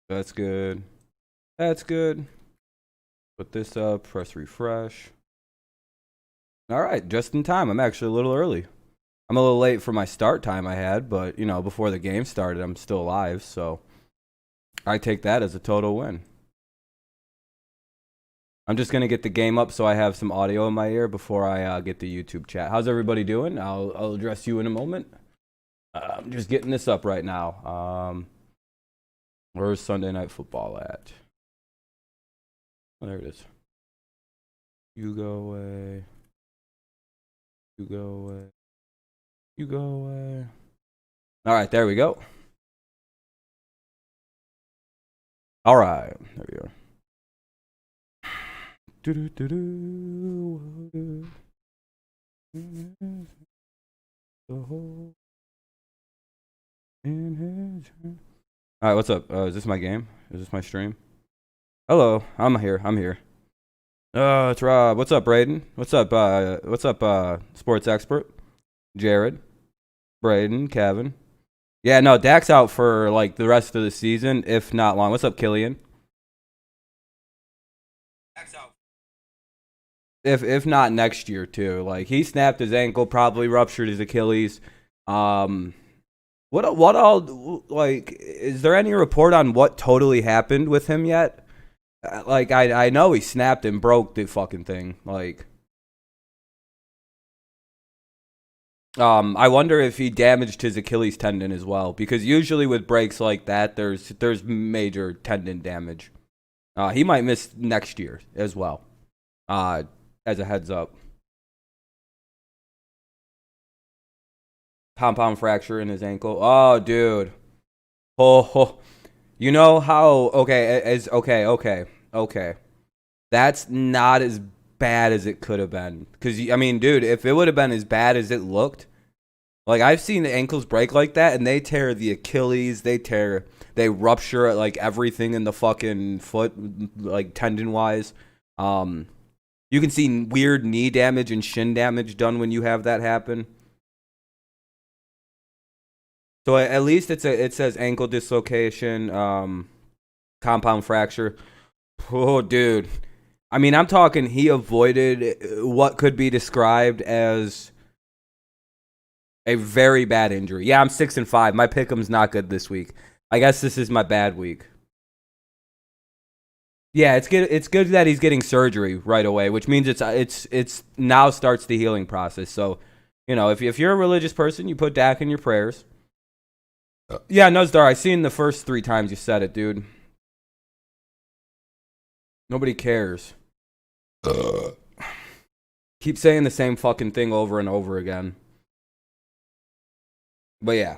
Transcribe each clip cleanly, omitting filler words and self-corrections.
That's good. That's good. Put this up, press refresh. All right, just in time. I'm actually a little early. I'm a little late for my start time I had, but, you know, before the game started, I'm still alive, so I take that as a total win. I'm just going to get the game up so I have some audio in my ear before I get the YouTube chat. How's everybody doing? I'll address you in a moment. I'm just getting this up right now. Where's Sunday Night Football at? Oh, there it is. You go away. You go away. You go away. All right, there we go. All right, there we go. All right, what's up? Is this my game? Is this my stream? Hello, I'm here. It's Rob. What's up, Braden? What's up, sports expert? Jared, Braden, Kevin. Yeah, no, Dak's out for like the rest of the season, if not long. What's up, Killian? Dak's out. If not next year too. Like he snapped his ankle, probably ruptured his Achilles. What all like? Is there any report on what totally happened with him yet? Like I know he snapped and broke the fucking thing. Like, I wonder if he damaged his Achilles tendon as well, because usually with breaks like that, there's major tendon damage. He might miss next year as well. As a heads up. Compound fracture in his ankle. Oh, dude. Oh. You know how? Okay. That's not as bad as it could have been. Because, I mean, dude, if it would have been as bad as it looked, like, I've seen the ankles break like that, and they tear the Achilles, they rupture, like, everything in the fucking foot, like, tendon-wise. You can see weird knee damage and shin damage done when you have that happen. So at least it says ankle dislocation, compound fracture. Oh, dude. I mean, I'm talking he avoided what could be described as a very bad injury. Yeah, I'm 6-5. My pick'em's not good this week. I guess this is my bad week. Yeah, it's good that he's getting surgery right away, which means it's now starts the healing process. So, you know, if you're a religious person, you put Dak in your prayers. Yeah, Nuzdar, I seen the first 3 times you said it, dude. Nobody cares. Keep saying the same fucking thing over and over again. But yeah.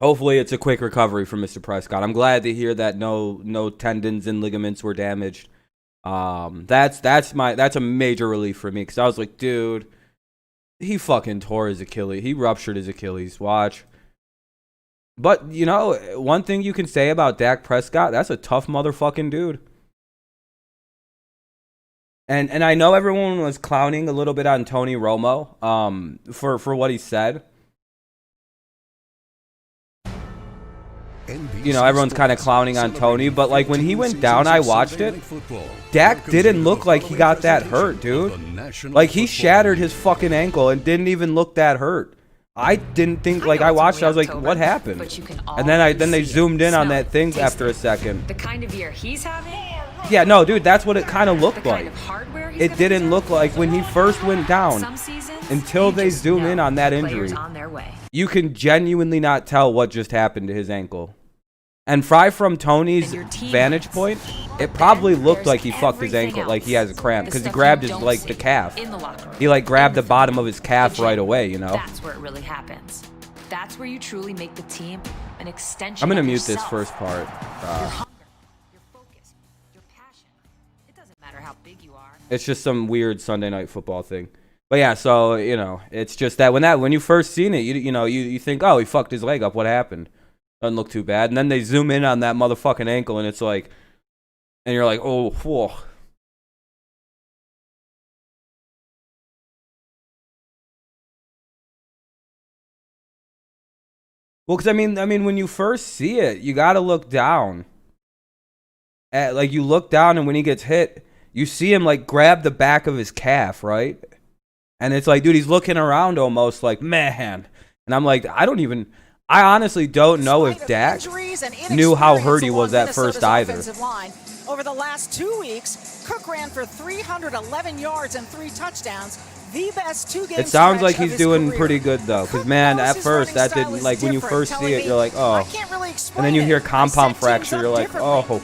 Hopefully it's a quick recovery for Mr. Prescott. I'm glad to hear that no tendons and ligaments were damaged. That's a major relief for me, because I was like, dude, he fucking tore his Achilles. He ruptured his Achilles. Watch. But, you know, one thing you can say about Dak Prescott, that's a tough motherfucking dude. And I know everyone was clowning a little bit on Tony Romo for what he said. You know, everyone's kind of clowning on Tony, but like when he went down, I watched it. Dak didn't look like he got that hurt, dude. Like he shattered his fucking ankle and didn't even look that hurt. I didn't think, like I watched it, I was like, what happened? And then they zoomed in on that thing after a second. The kind of year he's having? Yeah, no, dude, that's what it kind of looked like. It didn't look like when he first went down until they zoom in on that injury. You can genuinely not tell what just happened to his ankle. And from Tony's vantage point, it probably looked like he fucked his ankle, like he has a cramp, because he grabbed his, like, the calf. He, like, grabbed the bottom of his calf right away, you know? That's where it really happens. That's where you truly make the team an extension. I'm gonna mute this first part. Your hunger, your focus, your passion. It doesn't matter how big you are. It's just some weird Sunday Night Football thing. But yeah, so, you know, it's just that when you first seen it, you think, oh, he fucked his leg up. What happened? Doesn't look too bad. And then they zoom in on that motherfucking ankle, and it's like, and you're like, oh, whoa. Well, because I mean, when you first see it, you got to look down. like you look down and when he gets hit, you see him like grab the back of his calf, right? And it's like, dude, he's looking around almost like, man. And I'm like, I honestly don't know if Dak knew how hurt he was at first either. Over the last 2 weeks, Cook ran for 311 yards and 3 touchdowns. The best 2-game It sounds like stretch he's of his doing career. pretty good though, because man, at first that didn't, like when you first see it, you're like, oh, and then you hear compound fracture, you're like, oh,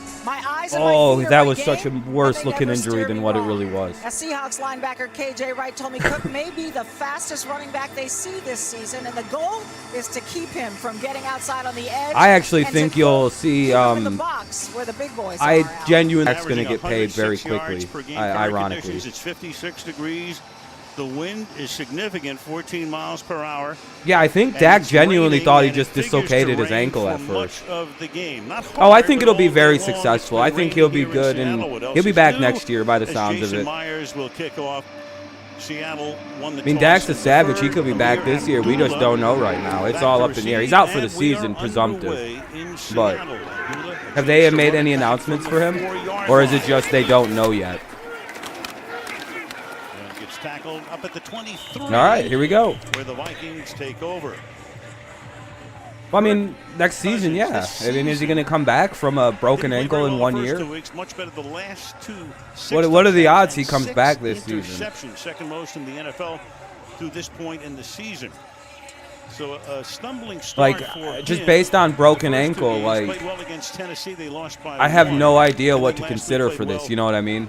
that was such a worse looking injury than what it really was. A Seahawks linebacker KJ Wright told me Cook may be the fastest running back they see this season, and the goal is to keep him from getting outside on the edge. I actually think you'll see. The box where the big boys I are genuinely that's going to get paid very quickly. Ironically, it's 56 degrees. The wind is significant, 14 miles per hour. Yeah, I think Dak genuinely thought he just dislocated his ankle at first. Oh, I think it'll be very successful. I think he'll be good, and he'll be back next year by the sounds of it. Myers will kick off. Seattle won the I mean, Dak's a savage. He could be back this year. We just don't know right now. It's all up in the air. He's out for the season, presumptive. But have they made any announcements for him? Or is it just they don't know yet? Tackled up at the 23. All right, here we go. Where the Vikings take over. Well, I mean, next season, yeah. I mean, is he going to come back from a broken ankle in 1 year? Much better the last 2. What are the odds he comes back this season? Second most in the NFL through this point in the season. So a stumbling start for just him. based on broken ankle, like I have no idea what to consider for this. You know what I mean?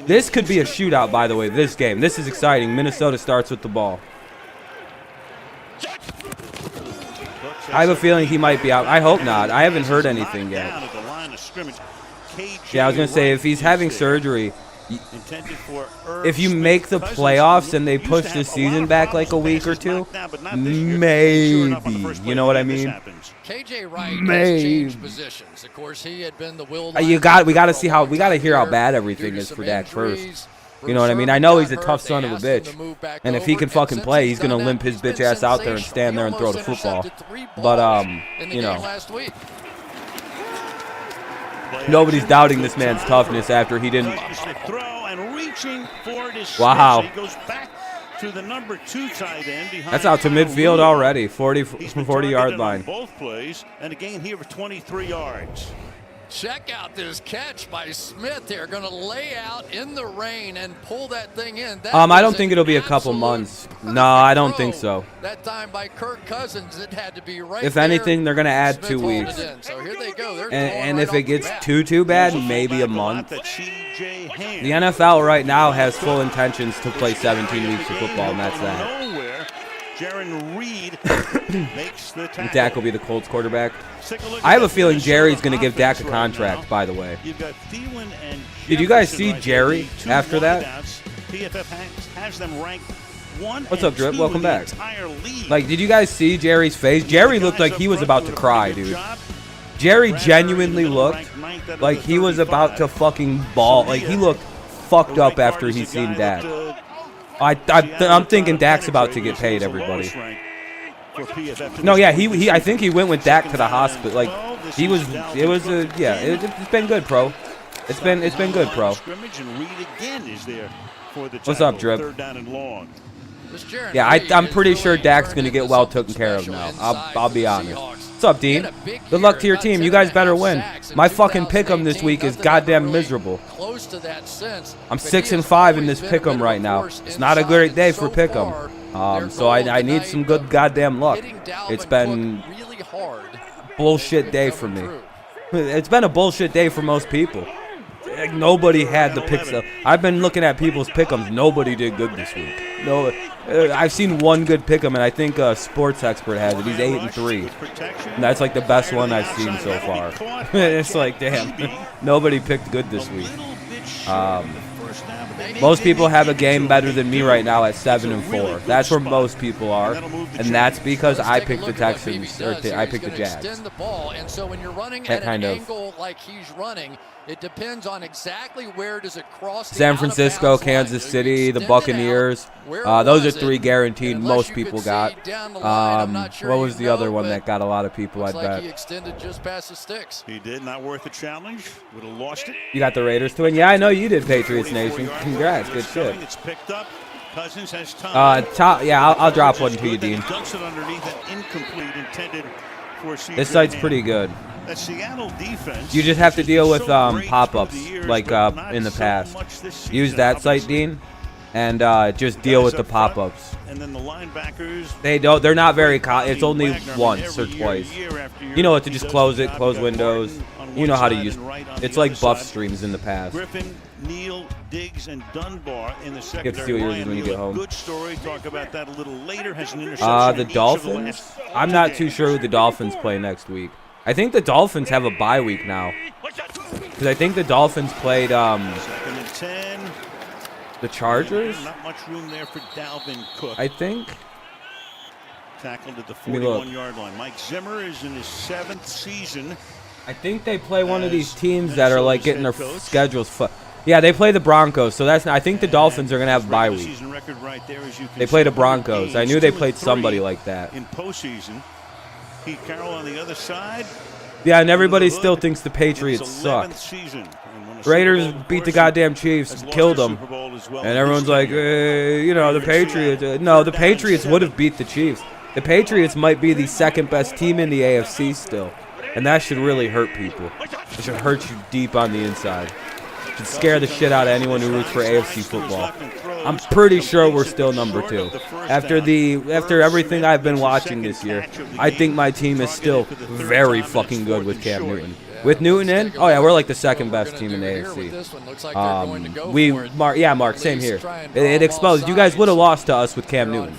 This could be a shootout, by the way. This game, this is exciting. Minnesota starts with the ball. I have a feeling he might be out. I hope not. I haven't heard anything yet. Yeah, I was gonna say if he's having surgery. If you make the playoffs and they push the season back like a week or two, maybe. You know what I mean? KJ Wright has changed positions. Of course, he had been the will. We got to hear how bad everything is for Dak first. You know what I mean? I know he's a tough son of a bitch, and if he can fucking play, he's gonna limp his bitch ass out there and stand there and throw the football. But you know. Nobody's doubting this man's toughness after he didn't. Wow. That's out to midfield already. 40-yard line. Both plays, and a gain here for 23 yards. Check out this catch by Smith here. Going to lay out in the rain and pull that thing in. I don't think it'll be a couple months. No, I don't think so. That time by Kirk Cousins, it had to be right. If anything, they're going to add 2 weeks. So here they go. And if it gets too bad, maybe a month. The NFL right now has full intentions to play 17 weeks of football, and that's that. Jaron Reed makes the tackle. Dak will be the Colts quarterback. I have a feeling Jerry's going to give Dak a contract, by the way. Did you guys see Jerry after that? What's up, Drip? Welcome back. Like, did you guys see Jerry's face? Jerry looked like he was about to cry, dude. Jerry genuinely looked like he was about to fucking bawl. Like, he looked fucked up after he seen Dak. I'm thinking Dak's about to get paid, everybody. No, yeah, I think he went with Dak to the hospital. Like, it's been good, pro. It's been good, pro. What's up, Drip? Yeah, I'm pretty sure Dak's gonna get well taken care of now. I'll be honest. What's up, Dean? Good luck to your team. You guys better win. My fucking pick'em this week is goddamn miserable. I'm 6-5 in this pick'em right now. It's not a great day for pick'em. So I need some good goddamn luck. It's been bullshit day for me. It's been a bullshit day for most people. Nobody had the picks up. I've been looking at people's pick'ems. Nobody did good this week. No, I've seen one good pick'em, and I think a sports expert has it. He's 8-3. And that's like the best one I've seen so far. It's like, damn, nobody picked good this week. Most people have a game better than me right now at 7-4. That's where most people are, and that's because I picked the Texans, or I picked the Jags. And so when you're running at an angle like he's running, it depends on exactly where does it cross the San Francisco, Kansas City, the Buccaneers. Those are 3 guaranteed most people got. What was the other one that got a lot of people, I bet? He extended just past the sticks. He did. Not worth the challenge. Would have lost it. You got the Raiders to win? Yeah, I know you did, Patriots Nation. Congrats. Good shit. It's picked up. Cousins has time. Yeah, I'll drop one to you, Dean. Dunks it underneath an incomplete intended for this site's pretty good. That Seattle defense. You just have to deal with pop-ups like in the past. Use that site, Dean, and just deal with the pop-ups. And then the linebackers. They're not very. It's only once or twice. You know what to just close it, close windows. You know how to use. It's like buff streams in the past. Griffin, Neal, Diggs, and Dunbar in the secondary. You have to see what yours is when you get home. Good story. Talk about that a little later. Has an interception. The Dolphins. I'm not too sure who the Dolphins play next week. I think the Dolphins have a bye week now. Because I think the Dolphins played 2nd and 10. The Chargers. Not much room there for Dalvin Cook. I think. Tackled at the 41-yard line. Mike Zimmer is in his 7th season. I think they play one of these teams that are like getting their schedules. Yeah, they play the Broncos, so that's. I think the Dolphins are gonna have a bye week. They play the Broncos. I knew they played somebody like that. In postseason, Pete Carroll on the other side. Yeah, and everybody still thinks the Patriots suck. Raiders beat the goddamn Chiefs, killed them, and everyone's like, the Patriots. No, the Patriots would have beat the Chiefs. The Patriots might be the 2nd best team in the AFC still, and that should really hurt people. It should hurt you deep on the inside. It should scare the shit out of anyone who roots for AFC football. I'm pretty sure we're still number 2. After everything I've been watching this year, I think my team is still very fucking good with Cam Newton. With Newton in, oh yeah, we're like the 2nd best team in the AFC. Mark, same here. It exposed. You guys would have lost to us with Cam Newton.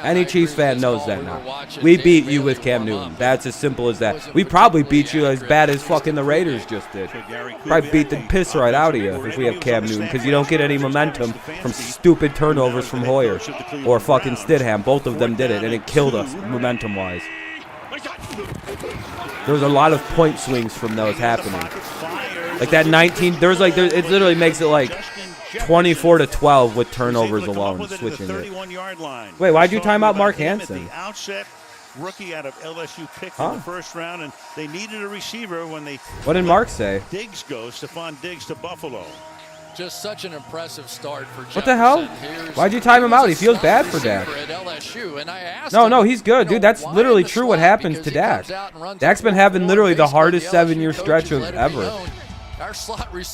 Any Chiefs fan knows that now. We beat you with Cam Newton. That's as simple as that. We probably beat you as bad as fucking the Raiders just did. Probably beat the piss right out of you if we have Cam Newton, because you don't get any momentum from stupid turnovers from Hoyer or fucking Stidham. Both of them did it, and it killed us momentum-wise. There was a lot of point swings from those happening. Like that 19, it literally makes it like 24-12 with turnovers alone, switching it. Wait, why'd you time out Mark Hansen? Rookie out of LSU picked in the 1st round, and they needed a receiver when they. What did Mark say? Diggs goes, Stephon Diggs to Buffalo. Just such an impressive start for Jefferson. What the hell? Why'd you time him out? He feels bad for Dak. No, he's good, dude. That's literally true what happens to Dak. Dak's been having literally the hardest 7-year stretch of ever.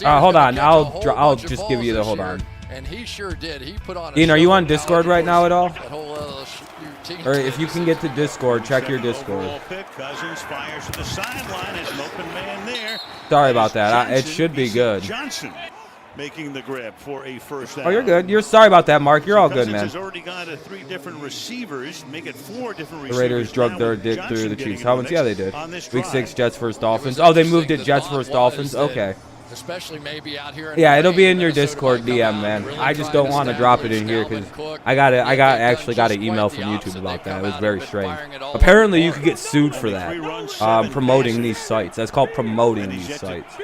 Hold on. I'll just give you the hold on. And he sure did. He put on. Ian, are you on Discord right now at all? Or if you can get to Discord, check your Discord. Sorry about that. It should be good. Making the grab for a first down. Oh, you're good. You're sorry about that, Mark. You're all good, man. Has already got 3 different receivers, make it 4 different receivers. The Raiders drug their dick through the Chiefs. Yeah, they did. Week 6, Jets versus Dolphins. Oh, they moved it Jets versus Dolphins. Okay. Especially maybe out here. Yeah, it'll be in your Discord DM, man. I just don't want to drop it in here because I actually got an email from YouTube about that. It was very strange. Apparently, you could get sued for that. Promoting these sites. That's called promoting these sites.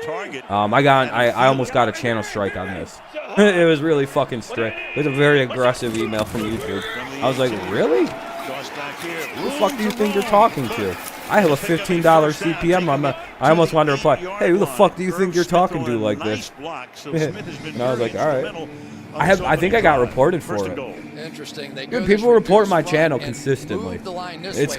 I almost got a channel strike on this. It was really fucking straight. It was a very aggressive email from YouTube. I was like, really? Who the fuck do you think you're talking to? I have a $15 CPM. I almost wanted to reply, hey, who the fuck do you think you're talking to like this? And I was like, all right. I think I got reported for it. Interesting. Dude, people report my channel consistently.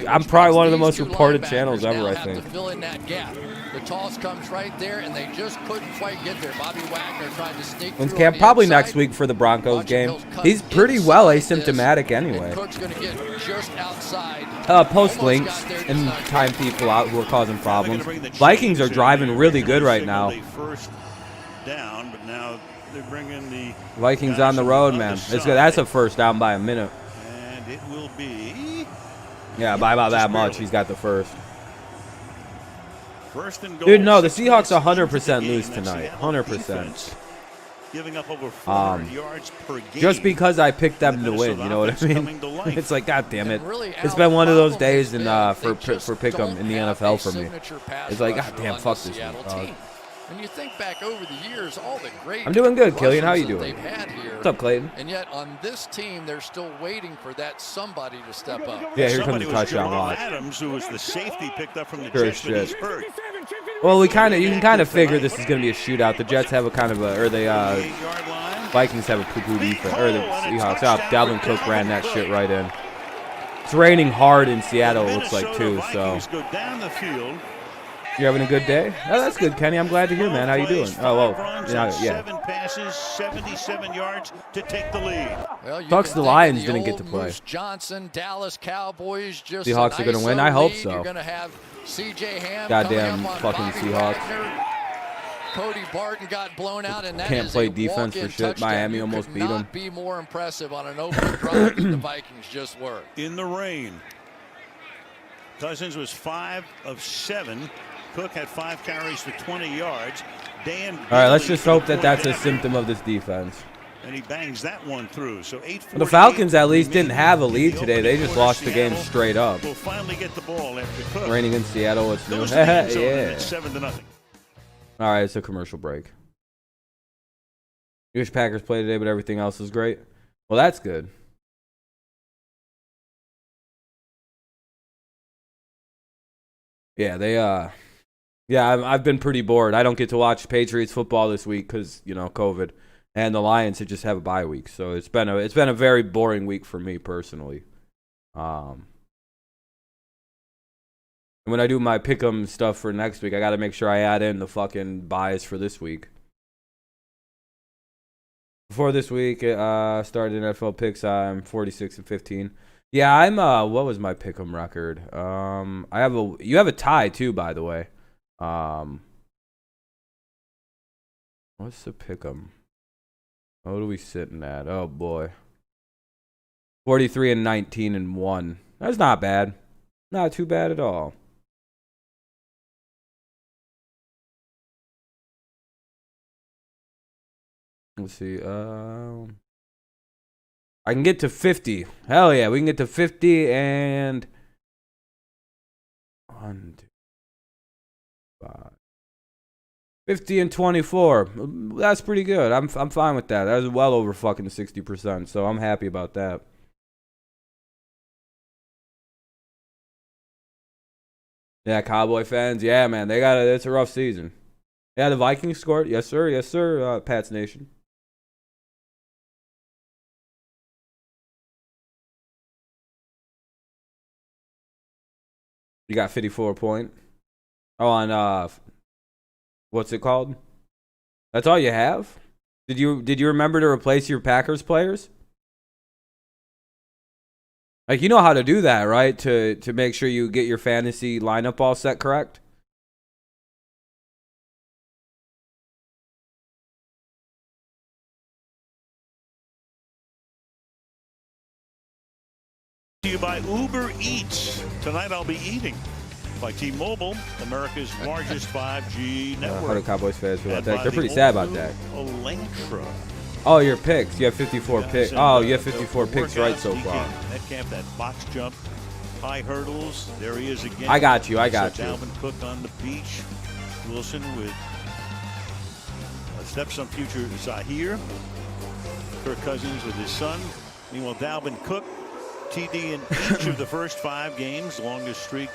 I'm probably one of the most reported channels ever, I think. The toss comes right there, and they just couldn't quite get there. Bobby Wagner trying to sneak through camp probably next week for the Broncos game. He's pretty well asymptomatic anyway. Cook's going to get just outside. Post links and time people out who are causing problems. Vikings are driving really good right now. Vikings on the road, man. It's good. That's a first down by a minute. And it will be. Yeah, by about that much. He's got the first. First and goal. Dude, no, the Seahawks 100% lose tonight. 100%. giving up over 400 yards per game. Just because I picked them to win, you know what I mean? It's like, God damn it. It's been one of those days for pick 'em in the NFL for me. It's like, God damn, fuck this one. When you think back over the years, all the great I'm doing good, Killian. How you doing? They've had here, what's up, Clayton? And yet on this team, they're still waiting for that somebody to step up. Yeah, here comes the touchdown. Adams, who was the safety picked up from the Jets, but he's hurt. Well, you can kind of figure this is going to be a shootout. The Jets have a kind of or the Vikings have a poo-poo defense, or the Seahawks. Oh, Dalvin Cook ran that shit right in. It's raining hard in Seattle, it looks like, too, so. Go down the field. You having a good day? Oh, that's good, Kenny. I'm glad to hear, man. How you doing? Oh, well, yeah. 7 passes, 77 yards to take the lead. Well, Bucks, the Lions didn't get to play. Moose Johnson, Dallas Cowboys, just Seahawks are going to win. I hope so. You're going to have CJ Ham. Goddamn fucking Seahawks. Wagner. Cody Barton got blown out, and that can't is play a defense for shit. Touchdown. Miami almost beat them. Be more impressive on an open drive than the Vikings just were. In the rain, Cousins was 5 of 7. Cook had 5 carries for 20 yards. Dan. All right, let's just hope that that's a symptom of this defense. And he bangs that one through. So the Falcons at least didn't have a lead today. They just lost the game straight up. Will finally get the ball after Cook. Raining in Seattle, it's new. Yeah. It's 7-0. All right, it's a commercial break. You wish Packers played today, but everything else is great. Well, that's good. Yeah, I've been pretty bored. I don't get to watch Patriots football this week because, COVID. And the Lions had just have a bye week. So it's been a very boring week for me personally. And when I do my pick'em stuff for next week, I got to make sure I add in the fucking buys for this week. Before this week, started NFL picks. I'm 46-15. Yeah, I'm. What was my pick'em record? You have a tie too, by the way. What's the pick'em? What are we sitting at? Oh boy, 43-19-1. That's not bad. Not too bad at all. Let's see. I can get to 50. Hell yeah, we can get to 50 and 1, 2, 5. 50 and 24. That's pretty good. I'm fine with that. That was well over fucking 60%, so I'm happy about that. Yeah, Cowboy fans. Yeah, man, it's a rough season. Yeah, the Vikings scored. Yes, sir. Yes, sir. Pats Nation. You got 54 point. Oh, on what's it called? That's all you have? Did you remember to replace your Packers players? Like, you know how to do that, right? To make sure you get your fantasy lineup all set correct? To you by Uber Eats. Tonight I'll be eating. By T-Mobile, America's largest 5G network. How do Cowboys fans feel about that? They're pretty sad about that. Elantra. Oh, your picks. You have 54 picks. Oh, you have 54 picks right so far. Metcalf, that box jump, high hurdles. There he is again. I got you. Dalvin Cook on the beach. Wilson with stepson future Zahir. Kirk Cousins with his son. Meanwhile, Dalvin Cook, TD in each of the first 5 games. Longest streak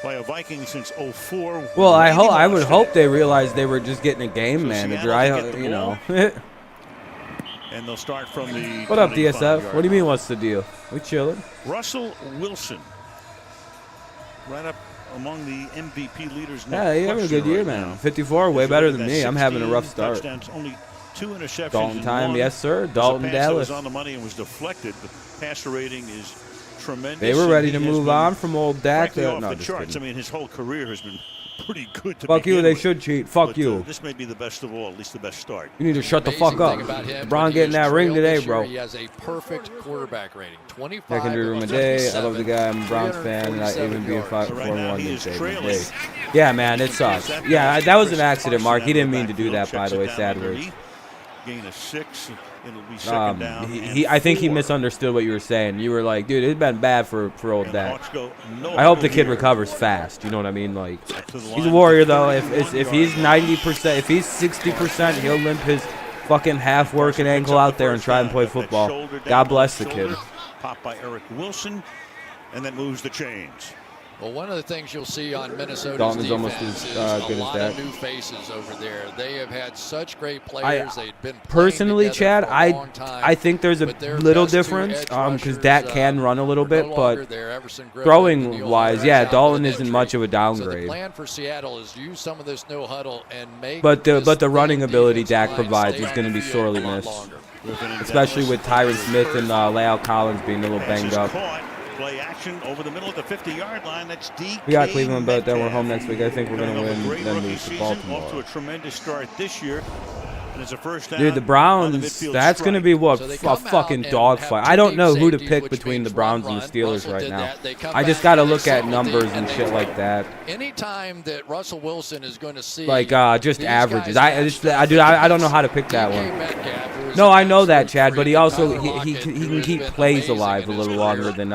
by a Viking since 04. Well, I would hope they realized they were just getting a game manager. And they'll start from the. What up, DSF? What do you mean, what's the deal? We chilling. Russell Wilson, right up among the MVP leaders. Yeah, you're having a good year, man. 54, way better than me. I'm having a rough start. Only 2 interceptions. Dalton time, yes sir. Dalton Dallas. Was on the money and was deflected. The passer rating is tremendous. They were ready to move on from old Dak. No, the charts. I mean, his whole career has been pretty good. Fuck you. They should cheat. Fuck you. This may be the best of all. At least the best start. You need to shut the fuck up. LeBron getting that ring today, bro. He has a perfect quarterback rating. 25. Secondary room a day. I love the guy. I'm a Browns fan, and I even being 4-1 Yeah, man, it sucks. Yeah, that was an accident, Mark. He didn't mean to do that, by the way. Sad words. gain of 6. It'll be second down. I think he misunderstood what you were saying. You were like, dude, it's been bad for old Dak. No I hope the kid recovers fast. You know what I mean? Like, he's a warrior though. If he's 90%, if he's 60%, he'll limp his fucking half-working ankle out there and try and play football. God bless the kid. Popped by Eric Wilson, and that moves the chains. Well, one of the things you'll see on Minnesota's Dalton's defense almost as is good a as lot Dak. of new faces over there. They have had such great players. They've been Personally, Chad, for a long time, I think there's a little difference because Dak can run a little bit, but throwing-wise, yeah, Dalton isn't much of a downgrade. So the plan for Seattle is use some of this no huddle and make. But the running ability Dak provides is going to be sorely missed, especially with Tyron Smith and La'el Collins being a little banged up. Play action over the middle of the 50-yard line. That's DK. We got Cleveland, but then we're home next week. I think we're going to win, then lose to Baltimore. Off to a tremendous start this year. And it's a first down. Dude, the Browns, that's going to be what a fucking dogfight. I don't know who to pick between the Browns and the Steelers right now. I just got to look at numbers and shit like that. Anytime that Russell Wilson is going to see like just averages. I don't know how to pick that one. No, I know that, Chad, but he also he can keep plays alive a little longer than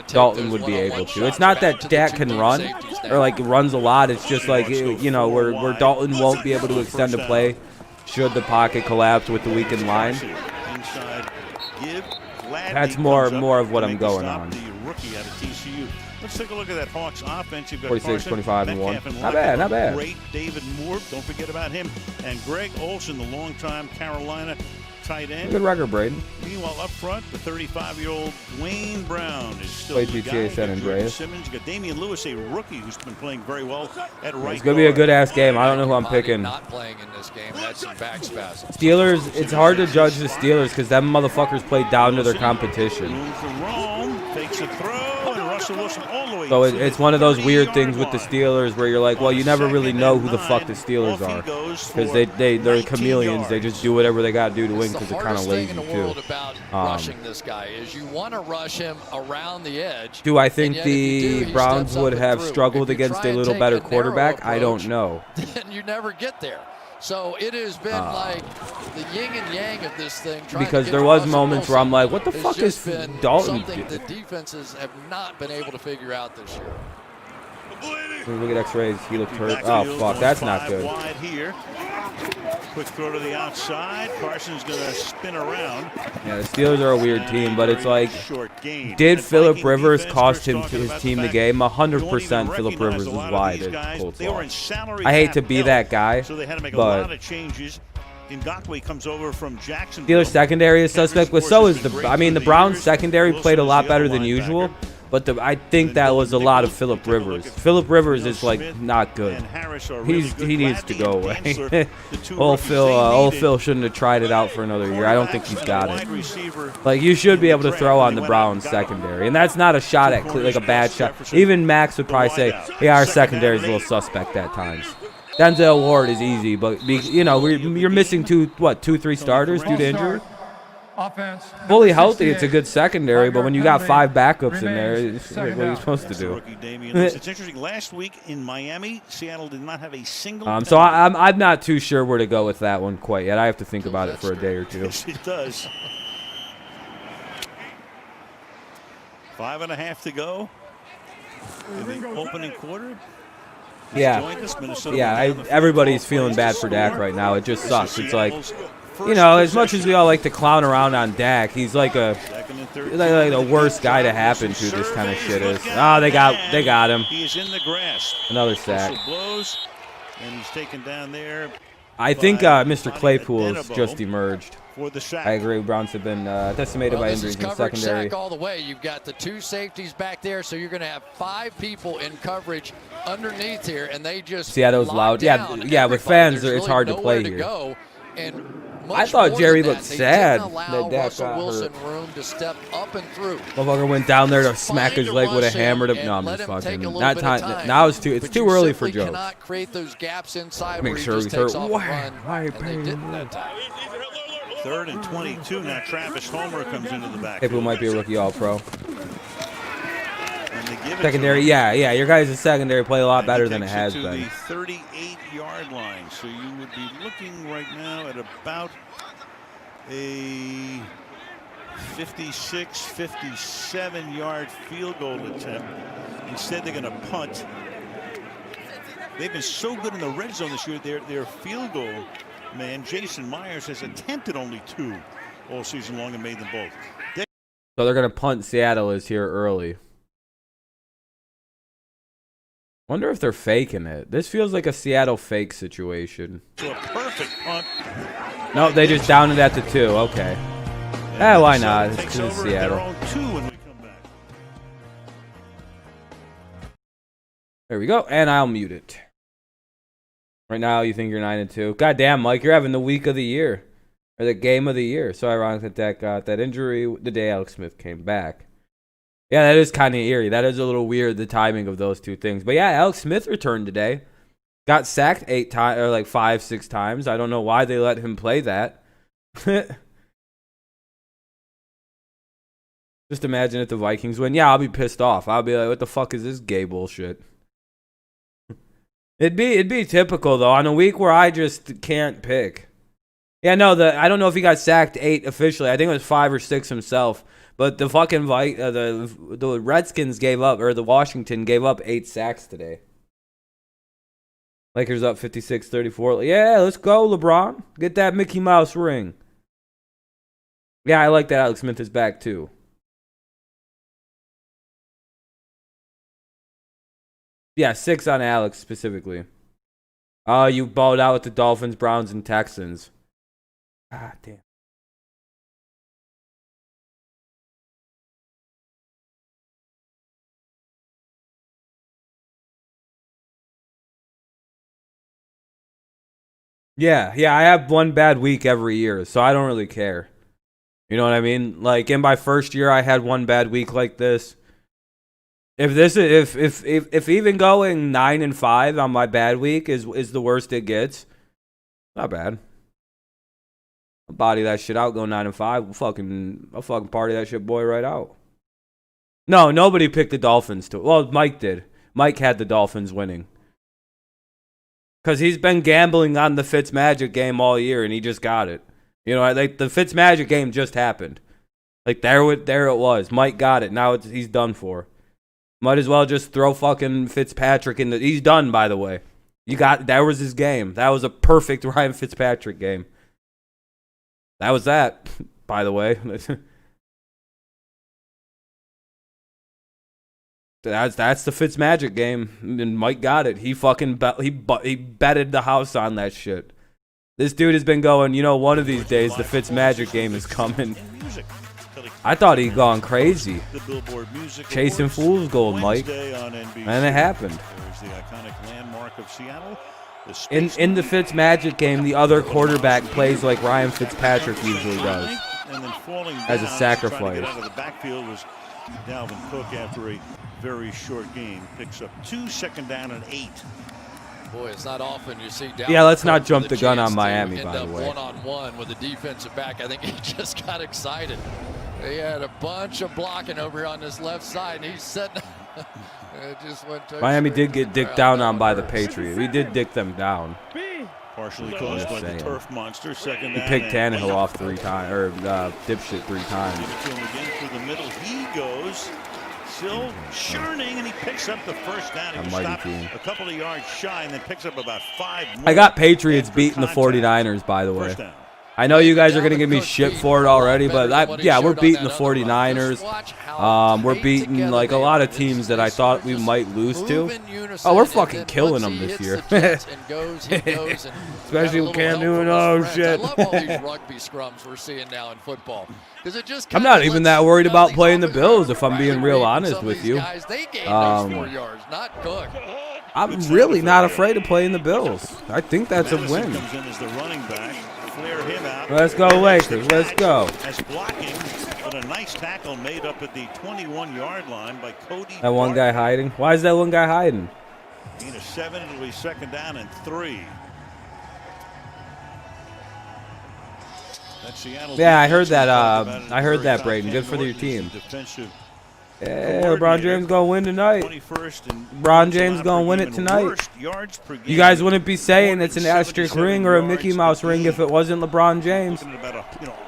Dalton would be able to. It's not that Dak can run or like runs a lot. It's just like where Dalton won't be able to extend a play should the pocket collapse with the weakened line. That's more of what I'm going on. Let's take a look at that Hawks offense. You've got 46, 25, and 1. Not bad. Great David Moore, don't forget about him. And Greg Olsen, the longtime Carolina tight end. Good record, Braden. Meanwhile, up front, the 35-year-old Dwayne Brown is still Played the PTA guy. San Andreas. Simmons, you got Damian Lewis, a rookie who's been playing very well at right. It's going to be a good-ass game. I don't know who I'm picking. Not playing in this game. Had some back spasms. Steelers, it's hard to judge the Steelers because them motherfuckers played down to their competition. Room for Rome, takes a throw, and Russell Wilson all the way. So it's one of those weird things with the Steelers where you're like, well, you never really know who the fuck the Steelers are because they're chameleons. They just do whatever they got to do to win because they're kind of lazy too. About rushing this guy is you want to rush him around the edge. Do I think the Browns would have struggled against a little better quarterback? I don't know. Then you never get there. So it has been like the yin and yang of this thing. Because there was moments where I'm like, what the fuck is Dalton doing? Something the defenses have not been able to figure out this year. Look at X-rays. He looked hurt. Oh, fuck. That's not good. Wide here. Quick throw to the outside. Carson's going to spin around. Yeah, the Steelers are a weird team, but it's like, did Phillip Rivers cost his team the game? 100% Phillip Rivers was wide at Colts loss. I hate to be that guy, but Ngakoue comes over from Jackson. Steelers secondary is suspect, but so is the Browns secondary played a lot better than usual. But I think that was a lot of Phillip Rivers. Phillip Rivers is like not good. He needs to go away. Old Phil shouldn't have tried it out for another year. I don't think he's got it. Like you should be able to throw on the Browns secondary, and that's not a shot at like a bad shot. Even Max would probably say, "Yeah, our secondary is a little suspect at times." Denzel Ward is easy, but you're missing two, 3 starters due to injury. Offense. Fully healthy, it's a good secondary, but when you got 5 backups in there, what are you supposed to do? It's interesting. Last week in Miami, Seattle did not have a single. So I'm not too sure where to go with that one quite yet. I have to think about it for a day or two. Yes, it does. 5.5 to go in the opening quarter. Yeah, everybody's feeling bad for Dak right now. It just sucks. It's like, as much as we all like to clown around on Dak, he's like the worst guy to happen to this kind of shit is. Oh, they got him. He is in the grass. Another sack. Blows, and he's taken down there. I think Mr. Claypool's just emerged. For the sack. I agree. Browns have been decimated by injuries in the secondary. Sack all the way. You've got the 2 safeties back there, so you're going to have 5 people in coverage underneath here, and they just Seattle's loud. Yeah. With fans, it's hard to play here. I thought Jerry looked sad that Dak got hurt. Room to step up and through. Motherfucker went down there to smack his leg with a hammer. No, I'm just fucking. Not time. Now it's too early for jokes. Cannot create those gaps inside. Make sure he's hurt. Why are you paying? 3rd and 22. Now Travis Homer comes into the back. Claypool might be a rookie All-Pro. Secondary, yeah. Your guys' secondary play a lot better than it has been. The 38-yard line, so you would be looking right now at about a 56, 57-yard field goal attempt. Instead, they're going to punt. They've been so good in the red zone this year. Their field goal man, Jason Myers, has attempted only 2 all season long and made them both. So they're going to punt. Seattle is here early. Wonder if they're faking it. This feels like a Seattle fake situation. So a perfect punt. No, they just downed it at the 2. Okay. Why not? It's Seattle. There we go. And I'll mute it. Right now, you think you're 9-2. God damn, Mike, you're having the week of the year. Or the game of the year. So ironic that Dak got that injury the day Alex Smith came back. Yeah, that is kind of eerie. That is a little weird, the timing of those two things. But yeah, Alex Smith returned today. Got sacked 8 times, or like 5-6 times. I don't know why they let him play that. Just imagine if the Vikings win. Yeah, I'll be pissed off. I'll be like, what the fuck is this gay bullshit? It'd be typical though on a week where I just can't pick. Yeah, no, I don't know if he got sacked 8 officially. I think it was 5 or 6 himself. But the fucking the Redskins gave up, or the Washington gave up 8 sacks today. Lakers up 56-34. Yeah, let's go, LeBron. Get that Mickey Mouse ring. Yeah, I like that Alex Smith is back too. Yeah, 6 on Alex specifically. Oh, you balled out with the Dolphins, Browns, and Texans. Ah, damn. Yeah, I have one bad week every year, so I don't really care. You know what I mean? Like in my first year, I had one bad week like this. If even going 9-5 on my bad week is the worst it gets, not bad. I'll body that shit out, go 9-5. I'll fucking party that shit boy right out. No, nobody picked the Dolphins to. Well, Mike did. Mike had the Dolphins winning. Because he's been gambling on the Fitzmagic game all year, and he just got it. You know, like the Fitzmagic game just happened. Like there it was. Mike got it. Now he's done for. Might as well just throw fucking Fitzpatrick in the. He's done, by the way. That was his game. That was a perfect Ryan Fitzpatrick game. That was that, by the way. That's the Fitzmagic game, and Mike got it. He fucking he betted the house on that shit. This dude has been going, one of these days the Fitzmagic game is coming. I thought he'd gone crazy. Chasing fool's gold, Mike. And it happened. In the Fitzmagic game, the other quarterback plays like Ryan Fitzpatrick usually does. As a sacrifice. Dalvin Cook, after a very short game, picks up 2 second down and 8. Boy, it's not often you see Dalvin. Yeah, let's not jump the gun on Miami, by the way. One-on-one with the defensive back. I think he just got excited. He had a bunch of blocking over here on this left side, and he's setting. It just went Miami did get dicked down on by the Patriots. We did dick them down. Partially caused by the turf monster. Second down. He picked Tannehill off 3 times, or dipshit 3 times. Give it to him again through the middle. He goes. Still churning, and he picks up the first down. He was stopped a couple of yards shy, and then picks up about 5 more. I got Patriots beating the 49ers, by the way. I know you guys are going to give me shit for it already, but yeah, we're beating the 49ers. We're beating like a lot of teams that I thought we might lose to. Oh, we're fucking killing them this year. Especially with Cam Newton. Oh, shit. I love all these rugby scrums we're seeing now in football. I'm not even that worried about playing the Bills, if I'm being real honest with you. I'm really not afraid of playing the Bills. I think that's a win. Let's go, Lakers. Let's go. As blocking, but a nice tackle made up at the 21-yard line by Cody. That one guy hiding? Why is that one guy hiding? Gain of 7, it'll be second down and 3. Yeah, I heard that. I heard that, Braden. Good for your team. Defensive Yeah, LeBron James gonna win tonight. 21st and LeBron James gonna win it tonight. You guys wouldn't be saying it's an asterisk ring or a Mickey Mouse ring if it wasn't LeBron James,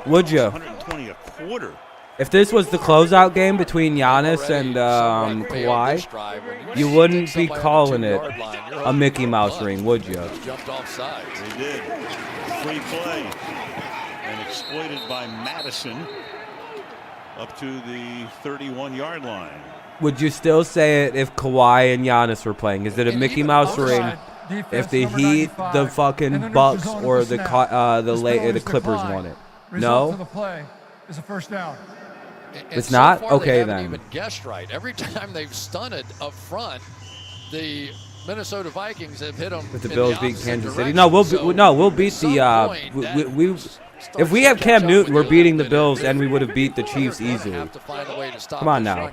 would you? 120 a quarter. If this was the closeout game between Giannis and Kawhi, you wouldn't be calling it a Mickey Mouse ring, would you? Jumped off sides. They did. Free play. And exploited by Madison up to the 31-yard line. Would you still say it if Kawhi and Giannis were playing? Is it a Mickey Mouse ring if the Heat, the fucking Bucks, or the Clippers won it? No? The play is a first down. It's not? So far, okay, they then. haven't even guessed right. Every time they've stunted up front, the Minnesota Vikings have hit them. If the Bills beat Kansas City, no, we'll beat the. If we have Cam Newton, we're beating the Bills, and we would have beat the Chiefs easily. Come on now,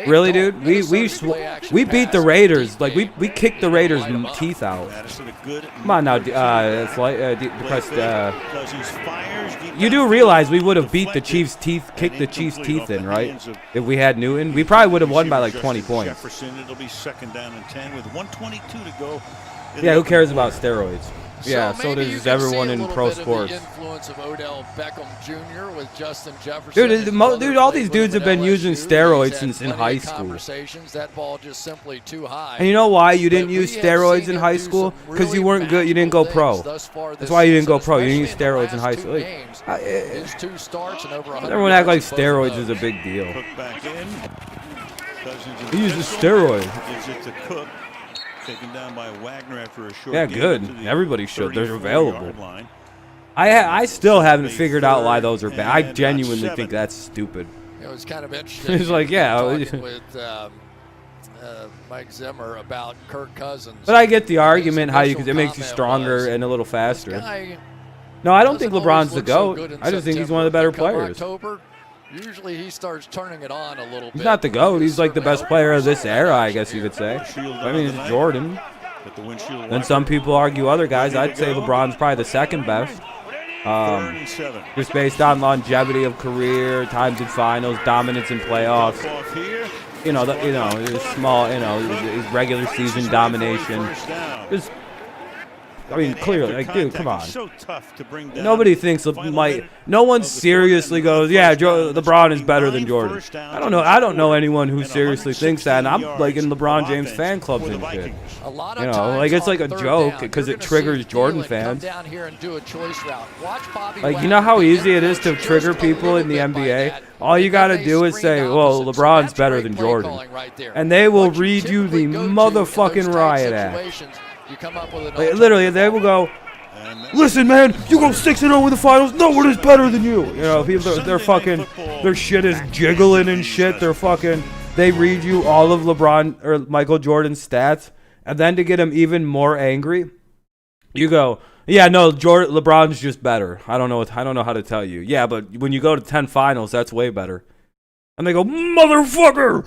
really, dude? We beat the Raiders. Like we kicked the Raiders' teeth out. Come on now, you do realize we would have beat the Chiefs' teeth, kicked the Chiefs' teeth in, right? If we had Newton, we probably would have won by like 20 points. Jefferson, it'll be 2nd down and 10 with 122 to go. Yeah, who cares about steroids? Yeah, so maybe does everyone in pro sports. The influence of Odell Beckham Jr. with Justin Jefferson. Dude, all these dudes have been using steroids since in high school. That ball just simply too high. And you know why you didn't use steroids in high school? Because you weren't good. You didn't go pro. That's why you didn't go pro. You didn't use steroids in high school. Everyone act like steroids is a big deal. He uses steroids. Taken down by Wagner after a short yeah, game good. Everybody should. They're available. I still haven't figured out why those are bad. I genuinely think that's stupid. It was kind of interesting. It's like, yeah. With Mike Zimmer about Kirk Cousins. But I get the argument how it makes you stronger and a little faster. No, I don't think LeBron's the GOAT. I just think he's one of the better players. Usually he starts turning it on a little bit. He's not the GOAT. He's like the best player of this era, I guess you could say. I mean, it's Jordan. Then some people argue other guys. I'd say LeBron's probably the second best. Just based on longevity of career, times in finals, dominance in playoffs. His small, his regular season domination. I mean, clearly, like, dude, come on. Nobody thinks no one seriously goes, yeah, LeBron is better than Jordan. I don't know anyone who seriously thinks that, and I'm like in LeBron James fan clubs and shit. Like it's like a joke because it triggers Jordan fans. Like, you know how easy it is to trigger people in the NBA? All you gotta do is say, well, LeBron's better than Jordan, and they will read you the motherfucking riot act. Like, literally, they will go, listen, man, you go 6-0 in the finals. No one is better than you. You know, people, they're fucking, their shit is jiggling and shit. They read you all of LeBron or Michael Jordan's stats, and then to get them even more angry, you go, yeah, no, LeBron's just better. I don't know how to tell you. Yeah, but when you go to 10 finals, that's way better. And they go, motherfucker.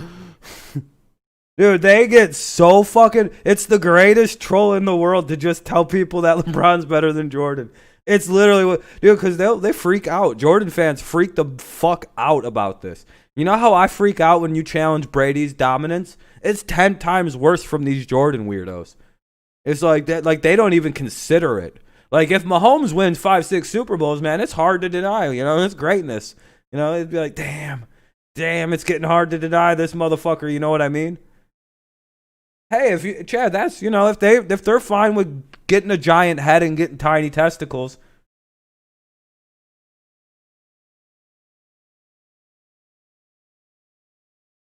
Dude, they get so fucking... It's the greatest troll in the world to just tell people that LeBron's better than Jordan. It's literally what... Dude, because they freak out. Jordan fans freak the fuck out about this. You know how I freak out when you challenge Brady's dominance? It's 10 times worse from these Jordan weirdos. It's like that. Like, they don't even consider it. Like, if Mahomes wins 5-6 Super Bowls, man, it's hard to deny. You know, it's greatness. You know, it'd be like, damn, it's getting hard to deny this motherfucker. You know what I mean? Hey, Chad, that's, if they're fine with getting a giant head and getting tiny testicles.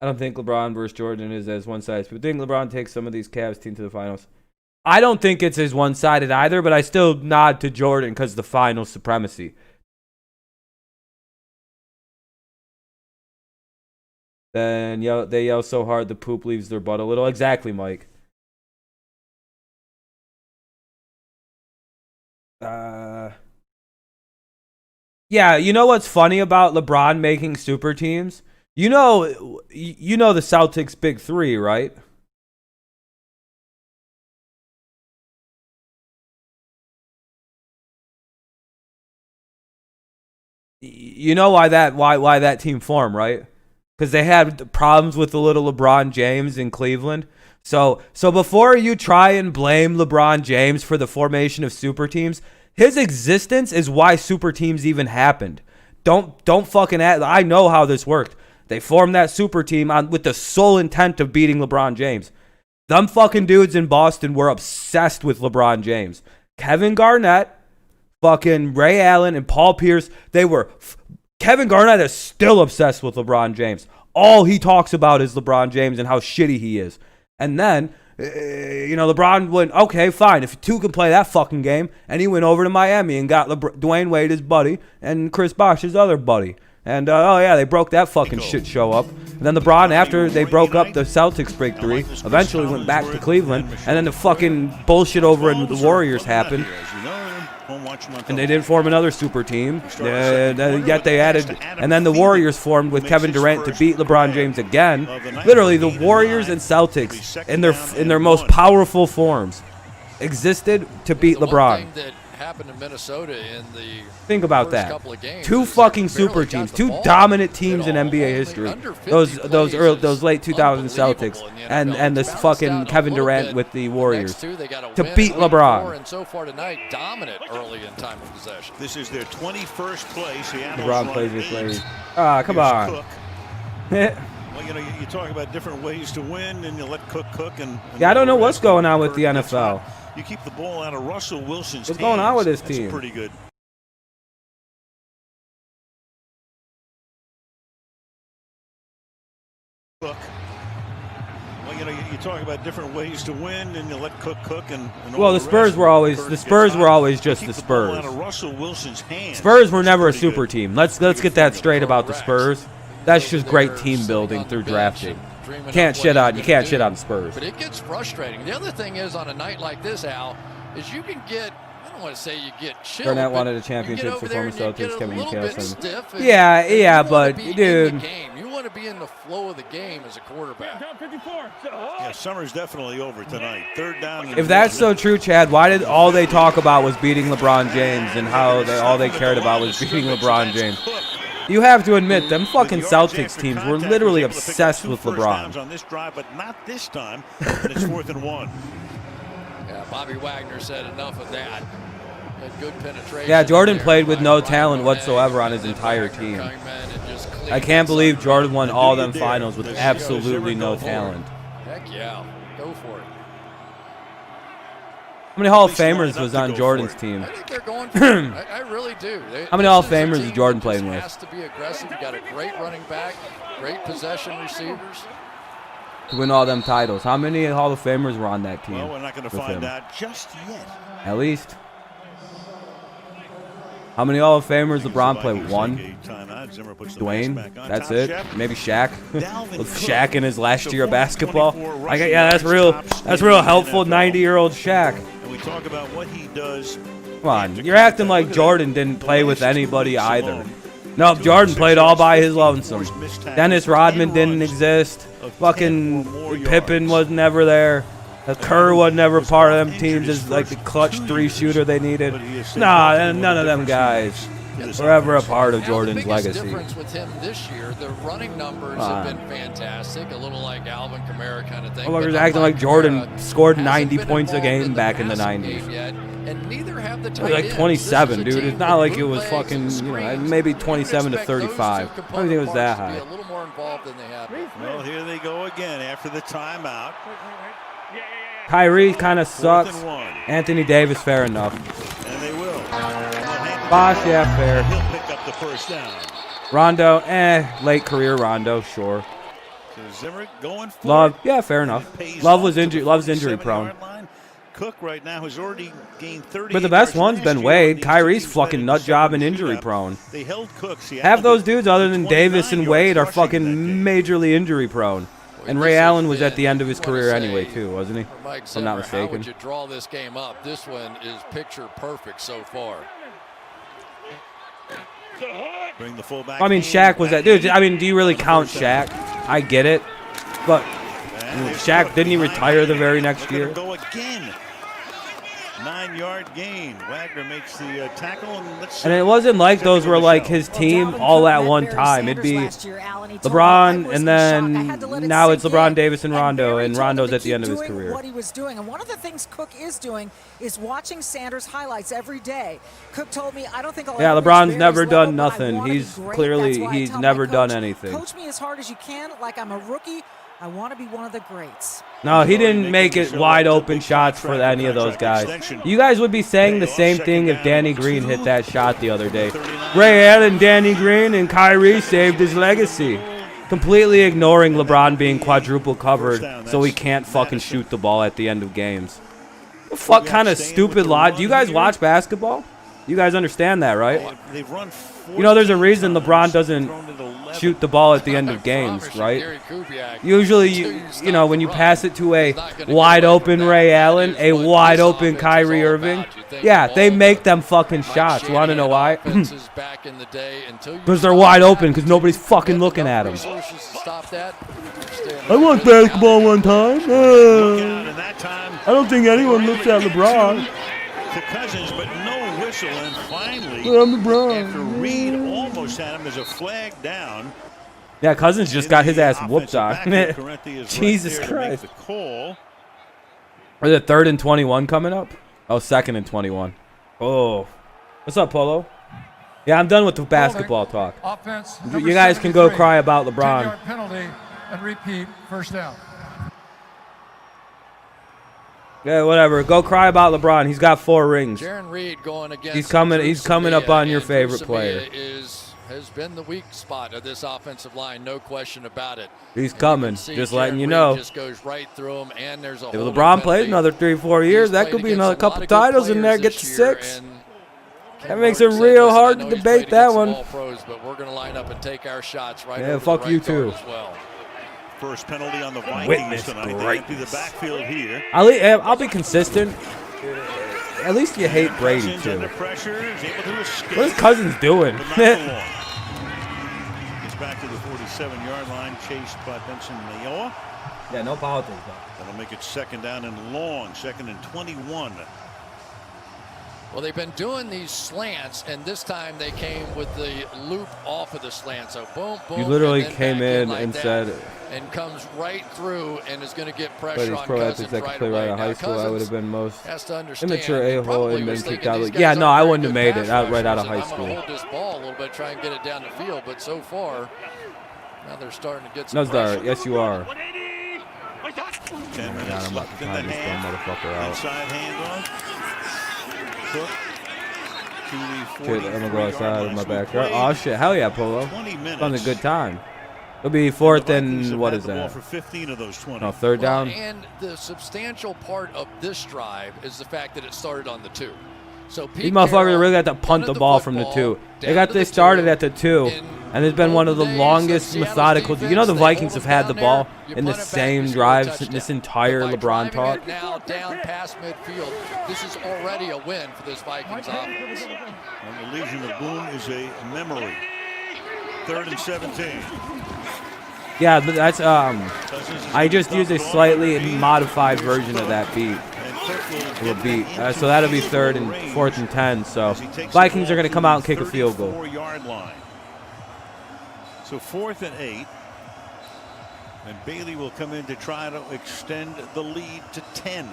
I don't think LeBron versus Jordan is as one-sided. People think LeBron takes some of these Cavs teams to the finals. I don't think it's as one-sided either, but I still nod to Jordan because of the final supremacy. Then they yell so hard the poop leaves their butt a little. Exactly, Mike. Yeah, you know what's funny about LeBron making super teams? You know the Celtics big three, right? You know why that team formed, right? because they had problems with the little LeBron James in Cleveland. So before you try and blame LeBron James for the formation of super teams, his existence is why super teams even happened. Don't fucking act. I know how this worked. They formed that super team with the sole intent of beating LeBron James. Them fucking dudes in Boston were obsessed with LeBron James. Kevin Garnett, fucking Ray Allen, and Paul Pierce, Kevin Garnett is still obsessed with LeBron James. All he talks about is LeBron James and how shitty he is. And then, LeBron went, okay, fine. If two can play that fucking game, and he went over to Miami and got Dwayne Wade, his buddy, and Chris Bosh, his other buddy. And, they broke that fucking shit show up. And then LeBron, after they broke up the Celtics break three, eventually went back to Cleveland. And then the fucking bullshit over in the Warriors happened. And they didn't form another super team. Yet they added, and then the Warriors formed with Kevin Durant to beat LeBron James again. Literally, the Warriors and Celtics, in their most powerful forms, existed to beat LeBron. Happened in Minnesota in the Think about that. Two fucking super teams, two dominant teams in NBA history. Those late 2000 Celtics and this fucking Kevin Durant with the Warriors to beat LeBron. And so far tonight, dominant early in time of possession. This is their 21st play. LeBron plays with Larry. Come on. Well, you talk about different ways to win, and you let Cook cook. And I don't know what's going on with the NFL. You keep the ball out of Russell Wilson's What's going on with this team? That's pretty good. Cook. Well, you talk about different ways to win, and you let Cook cook. Well, the Spurs were always just the Spurs. Spurs were never a super team. Let's get that straight about the Spurs. That's just great team building through drafting. You can't shit on the Spurs. But it gets frustrating. The other thing is, on a night like this, Al, is you can get, I don't want to say you get chilled. Garnett wanted a championship for former Celtics, Kevin Wilson. Yeah, but dude. You want to be in the flow of the game as a quarterback. Yeah, summer's definitely over tonight. Third down. If that's so true, Chad, why did all they talk about was beating LeBron James and how all they cared about was beating LeBron James? You have to admit, them fucking Celtics teams were literally obsessed with LeBron. On this drive, but not this time. And it's 4th and 1. Yeah, Bobby Wagner said enough of that. Had good penetration. Yeah, Jordan played with no talent whatsoever on his entire team. I can't believe Jordan won all them finals with absolutely no talent. Heck yeah, go for it. How many Hall of Famers was on Jordan's team? I think they're going for it. I really do. How many Hall of Famers is Jordan playing with? Has to be aggressive. You got a great running back, great possession receivers. To win all them titles. How many Hall of Famers were on that team? Well, we're not going to find out just yet. At least. How many Hall of Famers LeBron played? One? Dwayne? That's it? Maybe Shaq? With Shaq in his last year of basketball? That's real helpful 90-year-old Shaq. And we talk about what he does. Come on, you're acting like Jordan didn't play with anybody either. No, Jordan played all by his lonesome. Dennis Rodman didn't exist. Fucking Pippen was never there. Kerr was never part of them teams as like the clutch 3-shooter they needed. Nah, none of them guys were ever a part of Jordan's legacy. The difference with him this year, the running numbers have been fantastic, a little like Alvin Kamara kind of thing. Motherfuckers acting like Jordan scored 90 points a game back in the 90s. And neither have the it was like 27, dude. It's not like it was fucking, maybe 27 to 35. I don't think it was that high. A little more involved than they have. Well, here they go again after the timeout. Kyrie kind of sucks. Anthony Davis, fair enough. And they will. Bosh, yeah, fair. He'll pick up the first down. Rondo, late career Rondo, sure. So Zimmer going for Love, yeah, fair enough. Love's injury prone. Cook right now has already gained 30. But the best one's been Wade. Kyrie's fucking nut job and injury prone. They held Cook. Half those dudes other than Davis and Wade are fucking majorly injury prone. And Ray Allen was at the end of his career anyway, too, wasn't he? If I'm not mistaken. How would you draw this game up? This one is picture perfect so far. Bring the fullback. I mean, Shaq was that dude. I mean, do you really count Shaq? I get it, but Shaq didn't he retire the very next year? 9-yard gain. Wagner makes the tackle, and let's see. And it wasn't like those were like his team all at one time. It'd be LeBron, and then now it's LeBron, Davis, and Rondo, and Rondo's at the end of his career. What he was doing, and one of the things Cook is doing is watching Sanders highlights every day. Cook told me, "I don't think I'll ever reach LeBron's Barry's never level, done but I nothing. wanna be He's great." clearly That's why I he's tell my never done coach, anything. Coach me as hard as you can, like I'm a rookie. I want to be one of the greats. No, he didn't make it wide open shots for any of those guys. You guys would be saying the same thing if Danny Green hit that shot the other day. Ray Allen, Danny Green, and Kyrie saved his legacy. Completely ignoring LeBron being quadruple covered so he can't fucking shoot the ball at the end of games. What fuck kind of stupid lot? Do you guys watch basketball? You guys understand that, right? You know, there's a reason LeBron doesn't shoot the ball at the end of games, right? Usually, you know, when you pass it to a wide open Ray Allen, a wide open Kyrie Irving, yeah, they make them fucking shots. You want to know why? Because they're wide open, because nobody's fucking looking at them. I watched basketball one time. I don't think anyone looks at LeBron. To Cousins, but no whistle, and finally, I'm LeBron. after Reed almost had him as a flag down. Yeah, Cousins just got his ass whooped on. Jesus right Christ. The call. Is it 3rd and 21 coming up? Oh, 2nd and 21. Oh. What's up, Polo? Yeah, I'm done with the basketball talk. Offense. You guys can go cry about LeBron. 10-yard penalty and repeat, first down. Yeah, whatever. Go cry about LeBron. He's got 4 rings. Jaron Reed going against He's coming up on your favorite player. Has been the weak spot of this offensive line, no question about it. He's coming. Just letting you know. Just goes right through him, and there's a if LeBron plays another 3-4 years, that could be another couple titles in there. Get to 6. That makes it real hard to debate that one. Pros, but we're going to line up and take our shots right. Yeah, fuck you too. As well. First penalty on the Vikings tonight. They empty the backfield here. I'll be consistent. At least you hate Brady too. What is Cousins doing? Gets back to the 47-yard line, chased by Benson Mayoa. Yeah, no politics. That'll make it 2nd down and long, 2nd and 21. Well, they've been doing these slants, and this time they came with the loop off of the slant. So boom, boom. You literally and came in like and said, and comes right through and is going to get but pressure he's on pro Cousins athletes that right could play away. right out of high school. I would have been most immature a-hole and been kicked out. Yeah, no, I wouldn't have made it out right out of high school. I'm going to hold this ball a little bit, try and get it down the field, but so far, now they're starting to get some no, pressure. Yes, you are. 10 minutes I'm about to in the time this dumb motherfucker out. Inside handoff. Cook to the Shit, I'm gonna go outside of my 43-yard line. backyard. Oh shit, hell yeah, Polo. 20 minutes. It's a good time. It'll be 4th and what is the ball that? for 15 of those 20. No, 3rd down. And the substantial part of this drive is the fact that it started on the 2. So These motherfuckers really got to punt the ball from the 2. They started at the 2, and it's been one of the longest methodical. You know the Vikings have had the ball in the same drives this entire LeBron talk. Now down past midfield. This is already a win for this Vikings offense. And the Legion of Boom is a memory. 3rd and 17. Yeah, but that's I just used a slightly modified version of that beat. So that'll be 3rd and 4th and 10. So Vikings are going to come out and kick a field goal. 4-yard line. So 4th and 8. And Bailey will come in to try to extend the lead to 10.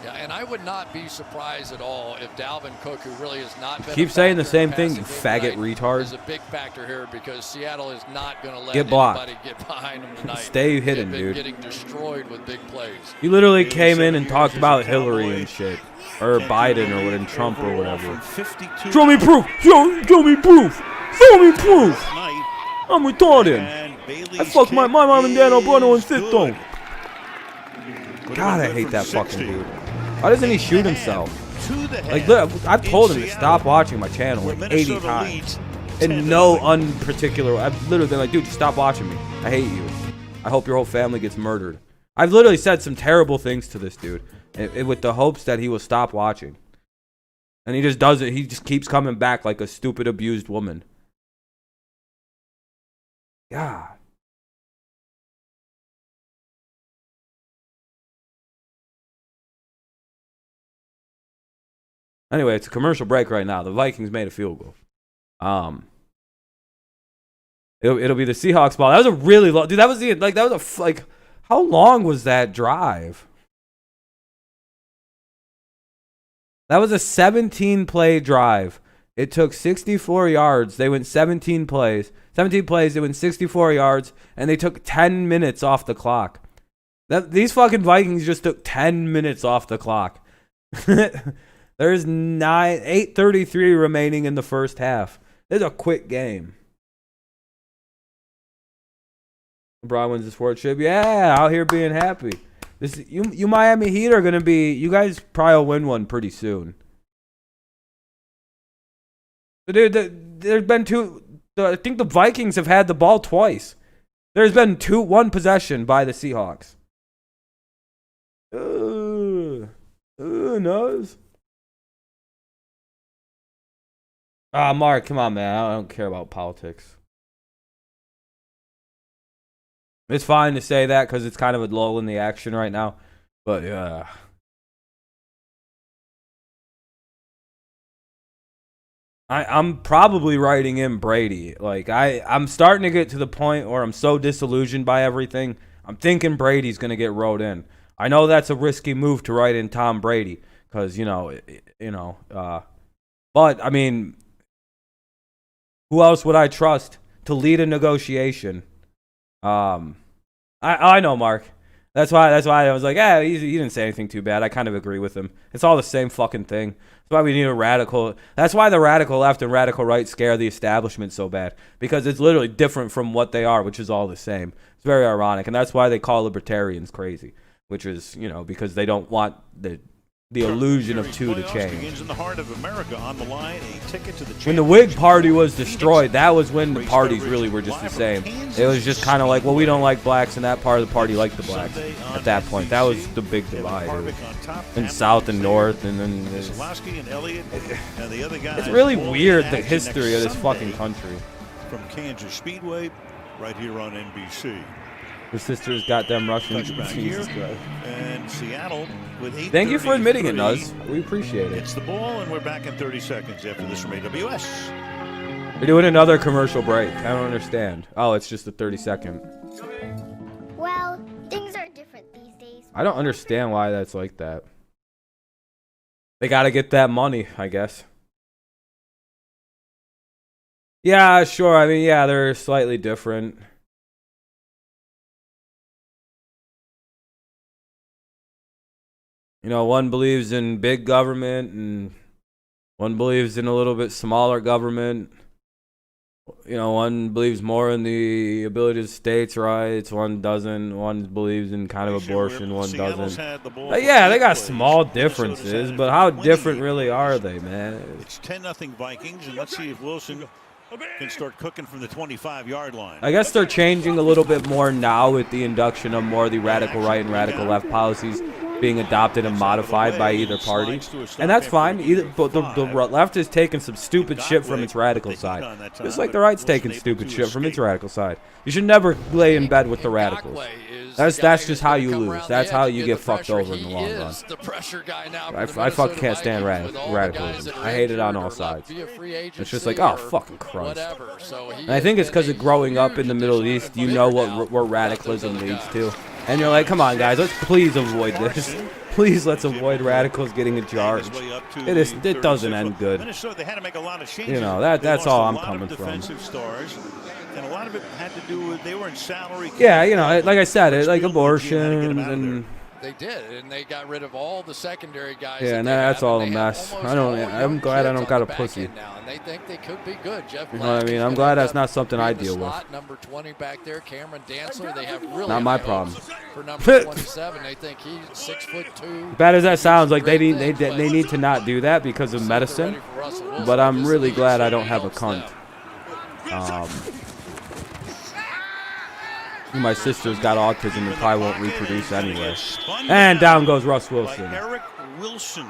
Yeah, and I would not be surprised at all if Dalvin Cook, who really has not been keep saying the same thing, you faggot retard. Is a big factor here because Seattle is not going to let anybody get behind him tonight. Stay hidden, dude. Getting destroyed with big plays. You literally came in and talked about Hillary and shit, or Biden or whatever, Trump or whatever. Show me proof. Show me proof. Show me proof. I'm retarded. I fucked my mom and dad on brother and sister. God, I hate that fucking dude. Why doesn't he shoot himself? Like, look, I've told him to stop watching my channel like 80 times. In no unparticular. I've literally been like, dude, just stop watching me. I hate you. I hope your whole family gets murdered. I've literally said some terrible things to this dude with the hopes that he will stop watching. And he just does it. He just keeps coming back like a stupid, abused woman. God. Anyway, it's a commercial break right now. The Vikings made a field goal. It'll be the Seahawks ball. That was a really long, dude. That was how long was that drive? That was a 17-play drive. It took 64 yards. They went 17 plays. 17 plays. They went 64 yards, and they took 10 minutes off the clock. These fucking Vikings just took 10 minutes off the clock. There's 8:33 remaining in the first half. It's a quick game. LeBron wins the sports chip. Yeah, out here being happy. You Miami Heat are gonna be. You guys probably will win one pretty soon. Dude, there's been two. I think the Vikings have had the ball twice. There's been one possession by the Seahawks. Nose. Mark, come on, man. I don't care about politics. It's fine to say that because it's kind of a lull in the action right now. But, yeah. I'm probably writing in Brady. Like, I'm starting to get to the point where I'm so disillusioned by everything. I'm thinking Brady's going to get wrote in. I know that's a risky move to write in Tom Brady because, but, I mean, who else would I trust to lead a negotiation? I know, Mark. That's why I was like, he didn't say anything too bad. I kind of agree with him. It's all the same fucking thing. That's why we need a radical. That's why the radical left and radical right scare the establishment so bad, because it's literally different from what they are, which is all the same. It's very ironic, and that's why they call libertarians crazy, which is, because they don't want the illusion of two to change. In the heart of America, on the line, a ticket to the when the Whig Party was destroyed, that was when the parties really were just the same. It was just kind of like, well, we don't like blacks, and that part of the party liked the blacks at that point. That was the big divide. And South and North, and then it's really weird, the history of this fucking country. From Kansas Speedway, right here on NBC. The sisters got them Russian. Jesus Christ. And Seattle with 8. Thank you for admitting it, Nuz. We appreciate it. It's the ball, and we're back in 30 seconds after this from AWS. We're doing another commercial break. I don't understand. Oh, it's just a 30-second. Well, things are different these days. I don't understand why that's like that. They got to get that money, I guess. Yeah, sure. I mean, yeah, they're slightly different. One believes in big government, and one believes in a little bit smaller government. One believes more in the ability of states' rights. One doesn't. One believes in kind of abortion. One doesn't. Yeah, they got small differences, but how different really are they, man? It's 10-0 Vikings, and let's see if Wilson can start cooking from the 25-yard line. I guess they're changing a little bit more now with the induction of more of the radical right and radical left policies being adopted and modified by either party, and that's fine. But the left is taking some stupid shit from its radical side, just like the right's taking stupid shit from its radical side. You should never lay in bed with the radicals. That's just how you lose. That's how you get fucked over in the long run. I fucking can't stand radicalism. I hate it on all sides. It's just like, oh, fucking Christ. And I think it's because of growing up in the Middle East, you know what radicalism leads to. And you're like, come on, guys, let's please avoid this. Please, let's avoid radicals getting in charge. It doesn't end good. That's all I'm coming from. And a lot of it had to do with they were in salary. Yeah, like I said, like abortions and. They did, and they got rid of all the secondary guys. Yeah, and that's all a mess. I'm glad I don't got a pussy. Now, and they think they could be good. Jeff, you know what I mean? I'm glad that's not something I deal with. Number 20 back there, Cameron Dantzler. They have really not my problem. For number 27, they think he's 6'2". As bad as that sounds, like they need to not do that because of medicine. But I'm really glad I don't have a cunt. My sister's got autism and probably won't reproduce anyway. And down goes Russ Wilson. Eric Wilson.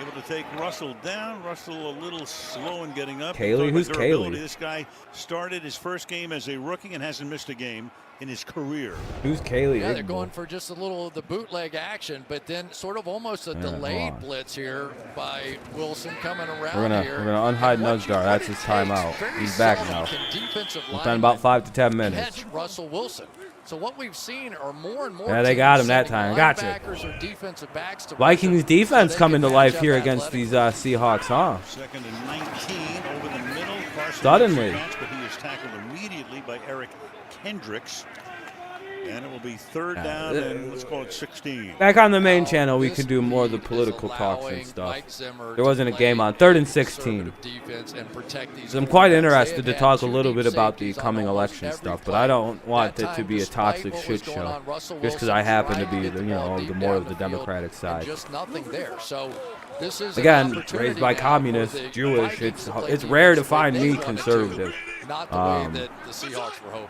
able to take Russell down. Russell a little slow in getting up. Kaylee? Who's Kaylee? This guy started his first game as a rookie and hasn't missed a game in his career. Who's Kaylee? Yeah, they're going for just a little of the bootleg action, but then sort of almost a delayed blitz here by Wilson coming around here. We're gonna unhide Nuzdar. That's his timeout. He's back now. Within about 5 to 10 minutes. Catch Russell Wilson. So what we've seen are more and more. Yeah, they got him that time. Gotcha. Vikings defense coming to life here against these Seahawks, huh? Second and 19 over the middle. Suddenly. But he is tackled immediately by Eric Kendricks. And it will be third down and let's call it 16. Back on the main channel, we can do more of the political talks and stuff. There wasn't a game on. 3rd and 16. So I'm quite interested to talk a little bit about the coming election stuff, but I don't want it to be a toxic shit show just because I happen to be, the more of the Democratic side. Again, raised by communists, Jewish. It's rare to find me conservative.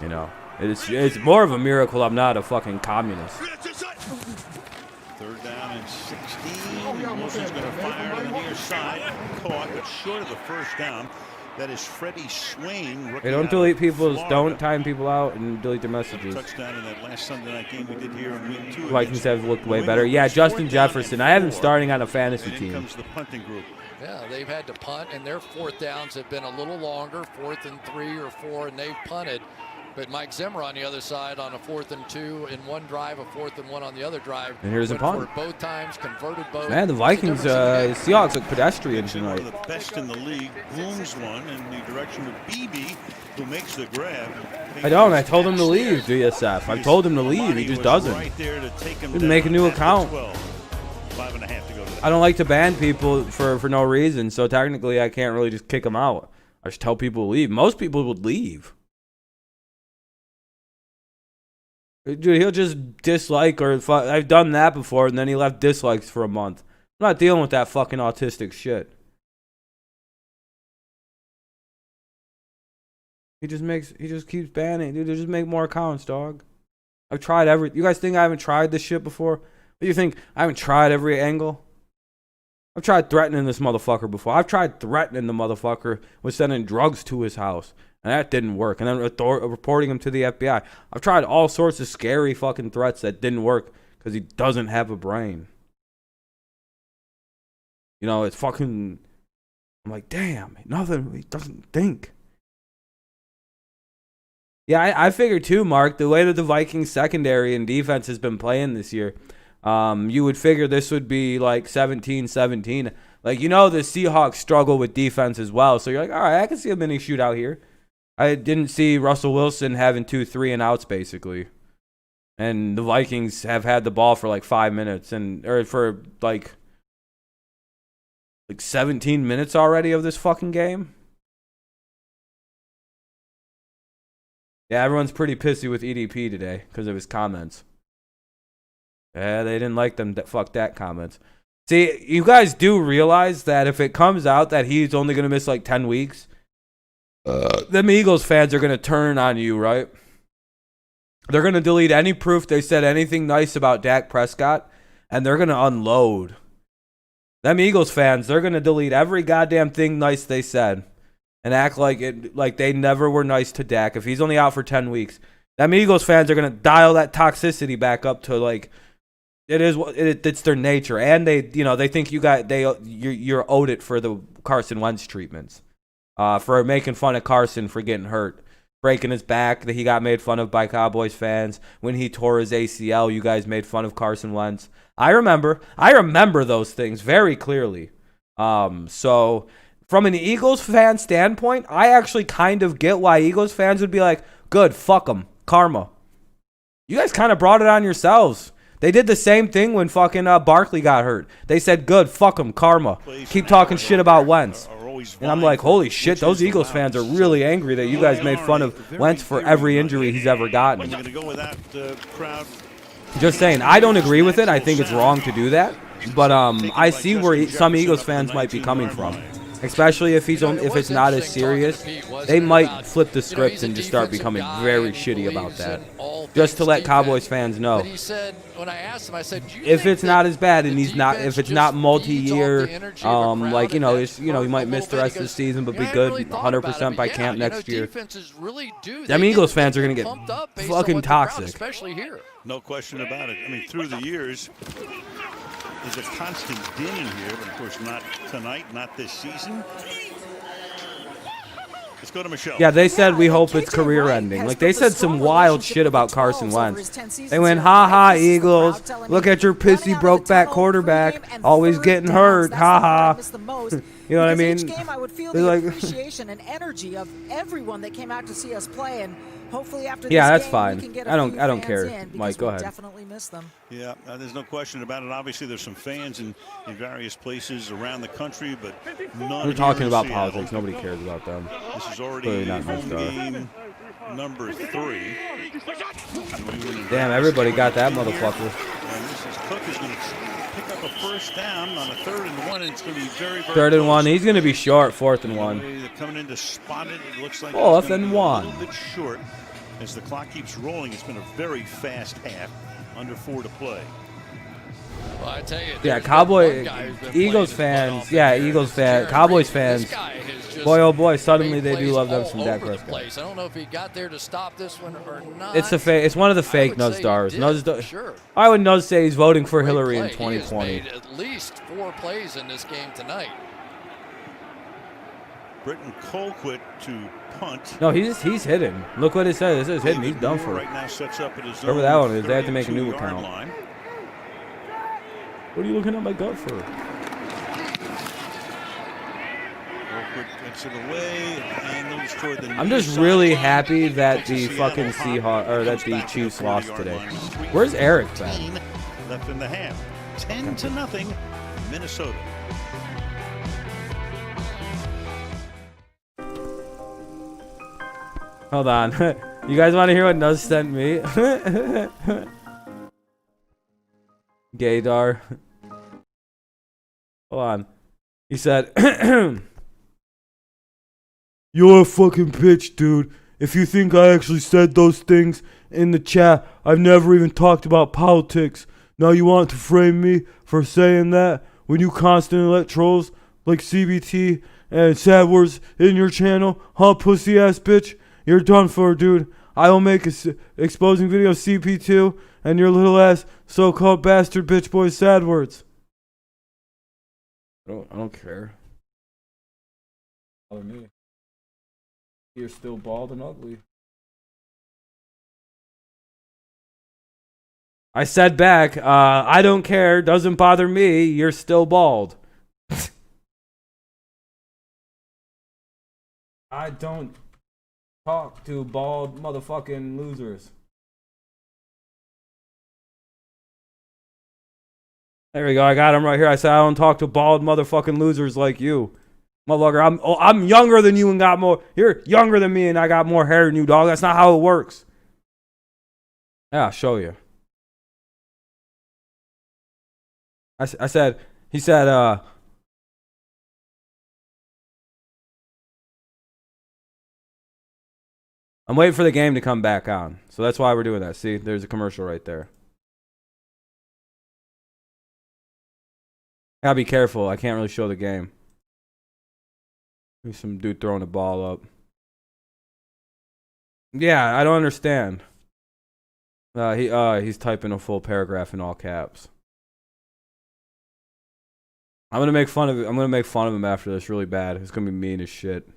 You know. It's more of a miracle I'm not a fucking communist. Third down and 16. Wilson's going to fire to the near side. Caught, but short of the first down. That is Freddie Swain. Hey, don't delete don't time people out and delete their messages. Touchdown in that last Sunday night game we did here in week 2. Vikings have looked way better. Yeah, Justin Jefferson. I have him starting on a fantasy team. Comes the punting group. Yeah, they've had to punt, and their 4th downs have been a little longer, 4th and 3 or 4, and they've punted. But Mike Zimmer on the other side on a 4th and 2 in one drive, a 4th and 1 on the other drive. And here's a punt. Both times, converted both. Man, the Vikings, Seahawks look pedestrian tonight. One of the best in the league, booms one in the direction of BB, who makes the grab. I told him to leave, DSF. I told him to leave. He just doesn't. Right there to take him Didn't make a new account. 5.5 to go to that. I don't like to ban people for no reason, so technically I can't really just kick them out. I just tell people to leave. Most people would leave. Dude, he'll just dislike I've done that before, and then he left dislikes for a month. I'm not dealing with that fucking autistic shit. He just keeps banning. Dude, just make more accounts, dog. I've tried you guys think I haven't tried this shit before? What do you think? I haven't tried every angle? I've tried threatening this motherfucker before. I've tried threatening the motherfucker with sending drugs to his house. And that didn't work. And then reporting him to the FBI. I've tried all sorts of scary fucking threats that didn't work because he doesn't have a brain. It's fucking... I'm like, damn, nothing. He doesn't think. Yeah, I figured too, Mark, the way that the Vikings secondary and defense has been playing this year, you would figure this would be like 17-17. Like, the Seahawks struggle with defense as well. So you're like, all right, I can see a mini shootout here. I didn't see Russell Wilson having 2 3-and-outs, basically. And the Vikings have had the ball for like 5 minutes or for like 17 minutes already of this fucking game. Yeah, everyone's pretty pissy with EDP today because of his comments. Yeah, they didn't like them. Fuck that comments. See, you guys do realize that if it comes out that he's only going to miss like 10 weeks, them Eagles fans are going to turn on you, right? They're going to delete any proof they said anything nice about Dak Prescott, and they're going to unload. Them Eagles fans, they're going to delete every goddamn thing nice they said and act like they never were nice to Dak. If he's only out for 10 weeks, them Eagles fans are going to dial that toxicity back up to it's their nature. And they think you're owed it for the Carson Wentz treatments. For making fun of Carson for getting hurt, breaking his back, that he got made fun of by Cowboys fans. When he tore his ACL, you guys made fun of Carson Wentz. I remember those things very clearly. So from an Eagles fan standpoint, I actually kind of get why Eagles fans would be like, good, fuck them, karma. You guys kind of brought it on yourselves. They did the same thing when fucking Barkley got hurt. They said, good, fuck them, karma. Keep talking shit about Wentz. And I'm like, holy shit, those Eagles fans are really angry that you guys made fun of Wentz for every injury he's ever gotten. Just saying, I don't agree with it. I think it's wrong to do that. But I see where some Eagles fans might be coming from. especially if he's You know, if it's not as serious. They it, might about, flip the you know, script he's a and just start defensive becoming guy very and he shitty about believes that. in all Just to things let defense. Cowboys fans know. But he said, when I asked him, I said, do you If think it's not that as bad and the he's not, defense if it's just not feeds off multi-year, the energy of a crowd like, you and know, that's he hurt might a miss the little rest bit? of the season, but He be goes, "I good hadn't really thought about 100% it, by but camp yeah, next you know, year. defenses really do. Them They Eagles get fans are gonna get pumped up based on fucking what the crowd, toxic. especially here. No question about it. I mean, through the years, there's a constant din in here, but of course not tonight, not this season. Let's go to Michelle. Yeah, they said we hope it's KJ career Wright ending. has Like, they built a said strong some wild relationship shit with the about Carson 12s over Wentz. his 10 seasons They went, here. ha ha, This is the Eagles. crowd telling Look me, at your running pissy, out of broke the back tunnel, quarterback. pregame and Always third getting downs. hurt. That's Ha the part I ha. miss the most. You know what I Because mean? Each game I would feel They're the like- appreciation and energy of everyone that came out to see us play, and hopefully after this Yeah, that's game, fine. we can get I don't few care. fans in, because Mike, go we ahead. definitely miss them. Yeah, there's no question about it. Obviously, there's some fans in various places around the country, but none We're talking here in about Seattle. politics. Nobody cares about them. This is already Clearly not home my star. game number 3. Damn, everybody got that motherfucker. And this is Cook is going to pick up a first down on a 3rd and 1, and it's going to be very, very 3rd and close. 1. He's going to be short. 4th and 1. They're coming in to spot it. It looks like 4th it's gonna and be 1. a little bit short as the clock keeps rolling. It's been a very fast half. Under 4 to play. Well, I tell you, Yeah, there's Cowboy, been one guy who's been Eagles playing his butt fans, off yeah, in here. Eagles It's fans, Jared Cowboys Reed. fans. This guy has just Boy, oh boy, suddenly made they do plays love them all some Dak over the Prescott. place. I don't know if he got there to stop this one or not. It's it's one of the I fake would nuz say he stars. did, Nuz for sure. I would nuz say he's voting for Great Hillary in play. He has 2020. made at least 4 plays in this game tonight. Britton Colquitt to punt. No, he's hidden. Look what it says. It says hidden. He's done for. Right now sets up at his Whoever own that one is, they have to make a new 32-yard account. line. What are you looking at my gut for? Colquitt gets it away and angles toward the I'm just near really sideline. happy that Takes the a Seattle fucking hop, Seahawks or that comes the back to Chiefs the lost 40-yard today. line. Where's Eric been? 3:15 left in the half. 10-0 Minnesota. Hold on. You guys want to hear what Nuz sent me? Gaydar. Hold on. He said, "You're a fucking bitch, dude. If you think I actually said those things in the chat, I've never even talked about politics. Now you want to frame me for saying that when you constantly let trolls like CBT and Sadwords in your channel, huh, pussy ass bitch? You're done for, dude. I will make a exposing video of CP2 and your little ass so-called bastard bitch boy Sadwords." I don't care. Bother me. You're still bald and ugly. I said back, I don't care, doesn't bother me, you're still bald. I don't talk to bald motherfucking losers. There we go, I got him right here. I said I don't talk to bald motherfucking losers like you. Motherfucker, I'm younger than you and got more. You're younger than me and I got more hair than you, dog. That's not how it works. Yeah, I'll show you. I said, he said, I'm waiting for the game to come back on. So that's why we're doing that. See, there's a commercial right there. Gotta be careful. I can't really show the game. There's some dude throwing the ball up. Yeah, I don't understand. He's typing a full paragraph in all caps. I'm gonna make fun of it. I'm gonna make fun of him after this really bad. It's gonna be mean as shit.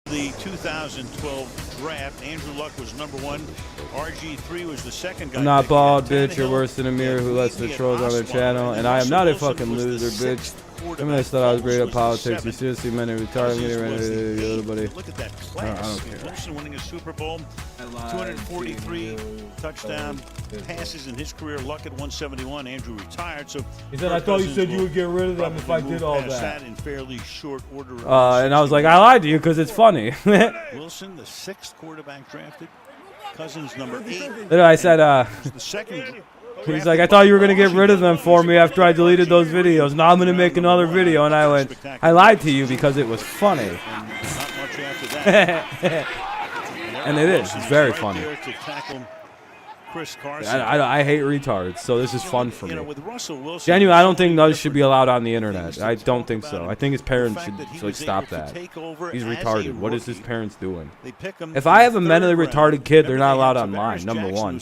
The 2012 draft, Andrew Luck was number 1. RG3 was the second guy. I'm not picked. bald, Tannehill, bitch. You're worse than a mirror who lets the He had trolls on their Osweiler, channel. And I am Russell not a Wilson fucking was the loser, bitch. sixth I mean, I quarterback. thought I was great at Foles was the politics. You seventh. seriously meant to retire me, Cousins was the little eighth. buddy. Look at that I don't class. care. Wilson winning a Super Bowl. 243 touchdown passes in his career. Luck at 171. Andrew retired. So He said, I thought you said you would get rid of them if I probably did all move past that. in fairly short order. And I was like, I lied to you because it's funny. Wilson, the 6th quarterback drafted. Cousins, number 8. I said, The second. He's like, I thought you were going to get rid of them for me after I deleted those videos. Now I'm going to make another video. And I went, I lied to you because it was funny. And it is. It's very funny. I hate retards, so this is fun for me. Genuinely, I don't think nuts should be allowed on the internet. I don't think so. I think his parents should like stop that. He's retarded. What is his parents doing? If I have a mentally retarded kid, they're not allowed online, number one.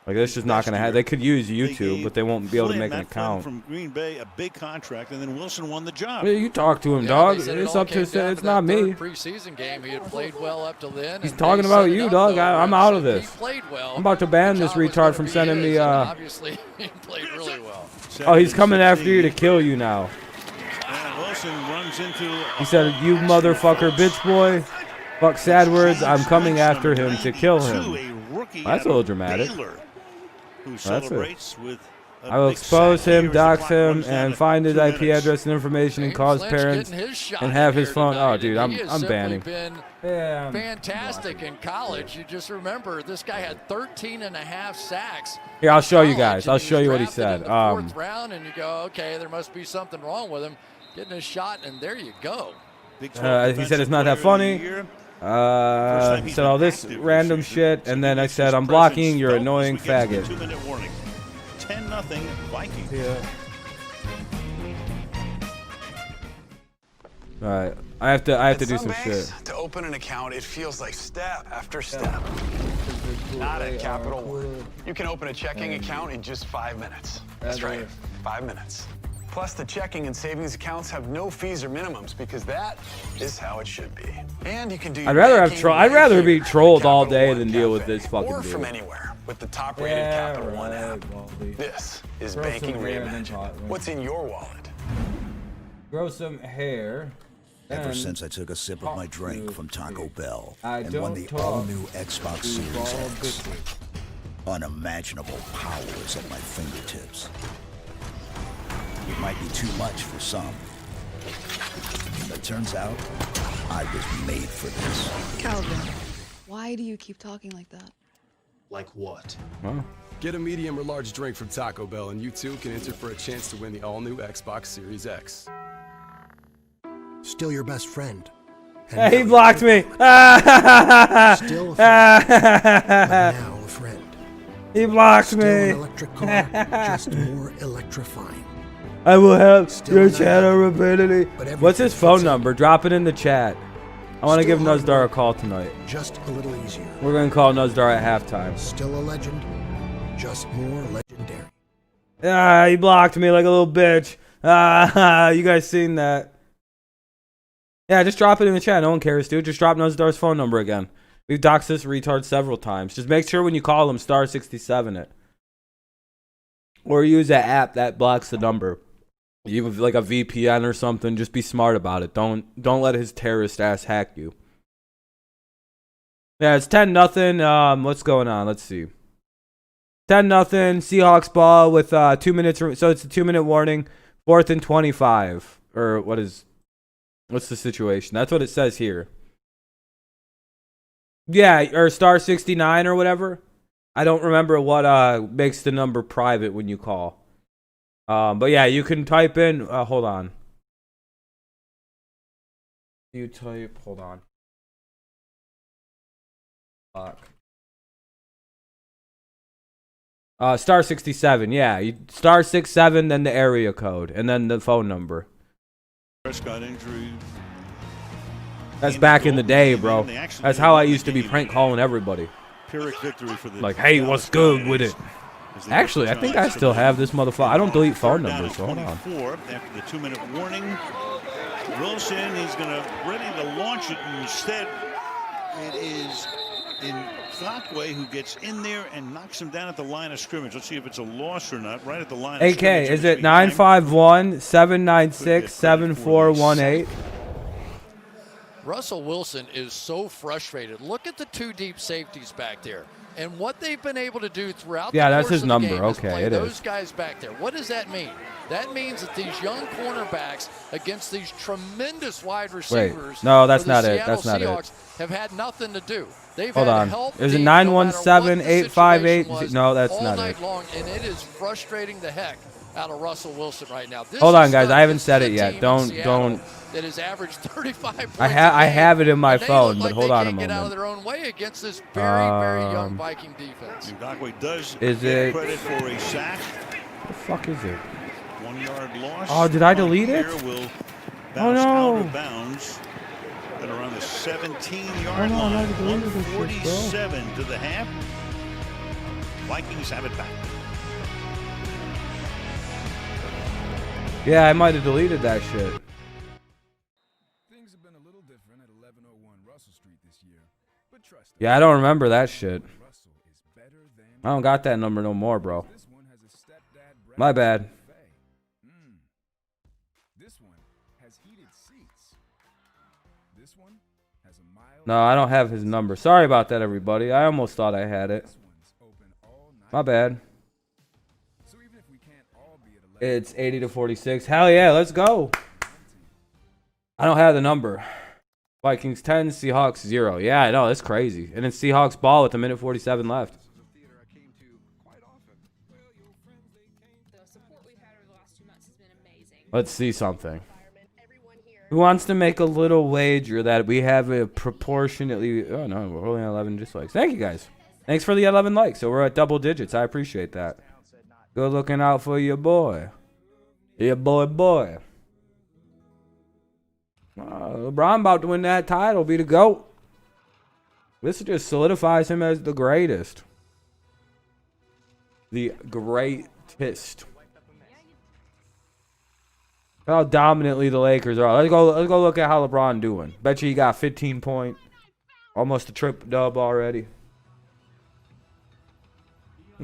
Like, that's just not going to happen. They could use YouTube, but they won't be able to make an account. From Green Bay, a big contract, and then Wilson won the job. You talk to him, dog. It's up to it's not me. Preseason game, he had played well up till then. He's talking about you, dog. I'm out of this. I'm about to ban this retard from sending me. Obviously, he played really well. Oh, he's coming after you to kill you now. Wilson runs into. He said, "You motherfucker, bitch boy." Fuck sad words. I'm coming after him to kill him. That's a little dramatic. That's it. I will expose him, dox him, and find his IP address and information, and cause parents and have his phone. Oh, dude, I'm banning. Yeah, fantastic in college. You just remember this guy had 13.5 sacks. Here, I'll show you guys. I'll show you what he said. Fourth round, and you go, okay, there must be something wrong with him. Getting a shot, and there you go. He said it's not that funny. He said all this random shit, and then I said, I'm blocking your annoying faggot. 2-minute warning. 10-0 Vikings. Yeah. All right, I have to do some shit. To open an account, it feels like step after step. Not at Capital One. You can open a checking account in just 5 minutes. That's right, 5 minutes. Plus, the checking and savings accounts have no fees or minimums because that is how it should be. And you can do. I'd rather be trolled all day than deal with this fucking or dude. from anywhere with the top-rated Capital One app. This is banking reimagined. What's in your wallet? Grow some hair. Ever since I took a sip of my drink from Taco Bell and won the all-new Xbox Series X, unimaginable power is at my fingertips. It might be too much for some, but turns out I was made for this. Calvin, why do you keep talking like that? Like what? Huh? Get a medium or large drink from Taco Bell, and you too can enter for a chance to win the all-new Xbox Series X. Still your best friend. Hey, he blocked me. Still a friend, but now a friend. He blocked Still me. an electric car, just more electrifying. I will have your channel rapidity. What's his phone number? Drop it in the chat. I want to give Nuzdar a call tonight. Just a little easier. We're going to call Nuzdar at halftime. Still a legend, just more legendary. Ah, he blocked me like a little bitch. Ah, you guys seen that? Yeah, just drop it in the chat. No one cares, dude. Just drop Nuzdar's phone number again. We've doxed this retard several times. Just make sure when you call him, *67 it. Or use that app that blocks the number. You have like a VPN or something. Just be smart about it. Don't let his terrorist ass hack you. Yeah, it's 10-0. What's going on? Let's see. 10-0. Seahawks ball with 2 minutes. So it's a 2-minute warning. 4th and 25. Or what's the situation? That's what it says here. Yeah, or *69 or whatever. I don't remember what makes the number private when you call. But yeah, you can type in. Hold on. You type. Hold on. Fuck. *67. Yeah, you *67, then the area code, and then the phone number. Prescott injury. That's back in the day, bro. That's how I used to be prank calling everybody. Victory for the like, hey, what's good with it? Actually, I think I still have this motherfucker. I don't delete phone numbers, so hold on. After the 2-minute warning, Wilson, he's ready to launch it, and instead it is in Flockway who gets in there and knocks him down at the line of scrimmage. Let's see if it's a loss or not. Right at the line of scrimmage. AK, is it 951-796-7418? Russell Wilson is so frustrated. Look at the two deep safeties back there. And what they've been able to do throughout yeah, the that's course his of the number. game is Okay, play it those is. guys back there. What does that mean? That means that these young cornerbacks against these tremendous wide receivers no, that's for the not it. Seattle That's not it. Seahawks have had nothing to do. They've Hold had on. help Is it deep no matter what the 917-858? situation was No, that's all not night it. long, and it is frustrating the heck out of Russell Wilson right now. This Hold is on, guys. not- I haven't this is said a it yet. team in Don't. Seattle that has averaged 35 points I a have game, it in my and they phone, look but like hold they on a can't get out of moment. their own way against this very young Viking defense. Ngakwe does Is get it? credit for a sack. What the fuck is it? 1 yard loss. Oh, did I delete it? Will Oh bounce out no. of bounds at around the 17-yard Oh, no, I line. deleted this shit, bro. 147 to the half. Vikings have it back. Yeah, I might have deleted that shit. Things have been a little different at 1101 Russell Street this year, but trust Yeah, I don't remember that shit. Russell is better than I don't got that number no more, bro. this one has a stepdad My bad. This one has heated seats. This one has a mild No, I don't have his number. Sorry about that, everybody. I almost thought I had it. My bad. So even if we can't all be at 11, It's 80-46. Hell yeah, let's go. I don't have the number. Vikings 10, Seahawks 0. Yeah, I know, that's crazy. And then Seahawks ball with a minute 47 left. Let's see something. Who wants to make a little wager that we have a proportionately... Oh, no, we're only at 11 dislikes. Thank you, guys. Thanks for the 11 likes. So we're at double digits. I appreciate that. Good looking out for your boy. Your boy. LeBron about to win that title. Be the GOAT. This just solidifies him as the greatest. The greatest. How dominantly the Lakers are. Let's go look at how LeBron doing. Bet you he got 15 point. Almost a triple dub already.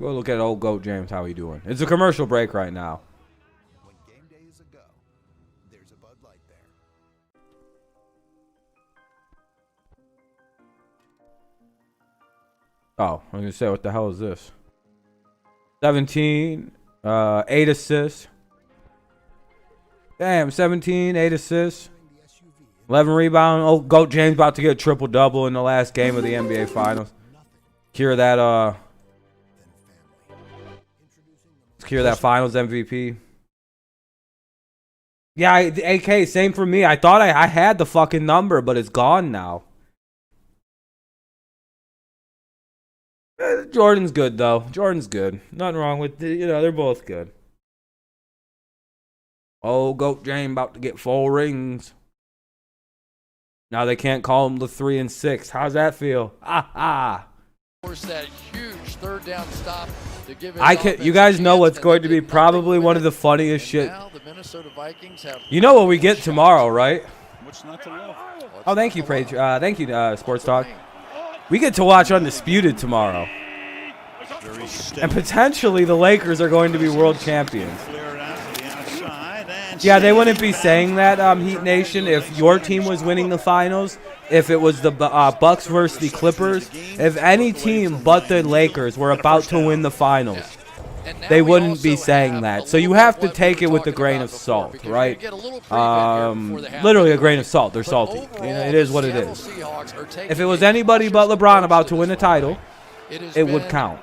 Go look at old GOAT James, how he doing. It's a commercial break right now. When game day is a go, there's a Bud Light there. Oh, I was gonna say, what the hell is this? 17, 8 assists. Damn, 17, 8 assists. 11 rebound. Oh, GOAT James about to get a triple double in the last game of the NBA Finals. Secure that secure that Finals MVP. Yeah, AK, same for me. I thought I had the fucking number, but it's gone now. Jordan's good though. Jordan's good. Nothing wrong with they're both good. Oh, GOAT James about to get 4 rings. Now they can't call him the 3 and 6. How's that feel? Ah. Force that huge third down stop to give You guys know what's going to be probably one of the funniest shit. Now the Minnesota Vikings have You know what we get tomorrow, right? What's not to love? Oh, thank you, thank you, Sports Talk. We get to watch Undisputed tomorrow. And potentially the Lakers are going to be world champions. Yeah, they wouldn't be saying that, Heat Nation, if your team was winning the finals, if it was the Bucks versus the Clippers, if any team but the Lakers were about to win the finals, they wouldn't be saying that. So you have to take it with a grain of salt, right? Literally a grain of salt. They're salty. It is what it is. If it was anybody but LeBron about to win a title, it would count.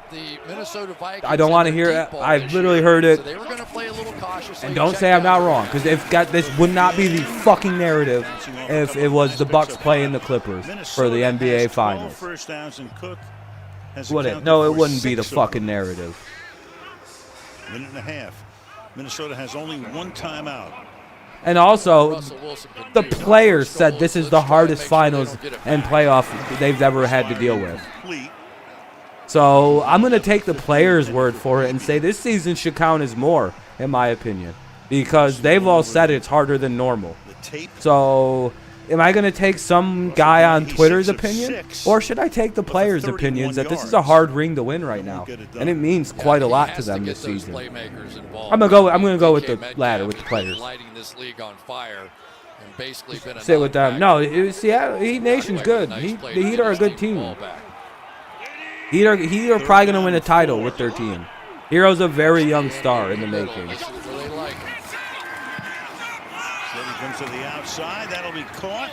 I don't want to hear it. I've literally heard it. And don't say I'm not wrong, because this would not be the fucking narrative if it was the Bucks playing the Clippers for the NBA Finals. Would it? No, it wouldn't be the fucking narrative. Minute and a half. Minnesota has only 1 timeout. And also, the players said this is the hardest finals and playoff they've ever had to deal with. So I'm going to take the players' word for it and say this season should count as more, in my opinion, because they've all said it's harder than normal. So am I going to take some guy on Twitter's opinion, or should I take the players' opinions that this is a hard ring to win right now, and it means quite a lot to them this season? I'm going to go with the latter, with the players. Sit with them. No, Seattle Heat Nation's good. The Heat are a good team. He are probably going to win a title with their team. Hero's a very young star in the making. So he comes to the outside. That'll be caught.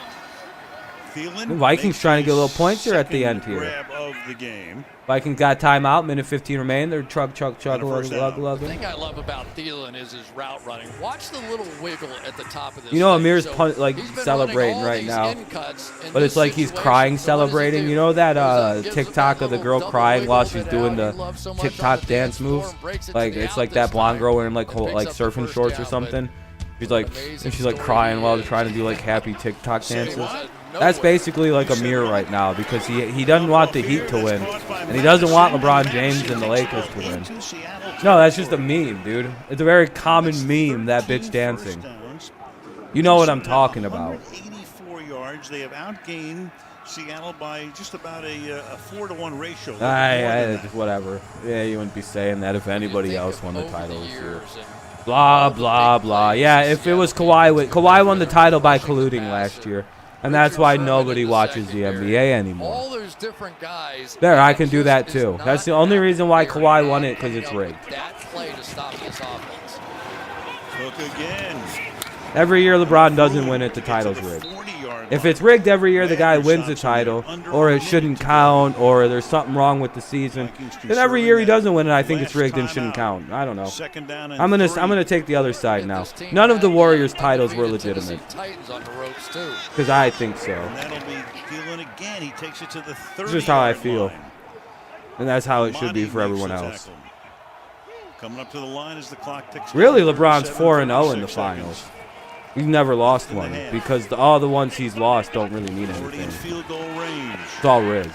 The Vikings trying to get a little points here at the end here. Of the game. Vikings got timeout, minute 15 remain. They're chuck, The thing I love about Thielen is his route running. Watch the little wiggle at the top of this. You know, thing. Amir's So celebrating right now. But it's like he's crying celebrating. You know that TikTok of the girl crying while she's doing the TikTok dance moves? Like, it's like that blonde girl wearing like surfing shorts or something. She's like, and she's like crying while they're trying to do like happy TikTok dances. That's basically like Amir right now because he doesn't want the Heat to win, and he doesn't want LeBron James and the Lakers to win. No, that's just a meme, dude. It's a very common meme, that bitch dancing. You know what I'm talking about. 84 yards. They have outgained Seattle by just about a 4-to-1 ratio. Whatever. Yeah, you wouldn't be saying that if anybody else won the title this year. Blah, blah, blah. Yeah, if it was Kawhi won the title by colluding last year. And that's why nobody watches the NBA anymore. All those different guys. There, I can do that too. That's the only reason why Kawhi won it, because it's rigged. That play to stop this offense. Cook again. Every year LeBron doesn't win it, the title's rigged. If it's rigged every year, the guy wins the title, or it shouldn't count, or there's something wrong with the season. Then every year he doesn't win it, I think it's rigged and shouldn't count. I don't know. I'm gonna take the other side now. None of the Warriors' titles were legitimate. Because I think so. It's just how I feel. And that's how it should be for everyone else. Coming up to the line as the clock ticks. Really, LeBron's 4-0 in the finals. He's never lost one because all the ones he's lost don't really mean anything. It's all rigged.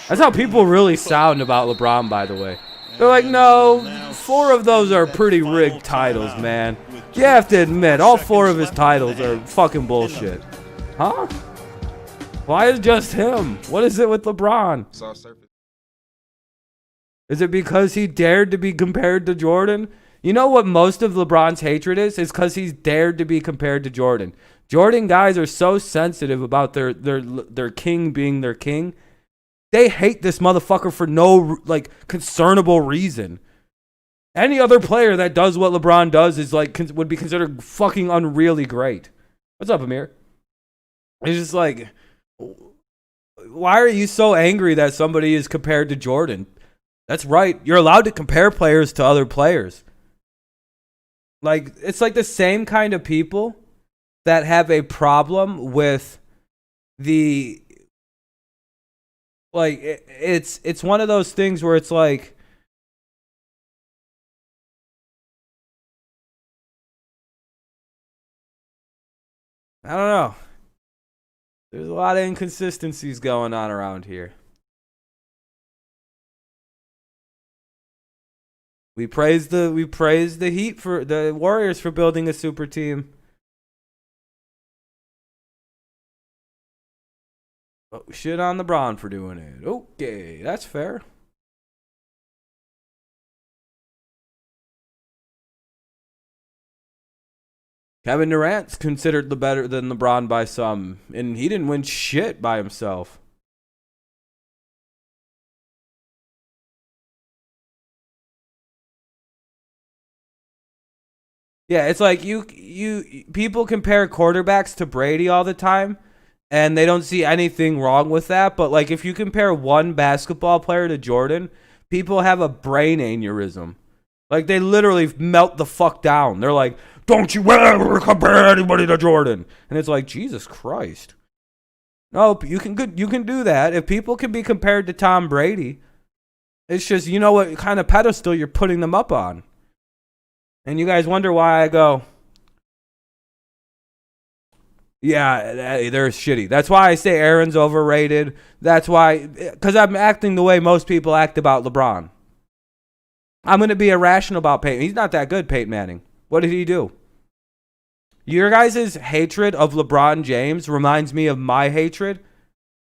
That's how people really sound about LeBron, by the way. They're like, no, 4 of those are pretty rigged titles, man. You have to admit, all 4 of his titles are fucking bullshit. Huh? Why is just him? What is it with LeBron? Is it because he dared to be compared to Jordan? You know what most of LeBron's hatred is? It's because he's dared to be compared to Jordan. Jordan guys are so sensitive about their king being their king. They hate this motherfucker for no concernable reason. Any other player that does what LeBron does is would be considered fucking unreally great. What's up, Amir? It's just like, why are you so angry that somebody is compared to Jordan? That's right. You're allowed to compare players to other players. Like, it's like the same kind of people that have a problem with the, like, it's one of those things where it's like, I don't know. There's a lot of inconsistencies going on around here. We praise the Heat for the Warriors for building a super team. Oh, shit on LeBron for doing it. Okay, that's fair. Kevin Durant's considered the better than LeBron by some, and he didn't win shit by himself. Yeah, it's like you people compare quarterbacks to Brady all the time, and they don't see anything wrong with that. But like, if you compare one basketball player to Jordan, people have a brain aneurysm. Like, they literally melt the fuck down. They're like, "Don't you ever compare anybody to Jordan?" And it's like, Jesus Christ. Nope, you can do that. If people can be compared to Tom Brady, it's just, you know what kind of pedestal you're putting them up on. And you guys wonder why I go, yeah, they're shitty. That's why I say Aaron's overrated. That's why, because I'm acting the way most people act about LeBron. I'm going to be irrational about Peyton. He's not that good, Peyton Manning. What did he do? Your guys' hatred of LeBron James reminds me of my hatred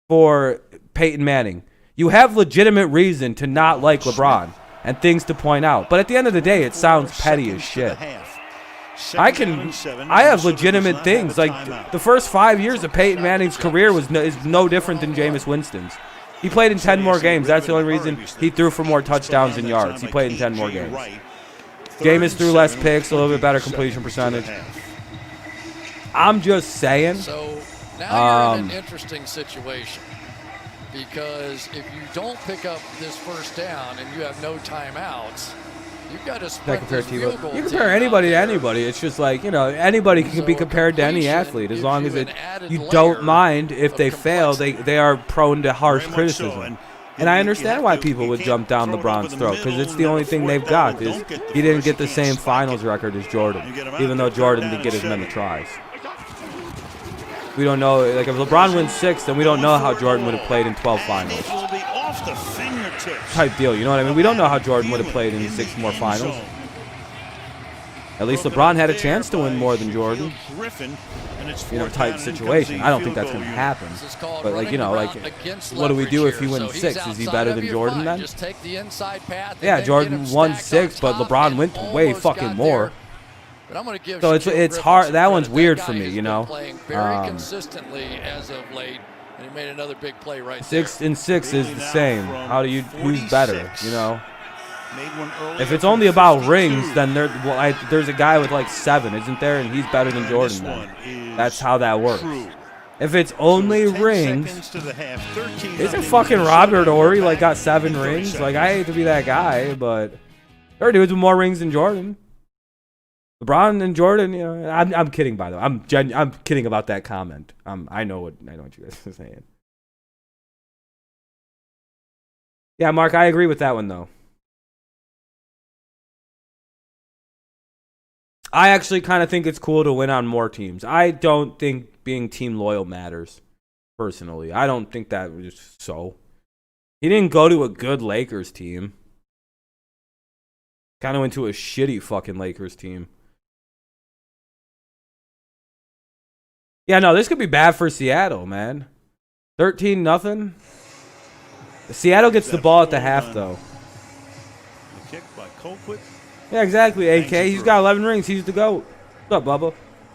for Peyton Manning. You have legitimate reason to not like LeBron and things to point out. But at the end of the day, it sounds petty as shit. I have legitimate things. Like, the first 5 years of Peyton Manning's career is no different than Jameis Winston's. He played in 10 more games. That's the only reason he threw for more touchdowns and yards. He played in 10 more games. Jameis threw less picks, a little bit better completion percentage. I'm just saying. So now you're in an interesting situation, because if you don't pick up this first down and you have no timeouts, you've got to sprint this field goal. You compare anybody to anybody. It's just like, you know, anybody can be compared to any athlete as long as you don't mind if they fail. They are prone to harsh criticism. And I understand why people would jump down LeBron's throat, because it's the only thing they've got. Is he didn't get the same finals record as Jordan, even though Jordan didn't get as many tries. We don't know, like if LeBron wins 6, then we don't know how Jordan would have played in 12 finals. Type deal, you know what I mean? We don't know how Jordan would have played in 6 more finals. At least LeBron had a chance to win more than Jordan. You know, type situation. I don't think that's going to happen. But like, you know, like, what do we do if he wins 6? Is he better than Jordan then? Yeah, Jordan won 6, but LeBron went way fucking more. So it's hard. That one's weird for me, you know. Very consistently as of late, and he made another big play right 6 and 6 is the same. How do you? Who's better? You know. If it's only about rings, then there's a guy with like 7, isn't there? And he's better than Jordan. Then that's how that works. If it's only rings, isn't fucking Robert Horry like got 7 rings? Like, I hate to be that guy, but there are dudes with more rings than Jordan. LeBron and Jordan, you know, I'm kidding, by the way. I'm kidding about that comment. I know what you guys are saying. Yeah, Mark, I agree with that one though. I actually kind of think it's cool to win on more teams. I don't think being team loyal matters, personally. I don't think that was so. He didn't go to a good Lakers team. Kind of went to a shitty fucking Lakers team. Yeah, no, this could be bad for Seattle, man. 13-0. Seattle gets the ball at the half, though. Kick by Colquitt. Yeah, exactly, AK. He's got 11 rings. He's the GOAT. What's up, Bubba?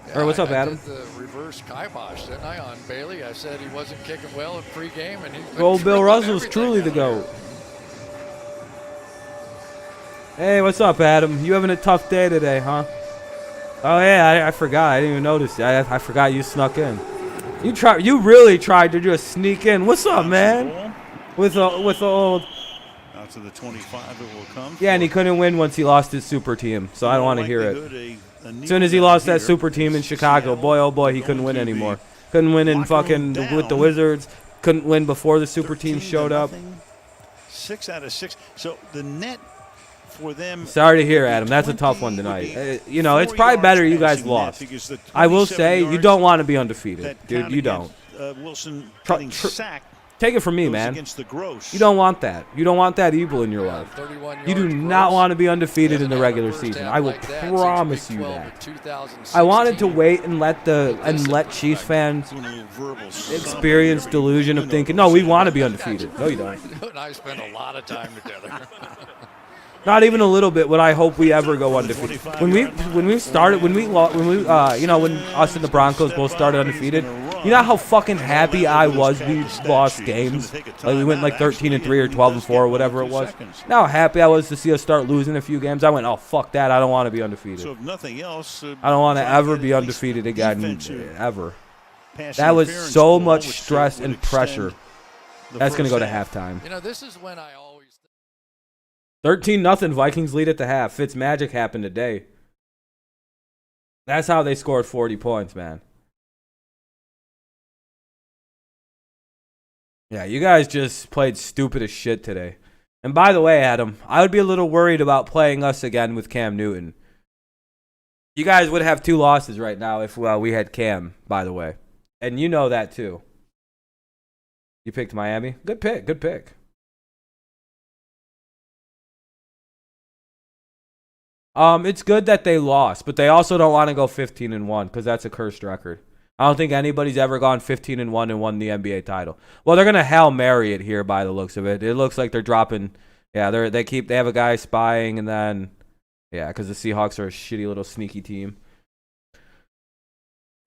Yeah, or what's up, I Adam? did the reverse kibosh, didn't I, on Bailey? I said he wasn't kicking well in pregame, and he's Old Bill Russell's truly the GOAT. Hey, what's up, Adam? You having a tough day today, huh? Oh yeah, I forgot. I didn't even notice. I forgot you snuck in. You really tried to just sneak in. What's up, man? With the old. Out to the 25, it will come. Yeah, and he couldn't win once he lost his super team, so I don't want to hear it. As soon as he lost that super team in Chicago, boy oh boy, he couldn't win anymore. Couldn't win in fucking with the Wizards. Couldn't win before the super team showed up. 6 out of 6. So the net. For them, sorry to hear, Adam. That's a tough one tonight. You know, it's probably better you guys lost. I will say, you don't want to be undefeated, dude. You don't. Wilson take it from me, man. You don't want that. You don't want that evil in your life. You do not want to be undefeated in the regular season. I will promise you that. I wanted to wait and let Chiefs fans experience delusion of thinking, no, we want to be undefeated. No, you don't. You and I spent a lot of time together. Not even a little bit would I hope we ever go undefeated. When us and the Broncos both started undefeated, you know how fucking happy I was we lost games? Like we went like 13-3 or 12-4 or whatever it was. You know how happy I was to see us start losing a few games? I went, oh, fuck that. I don't want to be undefeated. So if nothing else, I don't want to ever be undefeated again, ever. That was so much stress and pressure. That's going to go to halftime. You know, this is when I always... 13-0 Vikings lead at the half. Fitzmagic happened today. That's how they scored 40 points, man. Yeah, you guys just played stupid as shit today. And by the way, Adam, I would be a little worried about playing us again with Cam Newton. You guys would have 2 losses right now if we had Cam, by the way. And you know that too. You picked Miami? Good pick, good pick. It's good that they lost, but they also don't want to go 15-1 because that's a cursed record. I don't think anybody's ever gone 15-1 and won the NBA title. Well, they're gonna Hail Mary it here by the looks of it. It looks like they're dropping. Yeah, they have a guy spying, and then because the Seahawks are a shitty little sneaky team.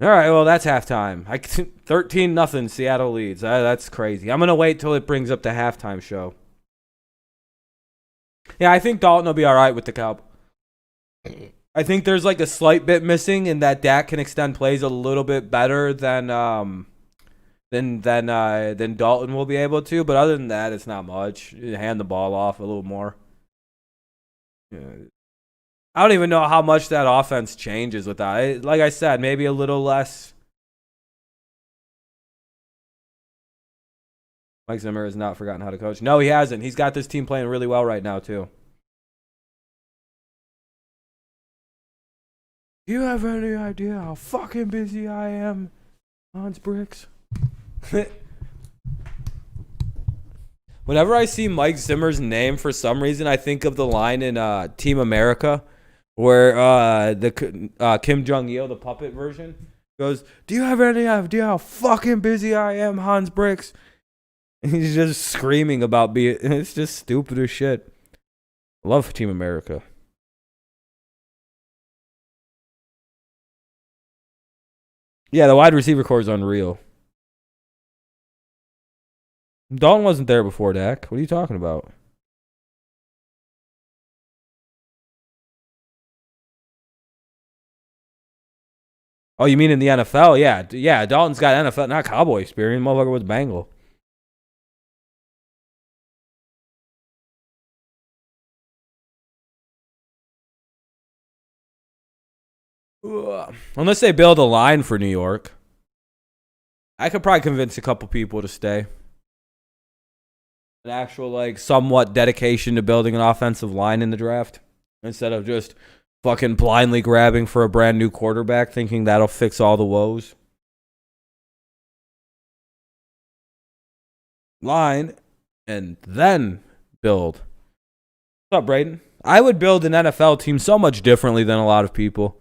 All right, well, that's halftime. 13-0 Seattle leads. That's crazy. I'm going to wait till it brings up the halftime show. Yeah, I think Dalton will be all right with the Cowboys. I think there's like a slight bit missing in that Dak can extend plays a little bit better than Dalton will be able to. But other than that, it's not much. You hand the ball off a little more. Yeah. I don't even know how much that offense changes with that. Like I said, maybe a little less. Mike Zimmer has not forgotten how to coach. No, he hasn't. He's got this team playing really well right now, too. Do you have any idea how fucking busy I am, Hans Bricks? Whenever I see Mike Zimmer's name, for some reason, I think of the line in Team America where the Kim Jong-il, the puppet version, goes, "Do you have any idea how fucking busy I am, Hans Bricks?" And he's just screaming about being. It's just stupid as shit. I love Team America. Yeah, the wide receiver core is unreal. Dalton wasn't there before Dak. What are you talking about? Oh, you mean in the NFL? Yeah. Yeah, Dalton's got NFL, not Cowboy experience. Motherfucker was Bengal. Unless they build a line for New York. I could probably convince a couple people to stay. An actual, like, somewhat dedication to building an offensive line in the draft. Instead of just fucking blindly grabbing for a brand new quarterback, thinking that'll fix all the woes. Line, and then build. What's up, Braden? I would build an NFL team so much differently than a lot of people.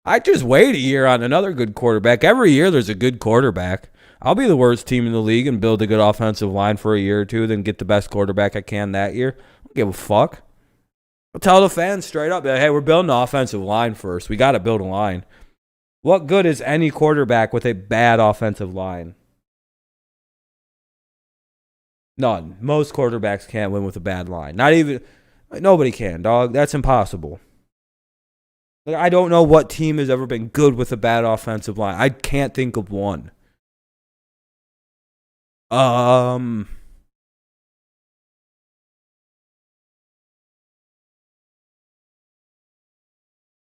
I just wait a year on another good quarterback. Every year there's a good quarterback. I'll be the worst team in the league and build a good offensive line for a year or two, then get the best quarterback I can that year. I don't give a fuck. I'll tell the fans straight up, hey, we're building an offensive line first. We got to build a line. What good is any quarterback with a bad offensive line? None. Most quarterbacks can't win with a bad line. Not even, nobody can, dog. That's impossible. Like, I don't know what team has ever been good with a bad offensive line. I can't think of one.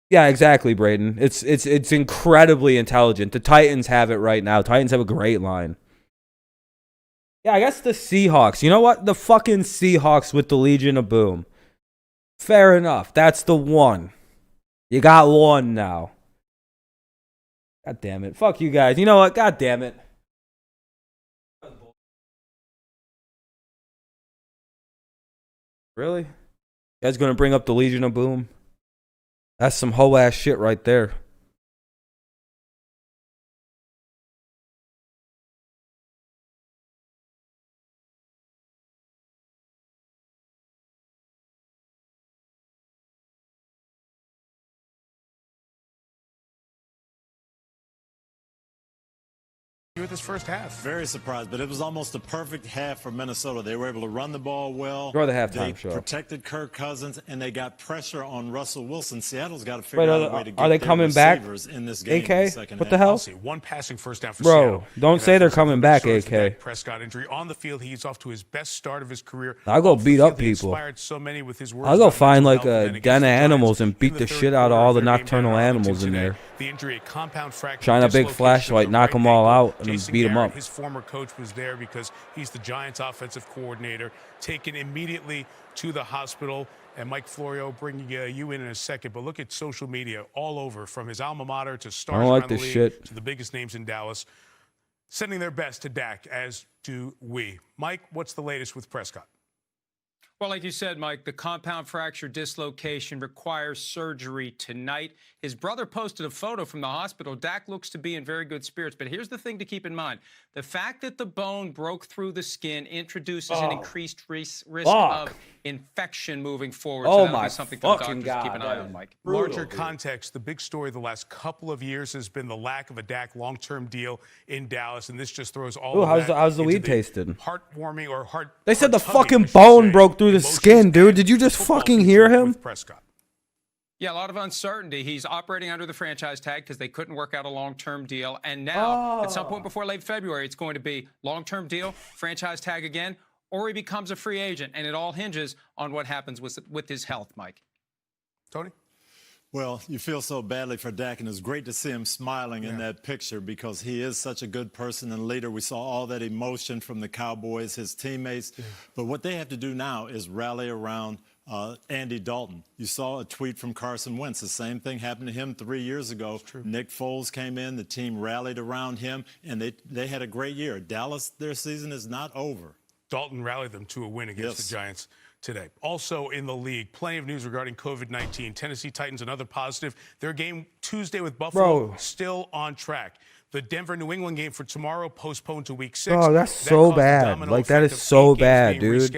Yeah, exactly, Braden. It's incredibly intelligent. The Titans have it right now. Titans have a great line. Yeah, I guess the Seahawks. You know what? The fucking Seahawks with the Legion of Boom. Fair enough. That's the one. You got one now. God damn it. Fuck you guys. You know what? God damn it. Really? You guys gonna bring up the Legion of Boom? That's some whole ass shit right there. With this first half. Very surprised, but it was almost a perfect half for Minnesota. They were able to run the ball well. Go to the halftime they show. Protected Kirk Cousins, and they got pressure on Russell Wilson. Seattle's got to figure out a way to get are they their coming back? In this game AK? in the second What the half. hell? One passing first down for Bro, Seattle. don't say they're coming back, AK. Dak Prescott injury on the field. He's off to his best start of his career. I'll go beat up people. So many with his words I'll go about find mental like health a den of animals and beat the shit out of all the nocturnal animals in there. The injury, a compound fracture. Shine a big flashlight, knock them all out, and then beat them up. His former coach was there because he's the Giants' offensive coordinator, taken immediately to the hospital. And Mike Florio bringing you in a second. But look at social media all over, from his alma mater to stars around the league to the biggest names in Dallas, sending their best to Dak, as do we. Mike, what's the latest with Prescott? Well, like you said, Mike, the compound fracture dislocation requires surgery tonight. His brother posted a photo from the hospital. Dak looks to be in very good spirits. But here's the thing to keep in mind. The fact that the bone broke through the skin introduces an increased risk of infection moving forward. So that'll be something for the doctors to keep an eye on, Mike. Larger context, the big story the last couple of years has been the lack of a Dak long-term deal in Dallas, and this just throws all of that how's the into weed tasted? Heartwarming or heart. They said the fucking bone broke through the skin, dude. Did you just fucking hear him? Prescott. Yeah, a lot of uncertainty. He's operating under the franchise tag because they couldn't work out a long-term deal. And now, at some point before late February, it's going to be long-term deal, franchise tag again, or he becomes a free agent. And it all hinges on what happens with his health, Mike. Tony? Well, you feel so badly for Dak, and it's great to see him smiling in that picture because he is such a good person and leader. We saw all that emotion from the Cowboys, his teammates. But what they have to do now is rally around Andy Dalton. You saw a tweet from Carson Wentz. The same thing happened to him 3 years ago. Nick Foles came in. The team rallied around him, and they had a great year. Dallas, their season is not over. Dalton rallied them to a win against the Giants today. Also in the league, plenty of news regarding COVID-19. Tennessee Titans, another positive. Their game Tuesday with Buffalo still on track. The Denver-New England game for tomorrow postponed to week 6. Oh, that's so bad. Like, that is so bad, dude.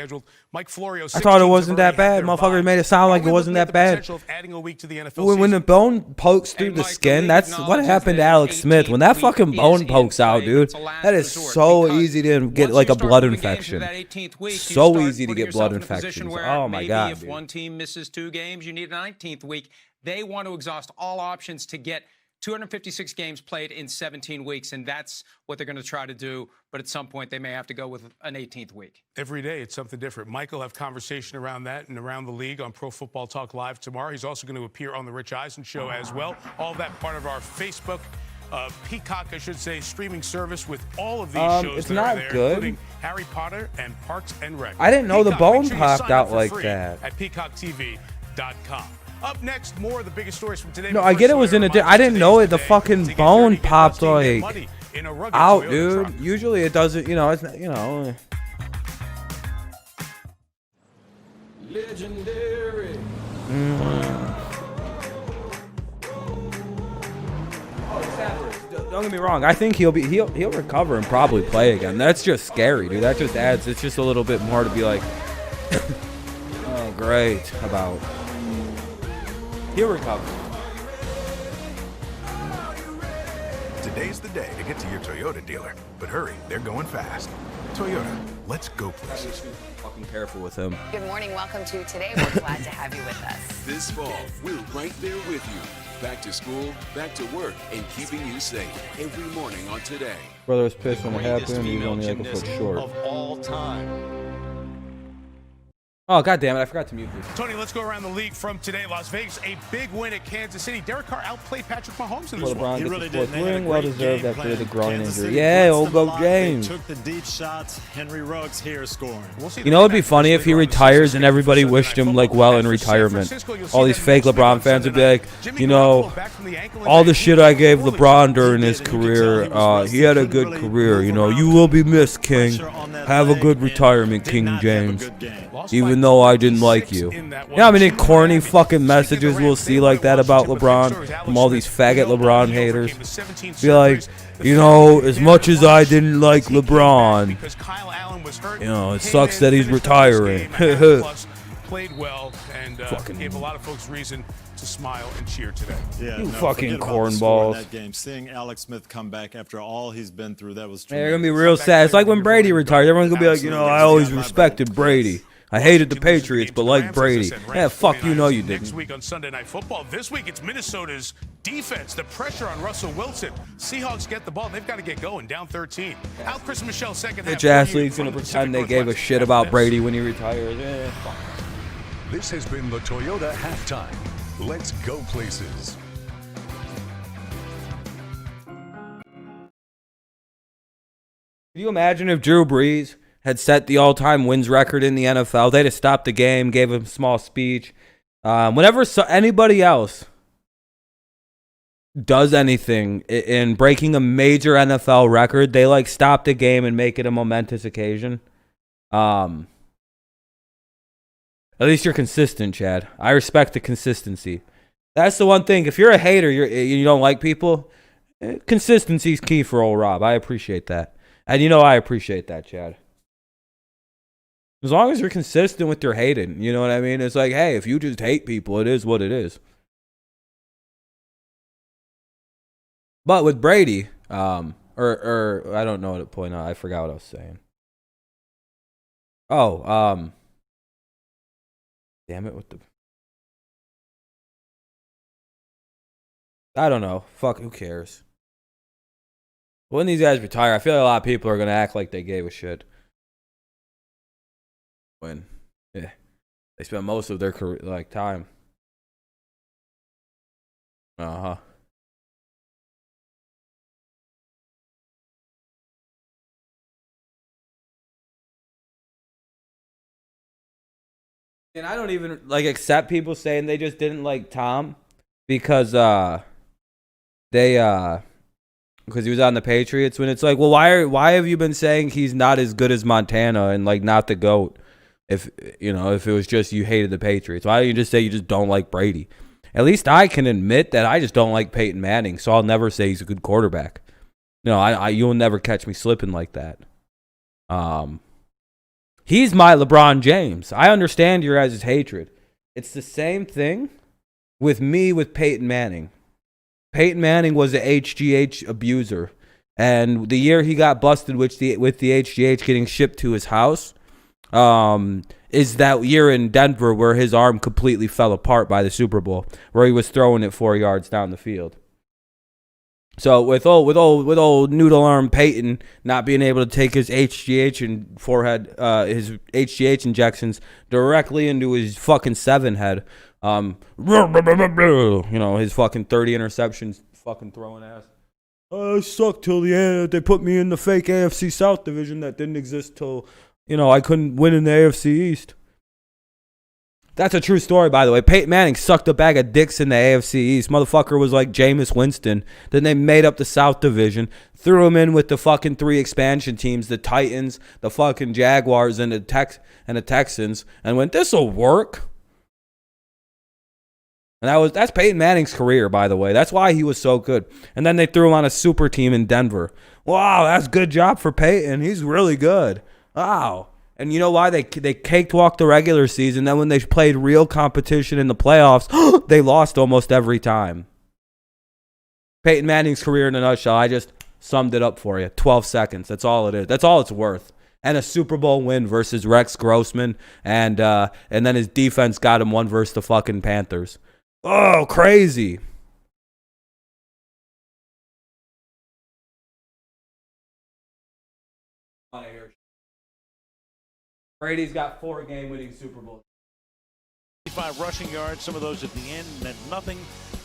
Mike Florio, I thought it wasn't that bad. Motherfucker made it sound like it wasn't that bad. When the bone pokes through the skin, that's what happened to Alex Smith. When that fucking bone pokes out, dude, that is so easy to get like a blood infection. So easy to get blood infections. Oh my God. If one team misses 2 games, you need a 19th week. They want to exhaust all options to get 256 games played in 17 weeks, and that's what they're going to try to do. But at some point, they may have to go with an 18th week. Every day, it's something different. Mike will have conversation around that and around the league on Pro Football Talk Live tomorrow. He's also going to appear on The Rich Eisen Show as well. All that part of our Facebook, Peacock, I should say, streaming service with all of these shows it's that not are there, good. including Harry Potter and Parks and Rec. I didn't know the Peacock, bone make sure you popped sign out up for like free that. At peacocktv.com. Up next, more of the biggest stories from today. No, I get it was in a. I didn't know it. The fucking bone popped like out, dude. Usually it doesn't. You know, it's not. You know. Legendary. Don't get me wrong. I think he'll recover and probably play again. That's just scary, dude. That just adds. It's just a little bit more to be like, oh, great about. He'll recover. Today's the day to get to your Toyota dealer. But hurry, they're going fast. Toyota, let's go places. Fucking careful with him. Good morning. Welcome to Today. We're glad to have you with us. This fall, we're right there with you. Back to school, back to work, and keeping you safe. Every morning on Today. Brother was pissed when it happened. He's only like a foot short. Of all time. Oh, God damn it. I forgot to mute this. Tony, let's go around the league from today. Las Vegas, a big win at Kansas City. Derek Carr outplayed Patrick Mahomes in this one. LeBron gets the fourth ring. Well deserved after the groin injury. Yeah, old GOAT James. Took the deep shots. Henry Ruggs here scoring. You know, it'd be funny if he retires and everybody wished him like well in retirement. All these fake LeBron fans would be like, you know, all the shit I gave LeBron during his career, he had a good career. You know, you will be missed, King. Have a good retirement, King James. Even though I didn't like you. You know how many corny fucking messages we'll see like that about LeBron from all these faggot LeBron haters? Be like, you know, as much as I didn't like LeBron, you know, it sucks that he's retiring. Played well and gave a lot of folks reason to smile and cheer today. Yeah, you fucking cornballs. That game, seeing Alex Smith come back after all he's been through, that was tremendous. They're gonna be real sad. It's like when Brady retired. Everyone's gonna be like, you know, I always respected Brady. I hated the Patriots, but like Brady. Yeah, fuck you, know you didn't. Next week on Sunday Night Football. This week it's Minnesota's defense. The pressure on Russell Wilson. Seahawks get the ball. They've got to get going. Down 13. Al Chris Michelle second half. Bitch ass league's gonna pretend they gave a shit about Brady when he retires. Yeah, fuck. This has been the Toyota Halftime. Let's go places. Can you imagine if Drew Brees had set the all-time wins record in the NFL? They'd have stopped the game, gave him a small speech. Whenever anybody else does anything in breaking a major NFL record, they like stop the game and make it a momentous occasion. At least you're consistent, Chad. I respect the consistency. That's the one thing. If you're a hater, you don't like people, consistency is key for old Rob. I appreciate that. And you know I appreciate that, Chad. As long as you're consistent with your hating, you know what I mean? It's like, hey, if you just hate people, it is what it is. But with Brady, or I don't know what to point out. I forgot what I was saying. Oh, damn it, what the... I don't know. Fuck, who cares? When these guys retire, I feel like a lot of people are going to act like they gave a shit. When, yeah, they spent most of their career, like, time. Uh-huh. And I don't even, like, accept people saying they just didn't like Tom because, because he was on the Patriots, when it's like, well, why have you been saying he's not as good as Montana and, like, not the GOAT? If, you know, if it was just you hated the Patriots, why don't you just say you just don't like Brady? At least I can admit that I just don't like Peyton Manning, so I'll never say he's a good quarterback. No, you'll never catch me slipping like that. He's my LeBron James. I understand your guys' hatred. It's the same thing with me with Peyton Manning. Peyton Manning was an HGH abuser, and the year he got busted with the HGH getting shipped to his house, is that year in Denver where his arm completely fell apart by the Super Bowl, where he was throwing it 4 yards down the field. So with old noodle arm Peyton not being able to take his HGH and forehead, his HGH injections directly into his fucking 7 head, you know, his fucking 30 interceptions, fucking throwing ass. I sucked till the end. They put me in the fake AFC South division that didn't exist till, you know, I couldn't win in the AFC East. That's a true story, by the way. Peyton Manning sucked a bag of dicks in the AFC East. Motherfucker was like Jameis Winston. Then they made up the South Division, threw him in with the fucking 3 expansion teams, the Titans, the fucking Jaguars, and the Texans, and went, this'll work. And that's Peyton Manning's career, by the way. That's why he was so good. And then they threw him on a super team in Denver. Wow, that's a good job for Peyton. He's really good. Wow. And you know why? They cakewalked the regular season. Then when they played real competition in the playoffs, they lost almost every time. Peyton Manning's career in a nutshell. I just summed it up for you. 12 seconds. That's all it is. That's all it's worth. And a Super Bowl win versus Rex Grossman. And then his defense got him one versus the fucking Panthers. Oh, crazy. Brady's got 4 game-winning Super Bowls. 5 rushing yards, some of those at the end meant nothing.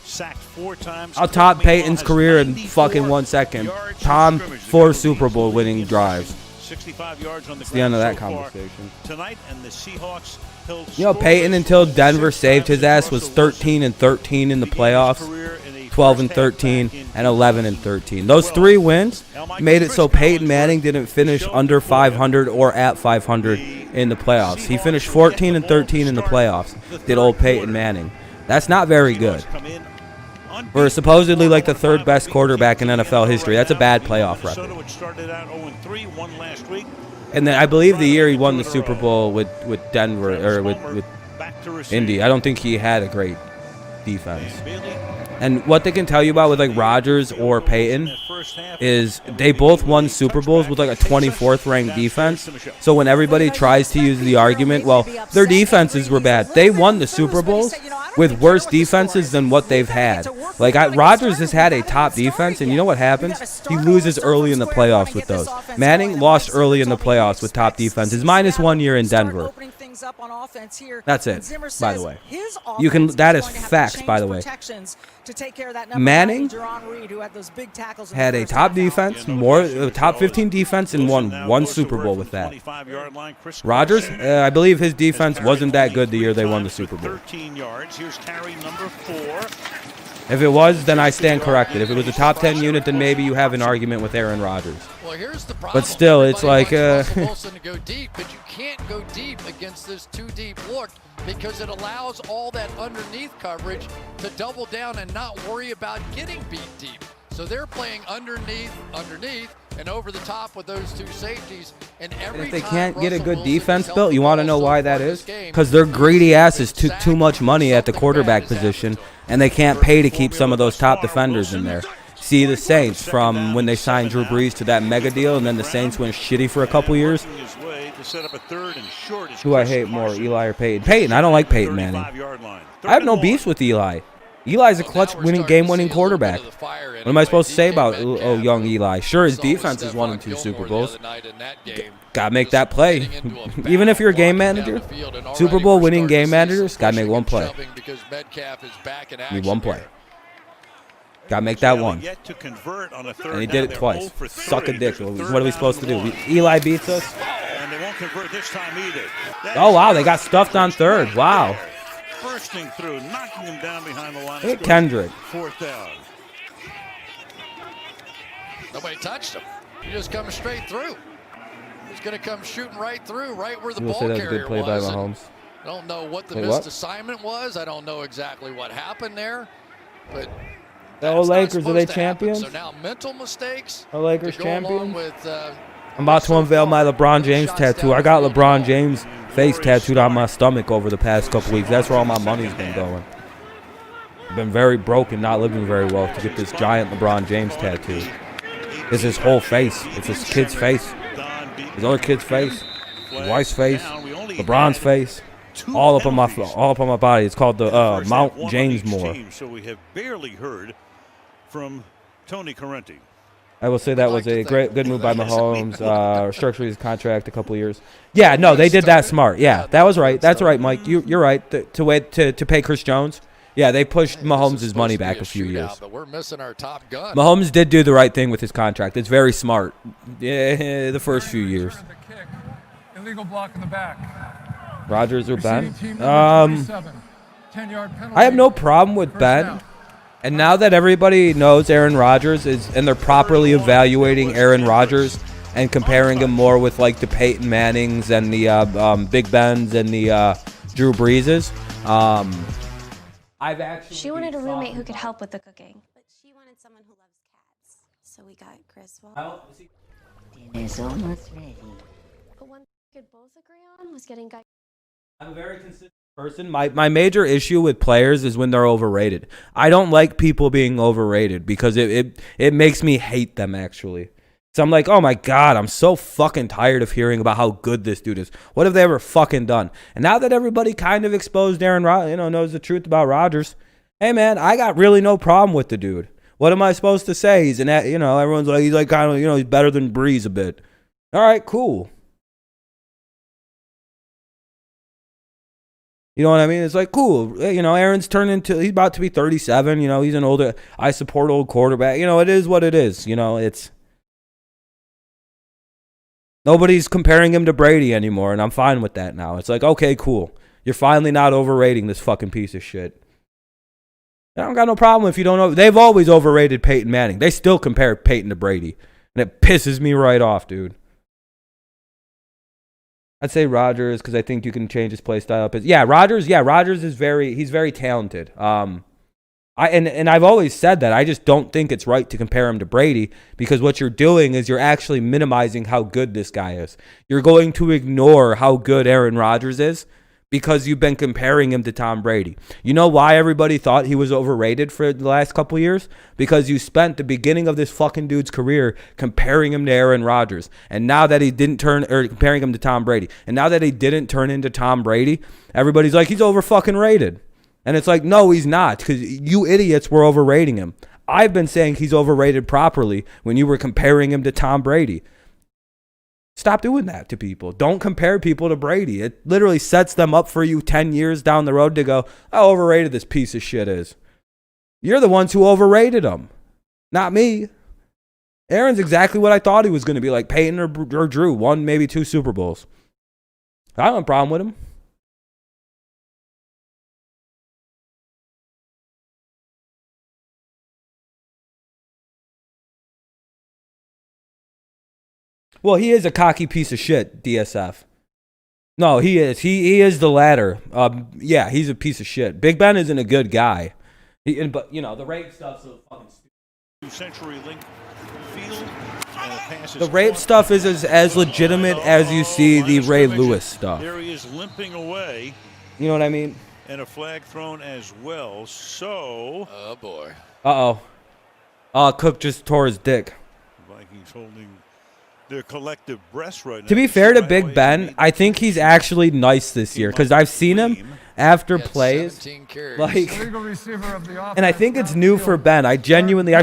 Sacked 4 times. I'll top Peyton's career in fucking 1 second. Tom, 4 Super Bowl winning drives. 65 yards on the ground. It's the end of that so conversation. Tonight, and the Seahawks held. You know, Peyton, until Denver saved his ass, was 13-13 in the playoffs. 12-13 and 11-13. Those 3 wins made it so Peyton Manning didn't finish under 500 or at 500 in the playoffs. He finished 14-13 in the playoffs. Did old Peyton Manning? That's not very good. For supposedly like the 3rd best quarterback in NFL history, that's a bad playoff record. And then I believe the year he won the Super Bowl with Denver or with Indy, I don't think he had a great defense. And what they can tell you about with like Rodgers or Peyton is they both won Super Bowls with like a 24th ranked defense. So when everybody tries to use the argument, well, their defenses were bad, they won the Super Bowls with worse defenses than what they've had. Like Rodgers has had a top defense, and you know what happens? He loses early in the playoffs with those. Manning lost early in the playoffs with top defenses, minus 1 year in Denver. That's it, by the way. You can. That is facts, by the way. Manning had a top defense, top 15 defense, and won 1 Super Bowl with that. Rodgers, I believe his defense wasn't that good the year they won the Super Bowl. If it was, then I stand corrected. If it was a top 10 unit, then maybe you have an argument with Aaron Rodgers. Well, here's the problem. But still, it's like Russell Wilson to go deep, but you can't go deep against this too deep look because it allows all that underneath coverage to double down and not worry about getting beat deep. So they're playing underneath, and over the top with those two safeties. And every if they time can't get a Russell good Wilson defense has built, held you the want to ball know so why far that in is? this game, Because their greedy asses took too much money at the quarterback position, and they can't pay to keep some of those top defenders in there. See the Saints from when they signed Drew Brees to that mega deal, and then the Saints went shitty for a couple years. Who I hate more, Eli or Peyton? Peyton. I don't like Peyton Manning. I have no beefs with Eli. Eli's a clutch game-winning quarterback. What am I supposed to say about young Eli? Sure, his defense has won him 2 Super Bowls. Gotta make that play. Even if you're a game manager, Super Bowl winning game managers gotta make one play. Need one play. Gotta make that one. And he did it twice. Suck a dick. What are we supposed to do? Eli beats us? Oh, wow. They got stuffed on third. Wow. Bursting through, knocking him down behind the line. Hey, Kendrick. 4th down. Nobody touched him. He just comes straight through. He's going to come shooting right through, right where the ball carrier was. That was a good play by Mahomes. I don't know what the missed assignment was. I don't know exactly what happened there. But the old Lakers, are they champions? So now mental mistakes. Are Lakers champions? With, I'm about to unveil my LeBron James tattoo. I got LeBron James face tattooed on my stomach over the past couple weeks. That's where all my money's been going. I've been very broke and not living very well to get this giant LeBron James tattoo. It's his whole face. It's his kid's face. His other kid's face. His wife's face. LeBron's face. All up on my body. It's called the Mount Jamesmore. So we have barely heard from Tony Correnti. I will say that was a good move by Mahomes, restructuring his contract a couple of years. Yeah, no, they did that smart. Yeah, that was right. That's right, Mike. You're right. To pay Chris Jones. Yeah, they pushed Mahomes' money back a few years. But we're missing our top gun. Mahomes did do the right thing with his contract. It's very smart. Yeah, the first few years. Illegal block in the back. Rodgers or Ben? I have no problem with Ben. And now that everybody knows Aaron Rodgers and they're properly evaluating Aaron Rodgers and comparing him more with like the Peyton Mannings and the Big Bens and the Drew Breeses, I've actually. She wanted a roommate who could help with the cooking. But she wanted someone who loves cats. So we got Griswold. Dinner's almost ready. But one we could both agree on was getting guys. I'm a very consistent person. My major issue with players is when they're overrated. I don't like people being overrated because it makes me hate them, actually. So I'm like, oh my God, I'm so fucking tired of hearing about how good this dude is. What have they ever fucking done? And now that everybody kind of exposed Aaron Rodgers, knows the truth about Rodgers, hey man, I got really no problem with the dude. What am I supposed to say? He's everyone's like, he's like kind of, he's better than Breeze a bit. All right, cool. You know what I mean? It's like, cool. Aaron's he's about to be 37. He's an older, I support old quarterback. It is what it is. It's. Nobody's comparing him to Brady anymore, and I'm fine with that now. It's like, okay, cool. You're finally not overrating this fucking piece of shit. I don't got no problem if you don't know. They've always overrated Peyton Manning. They still compare Peyton to Brady, and it pisses me right off, dude. I'd say Rodgers because I think you can change his play style up. Rodgers is he's very talented. I've always said that. I just don't think it's right to compare him to Brady because what you're doing is you're actually minimizing how good this guy is. You're going to ignore how good Aaron Rodgers is because you've been comparing him to Tom Brady. You know why everybody thought he was overrated for the last couple of years? Because you spent the beginning of this fucking dude's career comparing him to Aaron Rodgers. And now that he didn't comparing him to Tom Brady. And now that he didn't turn into Tom Brady, everybody's like, he's over fucking rated. And it's like, no, he's not, because you idiots were overrating him. I've been saying he's overrated properly when you were comparing him to Tom Brady. Stop doing that to people. Don't compare people to Brady. It literally sets them up for you 10 years down the road to go, how overrated this piece of shit is. You're the ones who overrated him, not me. Aaron's exactly what I thought he was going to be, like Peyton or Drew, 1, maybe 2 Super Bowls. I don't have a problem with him. Well, he is a cocky piece of shit, DSF. No, he is. He is the latter. Yeah, he's a piece of shit. Big Ben isn't a good guy. But, you know, the rape stuff's so fucking stupid. CenturyLink field. The rape stuff is as legitimate as you see the Ray Lewis stuff. There he is limping away. You know what I mean? And a flag thrown as well. So. Oh, boy. Uh-oh. Cook just tore his dick. Vikings holding their collective breaths right now. To be fair to Big Ben, I think he's actually nice this year because I've seen him after plays, like, and I think it's new for Ben. I've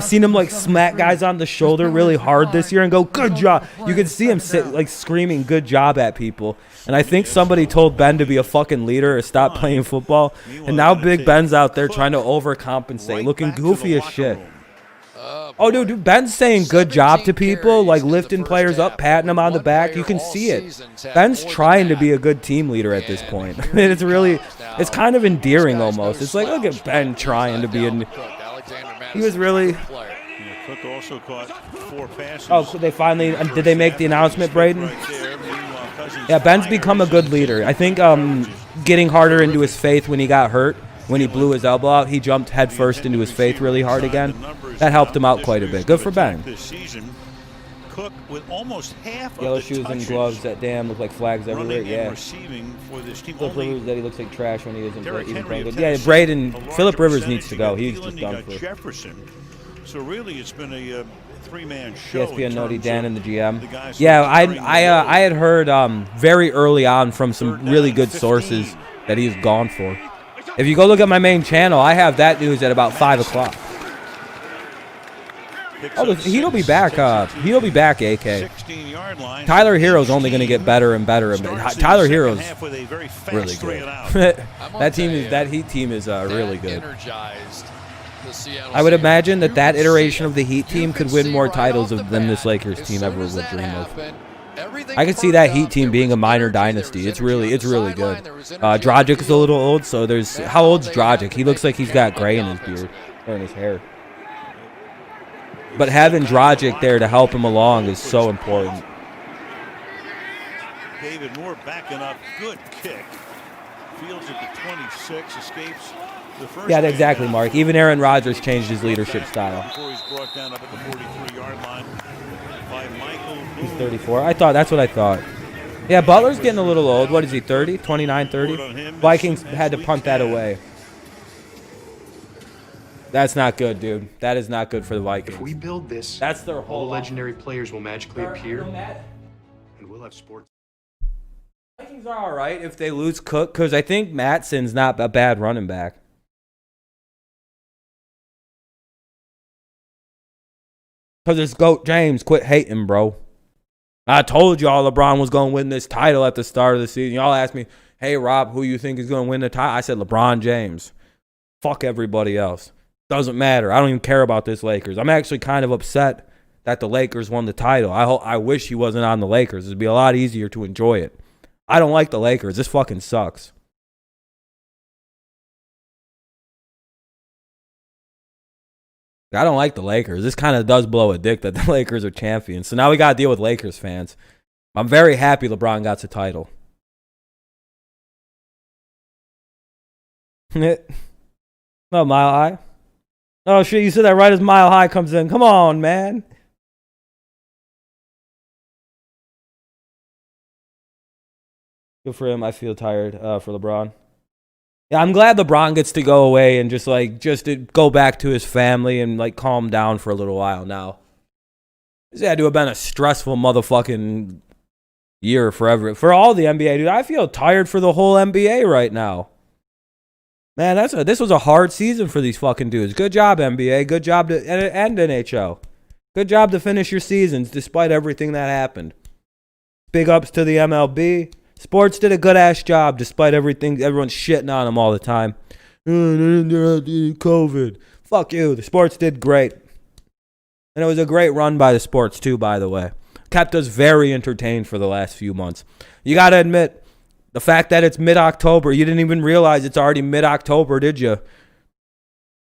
seen him like smack guys on the shoulder really hard this year and go, "Good job." You can see him like screaming "Good job" at people, and I think somebody told Ben to be a fucking leader or stop playing football, and now Big Ben's out there trying to overcompensate, looking goofy as shit. Oh, dude, Ben's saying good job to people, like lifting players up, patting them on the back. You can see it. Ben's trying to be a good team leader at this point. It's kind of endearing almost. It's like, look at Ben trying to be he was really. Cook also caught 4 passes. Oh, they finally, did they make the announcement, Braden? Yeah, Ben's become a good leader. I think getting harder into his faith when he got hurt. When he blew his elbow out, he jumped headfirst into his faith really hard again. That helped him out quite a bit. Good for Ben. Cook with almost half Yellow of the shoes and gloves that damn look like flags everywhere. Yeah. Philip Rivers that he looks like trash when he isn't even playing good. Yeah, Braden. Philip Rivers needs to go. He's just done for. Jefferson. So really, it's been a 3-man show. ESPN Noti Dan and the GM. Yeah, I had heard very early on from some really good sources that he's gone for. If you go look at my main channel, I have that news at about 5 o'clock. Oh, he'll be back. He'll be back, AK. Tyler Hero's only going to get better and better. Tyler Hero's really good. that Heat team is really good. I would imagine that iteration of the Heat team could win more titles than this Lakers team ever would dream of. I could see that Heat team being a minor dynasty. It's really good. Dragic's a little old, so there's how old's Dragic? He looks like he's got gray in his beard or in his hair. But having Dragic there to help him along is so important. David Moore backing up, good kick. Fields at the 26, escapes the first. Yeah, exactly, Mark. Even Aaron Rodgers changed his leadership style. Before he's brought down up at the 43-yard line by Michael. He's 34. That's what I thought. Yeah, Butler's getting a little old. What is he, 30? 29, 30? Vikings had to punt that away. That's not good, dude. That is not good for the Vikings. If we build this, that's their whole all the legendary players will magically appear, and we'll have sports. Vikings are all right if they lose Cook, because I think Matson's not a bad running back. Because it's GOAT James. Quit hating, bro. I told y'all LeBron was going to win this title at the start of the season. Y'all asked me, hey, Rob, who you think is going to win the title? I said LeBron James. Fuck everybody else. Doesn't matter. I don't even care about this Lakers. I'm actually kind of upset that the Lakers won the title. I wish he wasn't on the Lakers. It'd be a lot easier to enjoy it. I don't like the Lakers. This fucking sucks. I don't like the Lakers. This kind of does blow a dick that the Lakers are champions. So now we got to deal with Lakers fans. I'm very happy LeBron got the title. No, Mile High. Oh, shit, you said that right as Mile High comes in. Come on, man. Good for him. I feel tired for LeBron. Yeah, I'm glad LeBron gets to go away and just to go back to his family and like calm down for a little while now. This had to have been a stressful motherfucking year forever for all the NBA, dude. I feel tired for the whole NBA right now. Man, this was a hard season for these fucking dudes. Good job, NBA. Good job to and NHL. Good job to finish your seasons despite everything that happened. Big ups to the MLB. Sports did a good-ass job despite everything. Everyone's shitting on them all the time. COVID. Fuck you. The sports did great. And it was a great run by the sports, too, by the way. Kept us very entertained for the last few months. You got to admit, the fact that it's mid-October, you didn't even realize it's already mid-October, did you?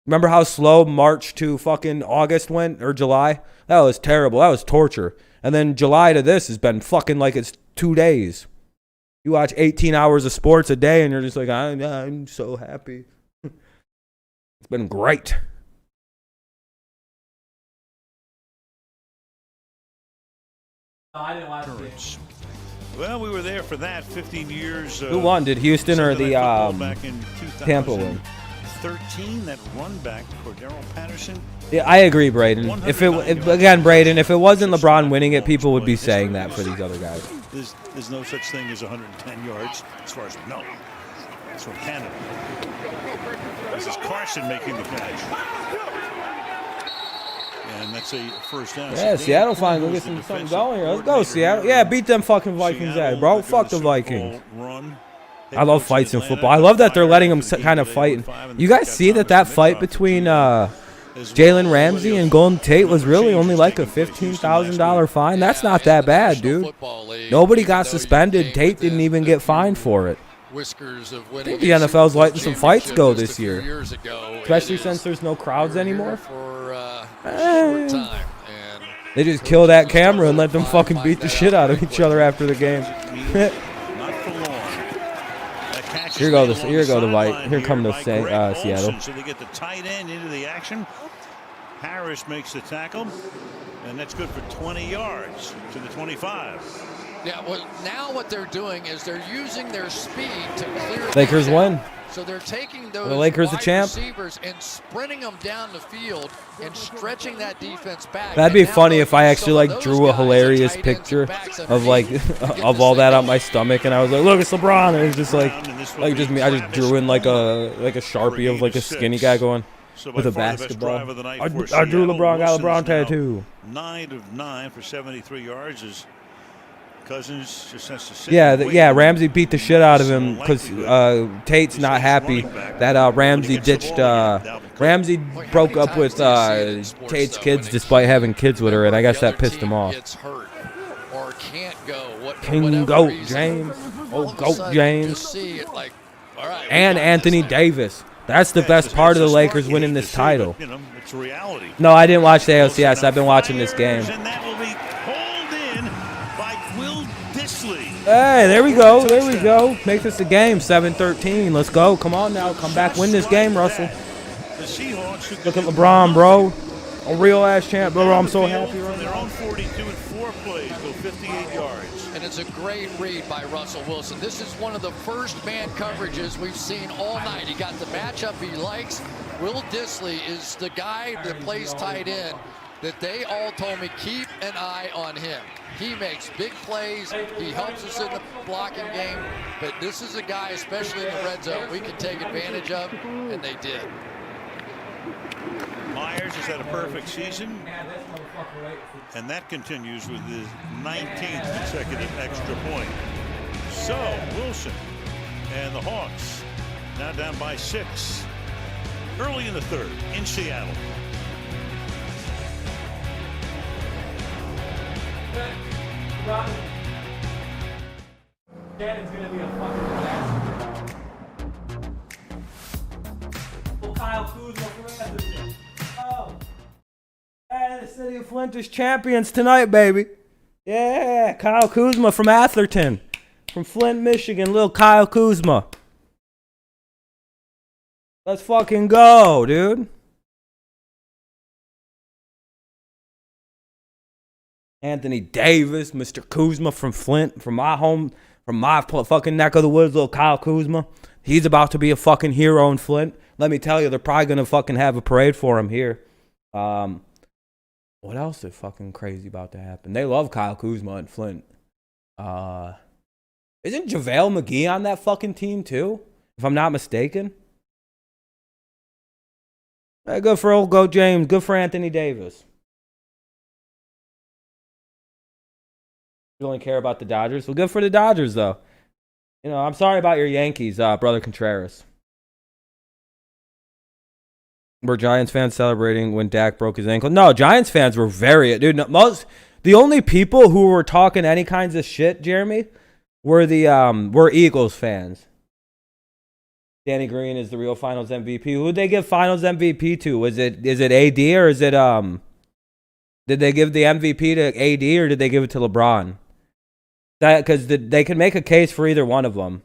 Remember how slow March to fucking August went, or July? That was terrible. That was torture. And then July to this has been fucking like it's 2 days. You watch 18 hours of sports a day and you're just like, I'm so happy. It's been great. No, I didn't watch it. Well, we were there for that 15 years. Who won? Did Houston or the Tampa win? 13, that run back, Cordero Patterson. Yeah, I agree, Braden. If it wasn't LeBron winning it, people would be saying that for these other guys. There's no such thing as 110 yards, as far as we know. It's from Canada. This is Carson making the catch. And that's a first down. Yeah, Seattle finally get something going here. Let's go, Seattle. Yeah, beat them fucking Vikings out, bro. Fuck the Vikings. I love fights in football. I love that they're letting them kind of fight. You guys see that fight between Jalen Ramsey and Golden Tate was really only like a $15,000 fine? That's not that bad, dude. Nobody got suspended. Tate didn't even get fined for it. I think the NFL's letting some fights go this year, especially since there's no crowds anymore. They just kill that camera and let them fucking beat the shit out of each other after the game. Here come the Seattle. So they get the tight end into the action. Harris makes the tackle, and that's good for 20 yards to the 25. Yeah, well, now what they're doing is they're using their speed to clear. Lakers win. So they're taking those the Lakers the champ. Receivers and sprinting them down the field and stretching that defense back. That'd be funny if I actually like drew a hilarious picture of like of all that on my stomach, and I was like, "Look, it's LeBron." And it's just like just me. I just drew in like a Sharpie of like a skinny guy going with a basketball. I drew LeBron, got LeBron tattoo. 9 of 9 for 73 yards is. Cousins just has to sit. Yeah. Ramsey beat the shit out of him because Tate's not happy that Ramsey ditched. Ramsey broke up with Tate's kids despite having kids with her, and I guess that pissed him off. King Goat James, Goat James, and Anthony Davis. That's the best part of the Lakers winning this title. No, I didn't watch the ALCS. I've been watching this game. Hey, there we go. Make this a game, 7-13. Let's go. Come on now. Come back, win this game, Russell. Look at LeBron, bro. A real-ass champ, bro. I'm so happy right now. They're on 42 and 4 plays, go 58 yards. And it's a great read by Russell Wilson. This is one of the first man coverages we've seen all night. He got the matchup he likes. Will Dissly is the guy that plays tight end that they all told me keep an eye on him. He makes big plays. He helps us in the blocking game. But this is a guy, especially in the red zone, we can take advantage of, and they did. Myers has had a perfect season, and that continues with his 19th consecutive extra point. So, Wilson and the Hawks now down by 6 early in the third in Seattle. Shannon's gonna be a fucking disaster. Well, Kyle Kuzma from Atherton. Oh. Hey, the city of Flint is champions tonight, baby. Yeah, Kyle Kuzma from Atherton. From Flint, Michigan, little Kyle Kuzma. Let's fucking go, dude. Anthony Davis, Mr. Kuzma from Flint, from my fucking neck of the woods, little Kyle Kuzma. He's about to be a fucking hero in Flint. Let me tell you, they're probably going to fucking have a parade for him here. What else is fucking crazy about to happen? They love Kyle Kuzma in Flint. Isn't JaVale McGee on that fucking team too? If I'm not mistaken. Hey, good for old Goat James. Good for Anthony Davis. You only care about the Dodgers? Well, good for the Dodgers, though. You know, I'm sorry about your Yankees, brother Contreras. Were Giants fans celebrating when Dak broke his ankle? No, Giants fans were the only people who were talking any kinds of shit, Jeremy, were Eagles fans. Danny Green is the real Finals MVP. Who did they give Finals MVP to? Is it AD or is it did they give the MVP to AD or did they give it to LeBron? Because they can make a case for either one of them.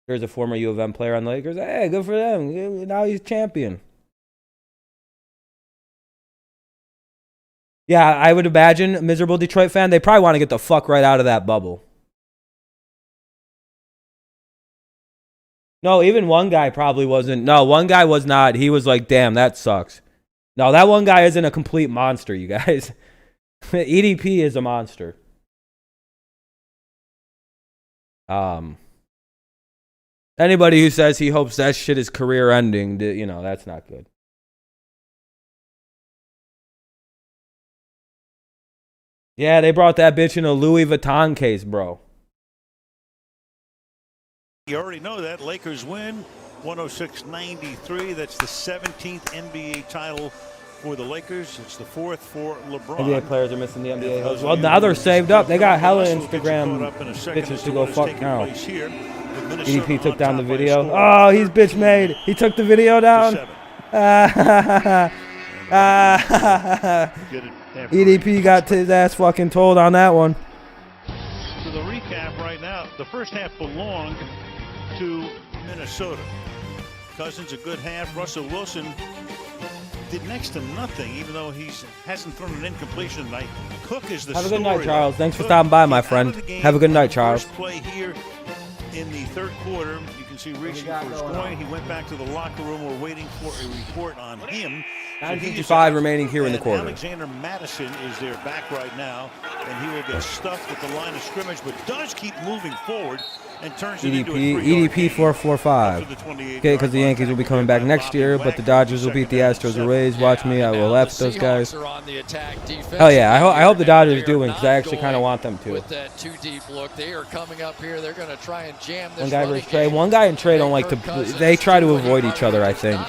There's a former U of M player on the Lakers. Hey, good for them. Now he's champion. Yeah, I would imagine a miserable Detroit fan, they probably want to get the fuck right out of that bubble. No, even one guy probably wasn't. No, one guy was not. He was like, damn, that sucks. No, that one guy isn't a complete monster, you guys. EDP is a monster. Anybody who says he hopes that shit is career ending, you know, that's not good. Yeah, they brought that bitch in a Louis Vuitton case, bro. You already know that. Lakers win 106-93. That's the 17th NBA title for the Lakers. It's the 4th for LeBron. NBA players are missing the NBA host. Well, now they're saved up. They got hella Instagram bitches to go fuck now. EDP took down the video. Oh, he's bitch made. He took the video down. EDP got his ass fucking told on that one. So the recap right now, the first half belonged to Minnesota. Cousins a good half. Russell Wilson did next to nothing, even though he hasn't thrown an incompletion tonight. Cook is the Have a good night, Charles. Thanks for stopping by, my friend. Have a good night, Charles. First play here in the third quarter. You can see reaching for his coin. He went back to the locker room. We're waiting for a report on him. 9:55 remaining here in the quarter. Alexander Madison is their back right now, and he will get stuffed at the line of scrimmage, but does keep moving forward and turns it into a 3-yard EDP 445. Okay, because the Yankees will be coming back next year, but the Dodgers will beat the Astros or Rays. Watch me, I will laugh at those guys. Hell yeah, I hope the Dodgers do win, because I actually kind of want them to. With that too deep look, they are coming up here. They're going to try and jam this. One guy versus Trey. One guy and Trey don't like to. They try to avoid each other, I think.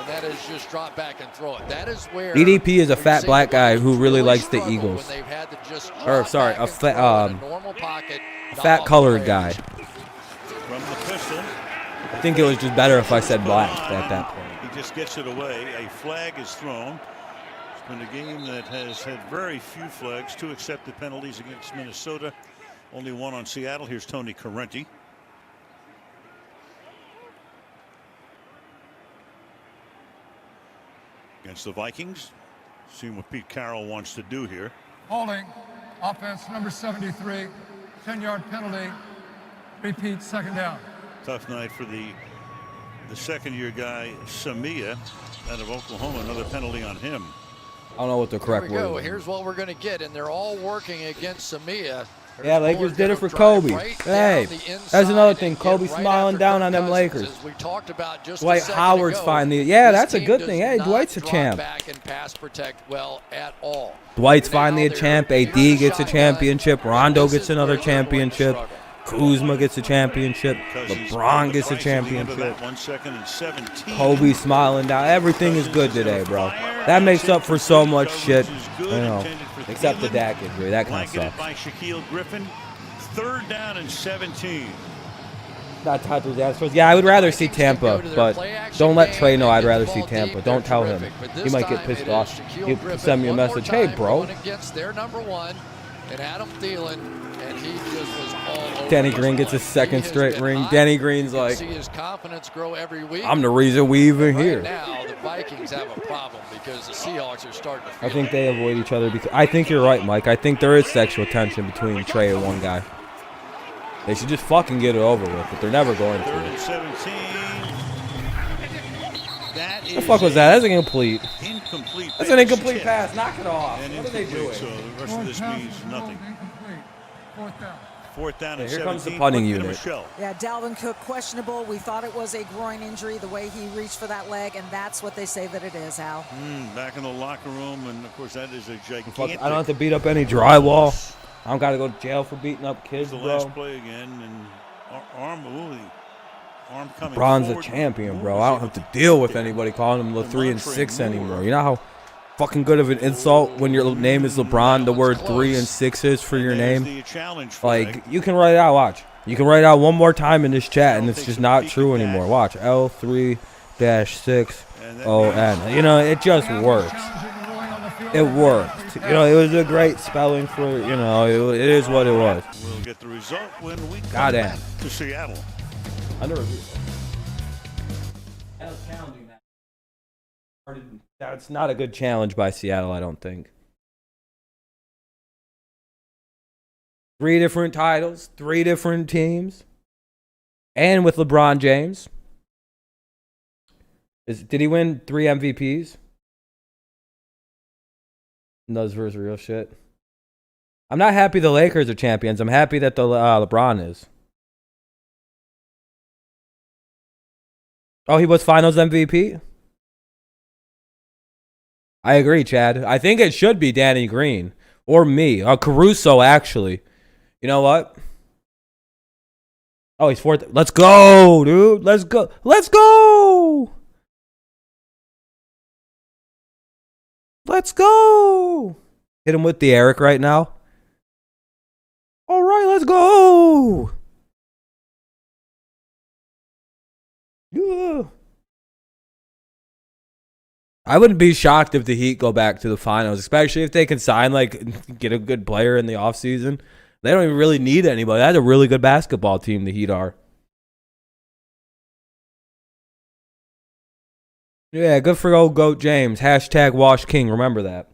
That is just drop back and throw it. That is where EDP is a fat black guy who really likes the Eagles. Or sorry, a fat colored guy. I think it was just better if I said black at that point. He just gets it away. A flag is thrown. It's been a game that has had very few flags, 2 accepted penalties against Minnesota, only 1 on Seattle. Here's Tony Correnti. Against the Vikings. Seeing what Pete Carroll wants to do here. Holding. Offense number 73. 10-yard penalty. Repeat, second down. Tough night for the second-year guy, Samia, out of Oklahoma. Another penalty on him. I don't know what the correct word is. Here's what we're going to get, and they're all working against Samia. Yeah, Lakers did it for Kobe. Hey, that's another thing. Kobe smiling down on them Lakers. Dwight Howard's finally. Yeah, that's a good thing. Hey, Dwight's a champ. Dwight's finally a champ. AD gets a championship. Rondo gets another championship. Kuzma gets a championship. LeBron gets a championship. Kobe smiling down. Everything is good today, bro. That makes up for so much shit. You know, except the Dak injury. That kind of sucks. By Shaquille Griffin. 3rd down and 17. Not disasterous. Yeah, I would rather see Tampa, but don't let Trey know I'd rather see Tampa. Don't tell him. He might get pissed off. He'll send me a message. Hey, bro. Against their number 1 and Adam Thielen, and he just was all over. Danny Green gets his second straight ring. Danny Green's like, see his confidence grow every week. I'm the reason we even here. Now the Vikings have a problem because the Seahawks are starting to feel I think they avoid each other because I think you're right, Mike. I think there is sexual tension between Trey and one guy. They should just fucking get it over with, but they're never going to. 3rd and 17. What the fuck was that? That's incomplete. Incomplete. That's an incomplete pass. Knock it off. And what are they doing? So the rest of this means nothing. 4th down and 17. Here comes the punting unit. Yeah, Dalvin Cook questionable. We thought it was a groin injury the way he reached for that leg, and that's what they say that it is, Al. Back in the locker room, and of course that is a gigantic. I don't have to beat up any drywall. I don't got to go to jail for beating up kids, the bro. Last play again, and arm coming. Bron's forward. a champion, bro. I don't have to deal with anybody calling him the 3 and 6 anymore. You know how fucking good of an insult when your name is LeBron, the word 3 and 6 is for your name. Like, you can write it out, watch. You can write it out one more time in this chat, and it's just not true anymore. Watch, L3-6ON. You know, it just works. It worked. You know, it was a great spelling for, you know, it is what it was. We'll get the result when we come Goddamn. back to Seattle. Under review. That's not a good challenge by Seattle, I don't think. 3 different titles, 3 different teams, and with LeBron James. Did he win 3 MVPs? Those versus real shit. I'm not happy the Lakers are champions. I'm happy that the LeBron is. Oh, he was Finals MVP? I agree, Chad. I think it should be Danny Green. Or me. Caruso, actually. You know what? Oh, he's 4th. Let's go, dude. Let's go. Let's go. Let's go. Hit him with the Eric right now. All right, let's go. Yeah. I wouldn't be shocked if the Heat go back to the finals, especially if they can sign, like, get a good player in the offseason. They don't even really need anybody. That's a really good basketball team, the Heat are. Yeah, good for old GOAT James. Hashtag Wash King. Remember that.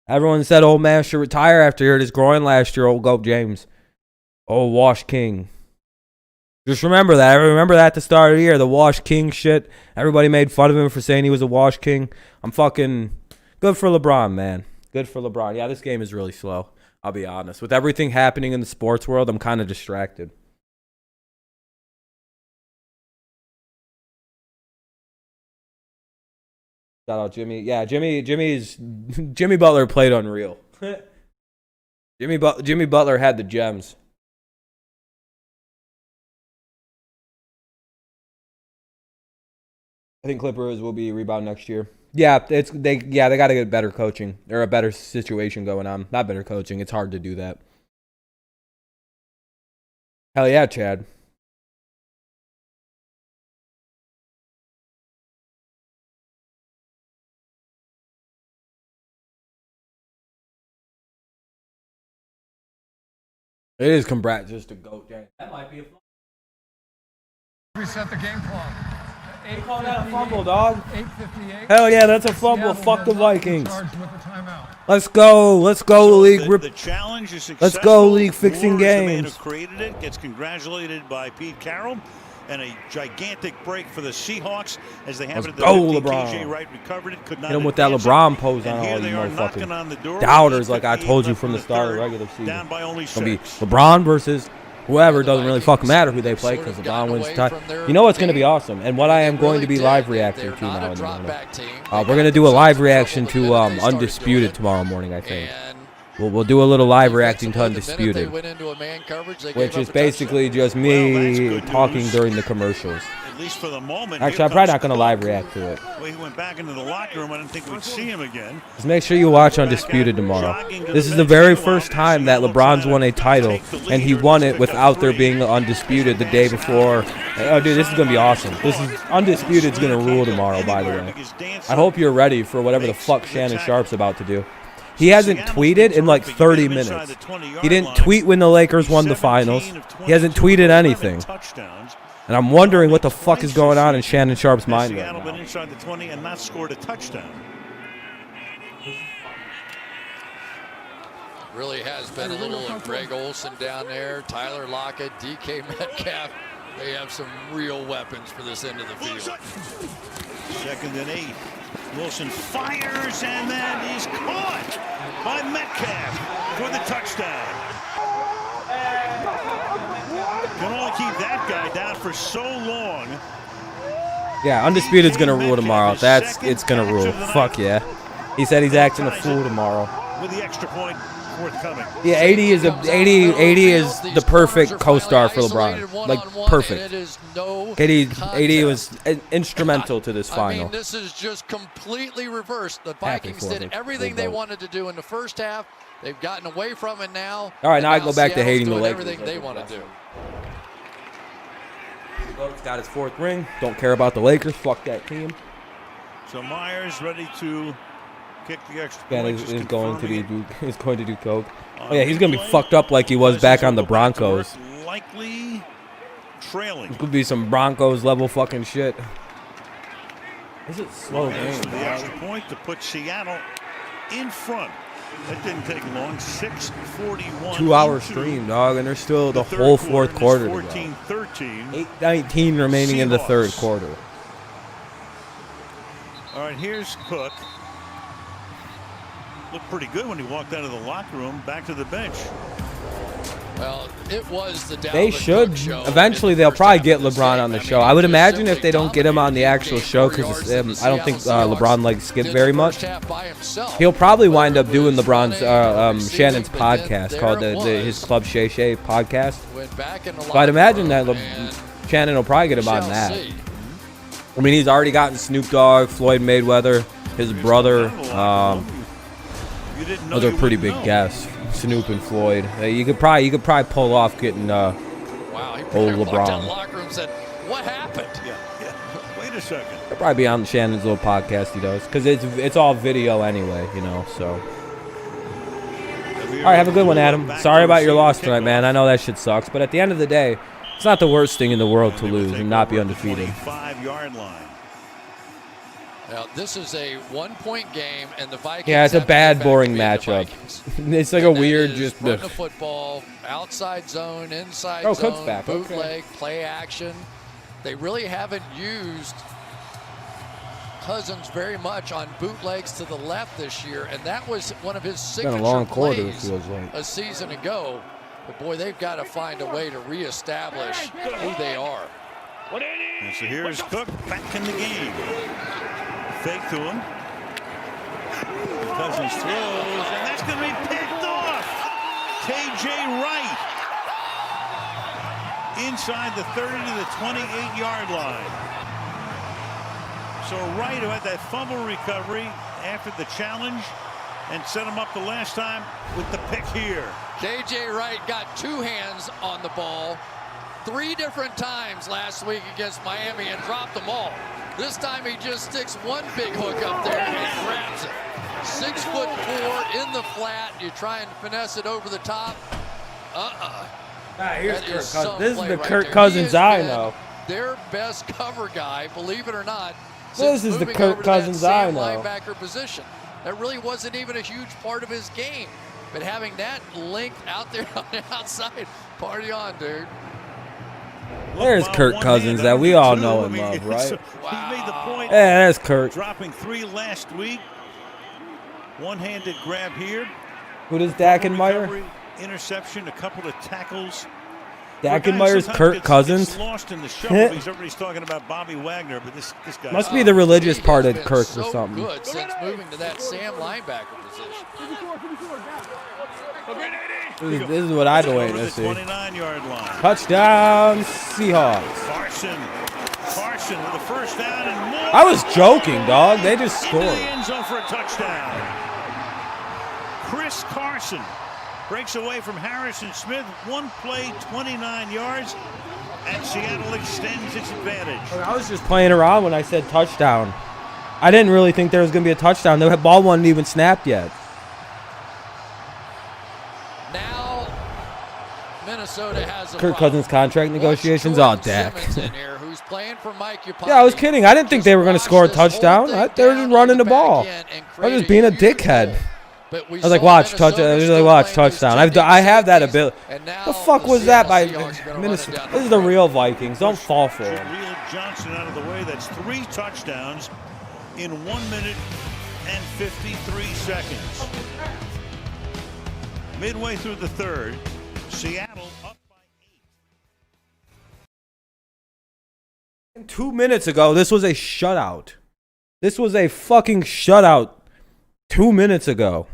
Everyone said old man should retire after he hurt his groin last year, old GOAT James. Oh, Wash King. Just remember that. I remember that at the start of the year, the Wash King shit. Everybody made fun of him for saying he was a Wash King. I'm fucking good for LeBron, man. Good for LeBron. Yeah, this game is really slow. I'll be honest. With everything happening in the sports world, I'm kind of distracted. Shout out Jimmy. Yeah, Jimmy Butler played unreal. Jimmy Butler had the gems. I think Clippers will be rebound next year. Yeah, they got to get better coaching or a better situation going on. Not better coaching. It's hard to do that. Hell yeah, Chad. It is congrats just to go, James. That might be a fumble. Reset the game clock. They call that a fumble, dog. 8:58. Hell yeah, that's a fumble. Fuck the Vikings. Let's go. Let's go, league. The challenge is successful. Let's go, league fixing Moore is the man games. who created it, gets congratulated by Pete Carroll. And a gigantic break for the Seahawks as they have it at the 50. LeBron. KJ Wright recovered it, could not Hit him with that advance LeBron it. pose And on here all you they are knocking on the door. motherfucking doubters, like I 8:58 told you left from in the start of the third, regular season. down by only It's gonna be 6. LeBron versus whoever. Doesn't really fucking matter who they play because LeBron wins the title. You know what's going to be awesome, and what I am going to be live reacting to now in the morning. We're going to do a live reaction to Undisputed tomorrow morning, I think. We'll do a little live reacting to Undisputed, which is basically just me talking during the commercials. At least for the moment. Actually, I'm probably not going to live react to it. Well, he went back into the locker room. I didn't think we'd see him again. Just make sure you watch Undisputed tomorrow. This is the very first time that LeBron's won a title, and he won it without there being Undisputed the day before. Oh, dude, this is going to be awesome. Undisputed's going to rule tomorrow, by the way. I hope you're ready for whatever the fuck Shannon Sharp's about to do. He hasn't tweeted in like 30 minutes. He didn't tweet when the Lakers won the finals. He hasn't tweeted anything. And I'm wondering what the fuck is going on in Shannon Sharp's mind right Seattle now. been inside the 20 and not scored a touchdown. Really has been a little of Greg Olsen down there, Tyler Lockett, DK Metcalf. They have some real weapons for this end of the field. 2nd and 8. Wilson fires, and that is caught by Metcalf for the touchdown. Can only keep that guy down for so long. Yeah, Undisputed's gonna rule tomorrow. It's gonna rule. Fuck yeah. He said he's acting a fool tomorrow. With the extra point forthcoming. Yeah, 80 is the perfect co-star for LeBron. Like perfect. KD was instrumental to this final. I mean, this is just completely reversed. The Vikings did everything they wanted to do in the first half. They've gotten away from it now. All right, now I go back to hating the Lakers. Everything they want to do. He's got his 4th ring. Don't care about the Lakers. Fuck that team. So Myers ready to kick the extra point. Is going to do coke. Oh yeah, he's gonna be fucked up like he was back on the Broncos. Likely trailing. It could be some Broncos level fucking shit. Is it slow game? The extra point to put Seattle in front. That didn't take long. 6:41. 2-hour stream, dog, and there's still the whole 4th quarter. 14-13. 8:19 remaining in the 3rd quarter. All right, here's Cook. Looked pretty good when he walked out of the locker room, back to the bench. Well, it was the Dalvin They should. Cook show. Eventually, they'll probably get LeBron on the show. I would imagine if they don't get him on the actual show, because I don't think LeBron likes Skip very much. He'll probably wind up doing LeBron's Shannon's podcast called his Club Shay Shay podcast. So I'd imagine that Shannon will probably get him on that. I mean, he's already gotten Snoop Dogg, Floyd Mayweather, his brother. Those are pretty big guests, Snoop and Floyd. You could probably pull off getting old LeBron. Locker room said, "What happened?" Yeah. Wait a second. He'll probably be on Shannon's little podcast he does, because it's all video anyway, you know. So, all right, have a good one, Adam. Sorry about your loss tonight, man. I know that shit sucks, but at the end of the day, it's not the worst thing in the world to lose and not be undefeated. 25-yard line. Now, this is a 1-point game, and the Vikings. Yeah, it's a bad, boring matchup. It's like a weird, just run the football, outside zone, inside zone, Cook's back. Bootleg, play action. They really haven't used Cousins very much on bootlegs to the left this year, and that was one of his signature plays a season ago. But boy, they've got to find a way to reestablish who they are. And so here's Cook back in the game. Fake to him. Cousins throws, and that's going to be picked off. KJ Wright inside the 30 to the 28-yard line. So Wright, who had that fumble recovery after the challenge and set him up the last time with the pick here. KJ Wright got 2 hands on the ball 3 different times last week against Miami and dropped them all. This time he just sticks one big hook up there and grabs it. 6'4" in the flat. You try and finesse it over the top. Here's Kirk Cousins. This is the Kirk Cousins I know. Their best cover guy, believe it or not. This is the Kirk Cousins I know. Linebacker position. That really wasn't even a huge part of his game. But having that length out there on the outside, party on, dude. There's Kirk Cousins that we all know and love, right? He made the point. Yeah, that's Kirk. Dropping 3 last week. One-handed grab here. Who does Dak and Meyer? Interception, a couple of tackles. Dak and Meyer's Kirk Cousins. Lost in the shuffle. Everybody's talking about Bobby Wagner, but this guy must be the religious part of Kirk or something. Good since moving to that Sam linebacker position. This is what I've been waiting to see. 29-yard line. Touchdown, Seahawks. Carson with the first down and more. I was joking, dog. They just scored. Into the end zone for a touchdown. Chris Carson breaks away from Harrison Smith. One play, 29 yards, and Seattle extends its advantage. I was just playing around when I said touchdown. I didn't really think there was going to be a touchdown. The ball wasn't even snapped yet. Now, Minnesota has a Kirk Cousins contract negotiations. Oh, Dak. Who's playing for Mike Yupati. Yeah, I was kidding. I didn't think they were going to score a touchdown. They were just running the ball. I was just being a dickhead. I was like, watch touchdown. I have that ability. The fuck was that by Minnesota? This is the real Vikings. Don't fall for it. Wheel Johnson out of the way. That's 3 touchdowns in 1 minute and 53 seconds. Midway through the third, Seattle up by 8. 2 minutes ago, this was a shutout. This was a fucking shutout 2 minutes ago.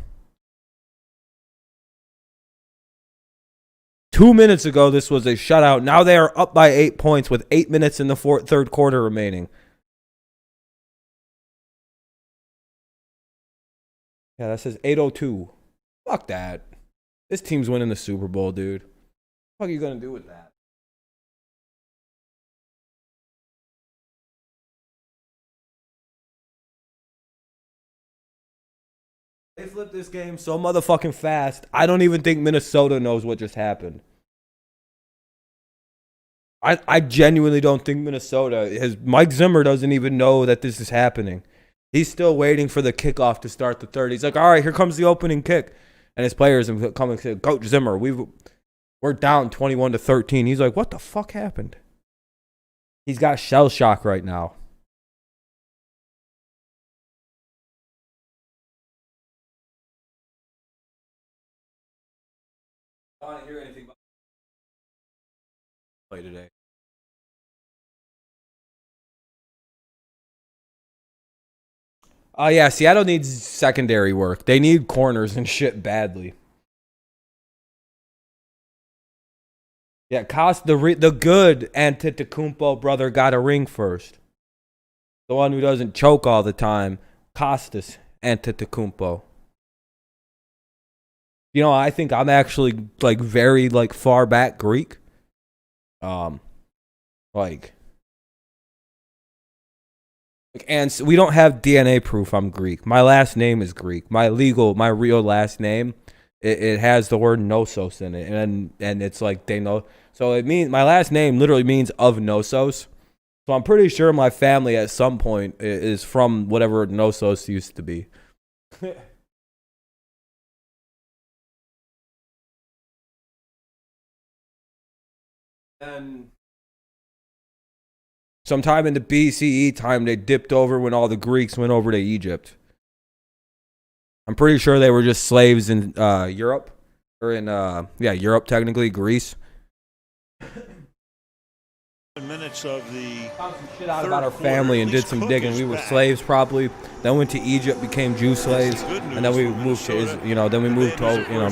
2 minutes ago, this was a shutout. Now they are up by 8 points with 8 minutes in the third quarter remaining. Yeah, that says 8:02. Fuck that. This team's winning the Super Bowl, dude. What are you going to do with that? They flipped this game so motherfucking fast. I don't even think Minnesota knows what just happened. I genuinely don't think Minnesota. Mike Zimmer doesn't even know that this is happening. He's still waiting for the kickoff to start the third. He's like, all right, here comes the opening kick. And his players come and say, Coach Zimmer, we're down 21-13. He's like, what the fuck happened? He's got shell shock right now. I don't hear anything about play today. Yeah, Seattle needs secondary work. They need corners and shit badly. Yeah, the good Antetokounmpo brother got a ring first. The one who doesn't choke all the time, Kostas Antetokounmpo. You know, I think I'm actually like very like far back Greek. And we don't have DNA proof I'm Greek. My last name is Greek. My real last name, it has the word Knossos in it, and it's like they know. So it means my last name literally means of Knossos. So I'm pretty sure my family at some point is from whatever Knossos used to be. And sometime in the BCE time, they dipped over when all the Greeks went over to Egypt. I'm pretty sure they were just slaves in Europe. Or in, Europe, technically, Greece. Minutes of the found some shit out about our family and did some digging. We were slaves probably. Then went to Egypt, became Jew slaves, and then we moved to,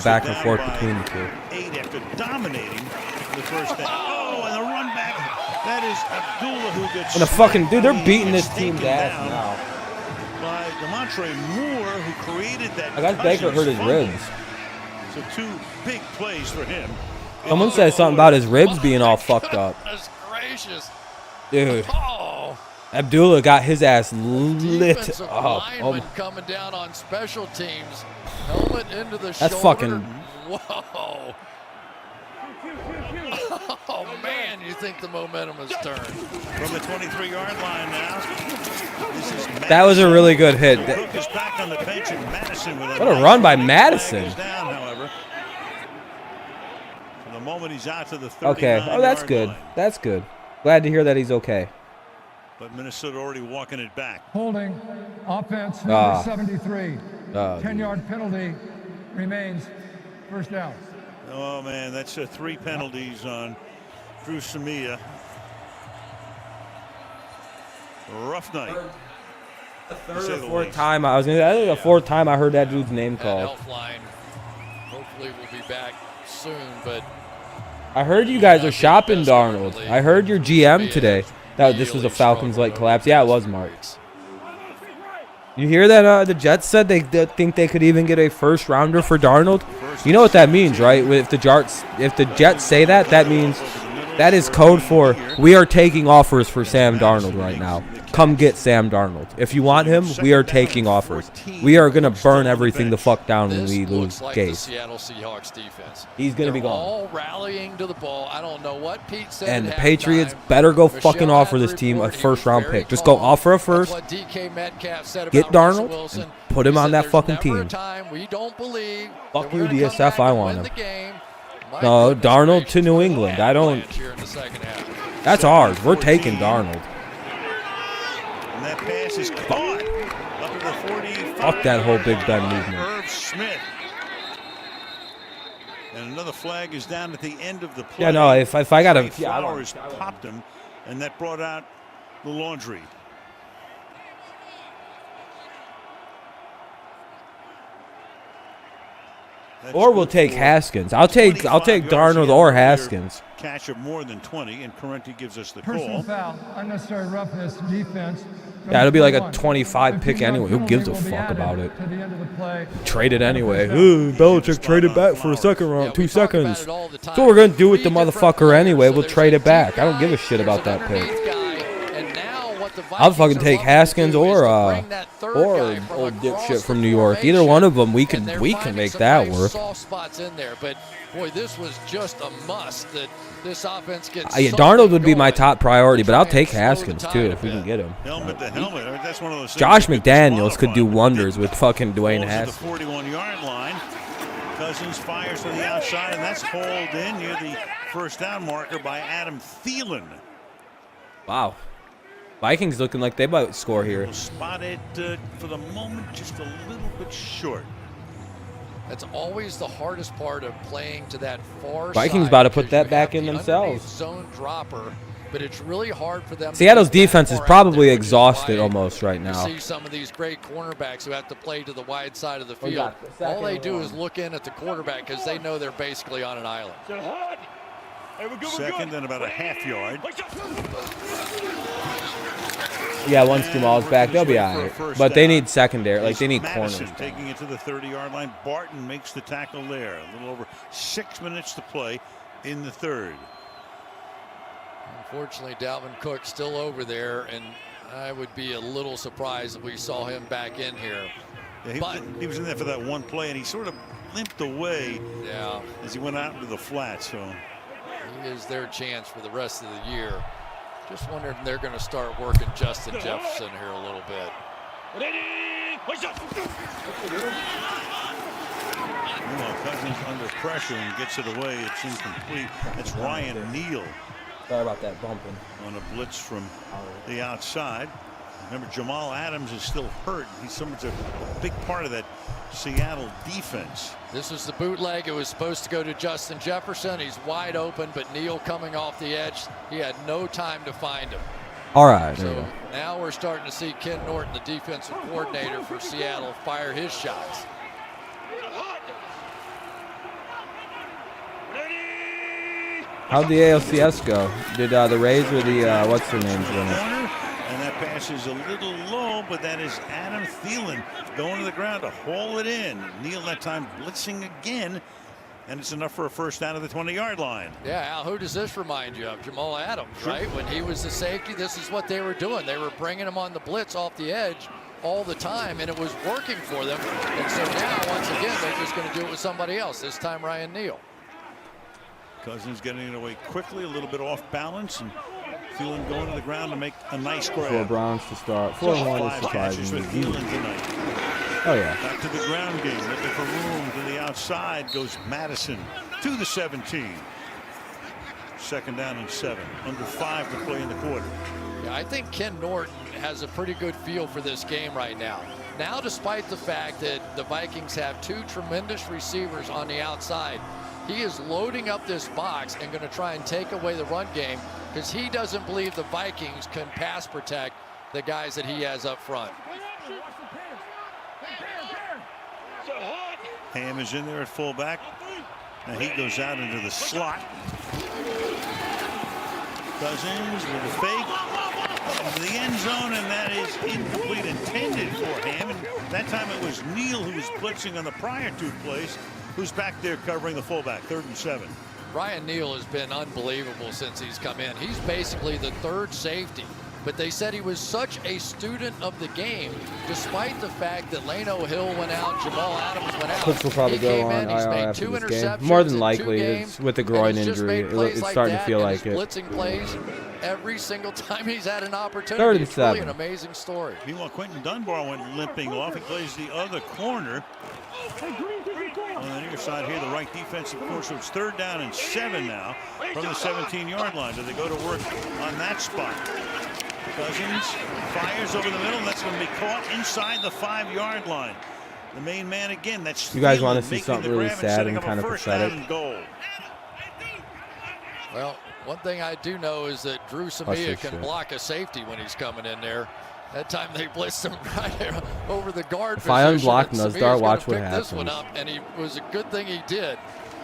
back and forth between the two. 8 after dominating the first half. Oh, and the run back. That is Abdullah who gets. And the fucking dude, they're beating this team's ass now. By Demontre Moore, who created that. I guess Baker hurt his ribs. So 2 big plays for him. Someone said something about his ribs being all fucked up. That's gracious. Dude. Oh. Abdullah got his ass lit up. Lineman coming down on special teams. Helmet into the That's shoulder. fucking. Whoa. Oh, man, you think the momentum has turned. From the 23-yard line now. This is That was a really good hit. Cook is back on the bench, and Madison with What a run by Madison. Down, however. For the moment he's out to the 39-yard Okay. Oh, that's good. line. That's good. Glad to hear that he's okay. But Minnesota already walking it back. Holding, offense, number 73. 10-yard penalty remains first down. Oh, man, that's 3 penalties on Drew Samia. Rough night. The third or fourth time I think the fourth time I heard that dude's name called. Helpline hopefully will be back soon, but I heard you guys are shopping Darnold. I heard your GM today that this was a Falcons-like collapse. Yeah, it was, Mark. You hear that the Jets said they think they could even get a first rounder for Darnold? You know what that means, right? If the Jets say that, that means that is code for we are taking offers for Sam Darnold right now. Come get Sam Darnold. If you want him, we are taking offers. We are going to burn everything the fuck down when we lose Gase. Seattle Seahawks defense. He's going to be gone. All rallying to the ball. I don't know what Pete said. And the Patriots better go fucking offer this team a first-round pick. Just go offer a first, get Darnold, and put him on that fucking team. Fuck you, DSF, I want him. No, Darnold to New England. I don't. That's ours. We're taking Darnold. And that pass is caught up to the 45. Fuck that whole Big Ben movement. Irv Smith. And another flag is down at the end of the play. Yeah, no, if I got a Flowers popped him, and that brought out the laundry. Or we'll take Haskins. I'll take Darnold or Haskins. Catch of more than 20, and Correnti gives us the Personal call. foul, unnecessary roughness, defense. Yeah, it'll be like a 25 pick anyway. Who gives a fuck about it? Trade it anyway. Ooh, Belichick traded back for a second round, 2 seconds. That's what we're going to do with the motherfucker anyway. We'll trade it back. I don't give a shit about that pick. I'll fucking take Haskins or old dipshit from New York. Either one of them, we can make that work. Soft spots in there, but boy, this was just a must that this offense gets. Yeah, Darnold would be my top priority, but I'll take Haskins too if we can get him. Helmet to helmet. I mean, that's one of those Josh McDaniels could do wonders with fucking Dwayne Haskins. The 41-yard line. Cousins fires to the outside, and that's hauled in near the first down marker by Adam Thielen. Wow. Vikings looking like they might score here. Spotted for the moment, just a little bit short. That's always the hardest part of playing to that far Vikings side, about to put that you back have in the themselves. Zone dropper, but it's really hard for them. Seattle's to get defense that is far probably out there, which is exhausted why almost right now. You see some of these great cornerbacks who have to play to the wide side of the field. All they do is look in at the quarterback because they know they're basically on an island. Second and about a half yard. Yeah, once Jamal's back, they'll be all right. But they need secondary, like they need corners. Taking it to the 30-yard line. Barton makes the tackle there. A little over 6 minutes to play in the third. Unfortunately, Dalvin Cook still over there, and I would be a little surprised if we saw him back in here. Yeah, he was in there for that one play, and he sort of limped away as he went out into the flat. So he is their chance for the rest of the year. Just wondering if they're going to start working Justin Jefferson here a little bit. Meanwhile, Cousins under pressure and gets it away. It's incomplete. It's Ryan Neal. Sorry about that bumping. On a blitz from the outside. Remember, Jamal Adams is still hurt. He's so much a big part of that Seattle defense. This is the bootleg. It was supposed to go to Justin Jefferson. He's wide open, but Neal coming off the edge. He had no time to find him. All right. So now we're starting to see Ken Norton, the defensive coordinator for Seattle, fire his shots. How'd the ALCS go? Did the Rays or the what's their names win it? And that pass is a little low, but that is Adam Thielen going to the ground to haul it in. Neal that time blitzing again, and it's enough for a first down to the 20-yard line. Yeah, Al, who does this remind you of? Jamal Adams, right? When he was the safety, this is what they were doing. They were bringing him on the blitz off the edge all the time, and it was working for them. And so now, once again, they're just going to do it with somebody else, this time Ryan Neal. Cousins getting it away quickly, a little bit off balance, and Thielen going to the ground to make a nice grab. 4 Browns to start. 4-1 is surprising. Oh yeah. Back to the ground game, looking for room to the outside goes Madison to the 17. Second down and 7. Under 5 to play in the quarter. Yeah, I think Ken Norton has a pretty good feel for this game right now. Now, despite the fact that the Vikings have 2 tremendous receivers on the outside, he is loading up this box and going to try and take away the run game because he doesn't believe the Vikings can pass protect the guys that he has up front. Ham is in there at fullback. Now he goes out into the slot. Cousins with a fake into the end zone, and that is incomplete, intended for Ham. And that time it was Neal who was blitzing on the prior 2 plays, who's back there covering the fullback. 3rd and 7. Ryan Neal has been unbelievable since he's come in. He's basically the 3rd safety. But they said he was such a student of the game, despite the fact that Lano Hill went out, Jamal Adams went out. Cooks will probably go on IR after this game. More than likely, it's with the groin injury. It's starting to feel like it. Blitzing plays every single time he's had an opportunity. 3rd and it's really 7. an amazing story. Meanwhile, Quentin Dunbar went limping off. He plays the other corner. On the near side here, the right defensive course. So it's 3rd down and 7 now from the 17-yard line. Do they go to work on that spot? Cousins fires over the middle, and that's going to be caught inside the 5-yard line. The main man again. That's you guys want to see something really sad and kind of pathetic? Well, one thing I do know is that Drew Samia can block a safety when he's coming in there. That time they blitzed him right over the guard. If I unblock Nuzdar, watch what happens. This one up, and it was a good thing he did.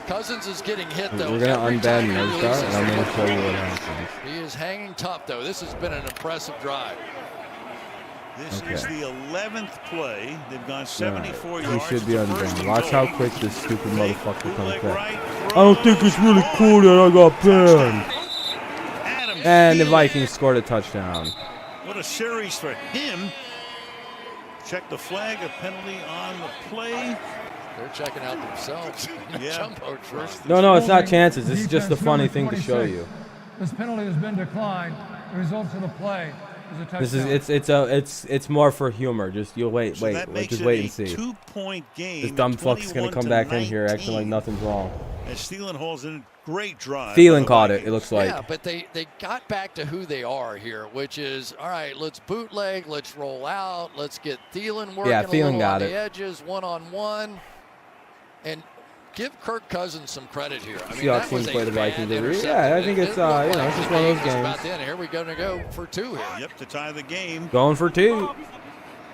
Cousins is getting hit, though. We're going to unban Nuzdar, and I'm going to show you what happens. He is hanging tough, though. This has been an impressive drive. This is the 11th play. They've gone 74 yards. He should be unbanned. Watch how quick this stupid motherfucker comes back. I don't think it's really cool that I got banned. And the Vikings scored a touchdown. What a series for him. Check the flag, a penalty on the play. They're checking out themselves. Yeah. No, it's not chances. This is just a funny thing to show you. This penalty has been declined. The result of the play is a touchdown. It's more for humor. Just wait, So that makes just it wait a and see. 2-point game. This dumb fuck's gonna come back in here acting like nothing's wrong. As Thielen holds in a great drive. Thielen caught it. It looks like. Yeah, but they got back to who they are here, which is, all right, let's bootleg, let's roll out, let's get Thielen working a little on the edges, one-on-one, and give Kirk Cousins some credit here. I mean, Seahawks that was team play the a bad Vikings. interception. Yeah, I think it's it's just one of those games. About then. Here we're going to go for 2 here. Yep, to tie the game. Going for 2.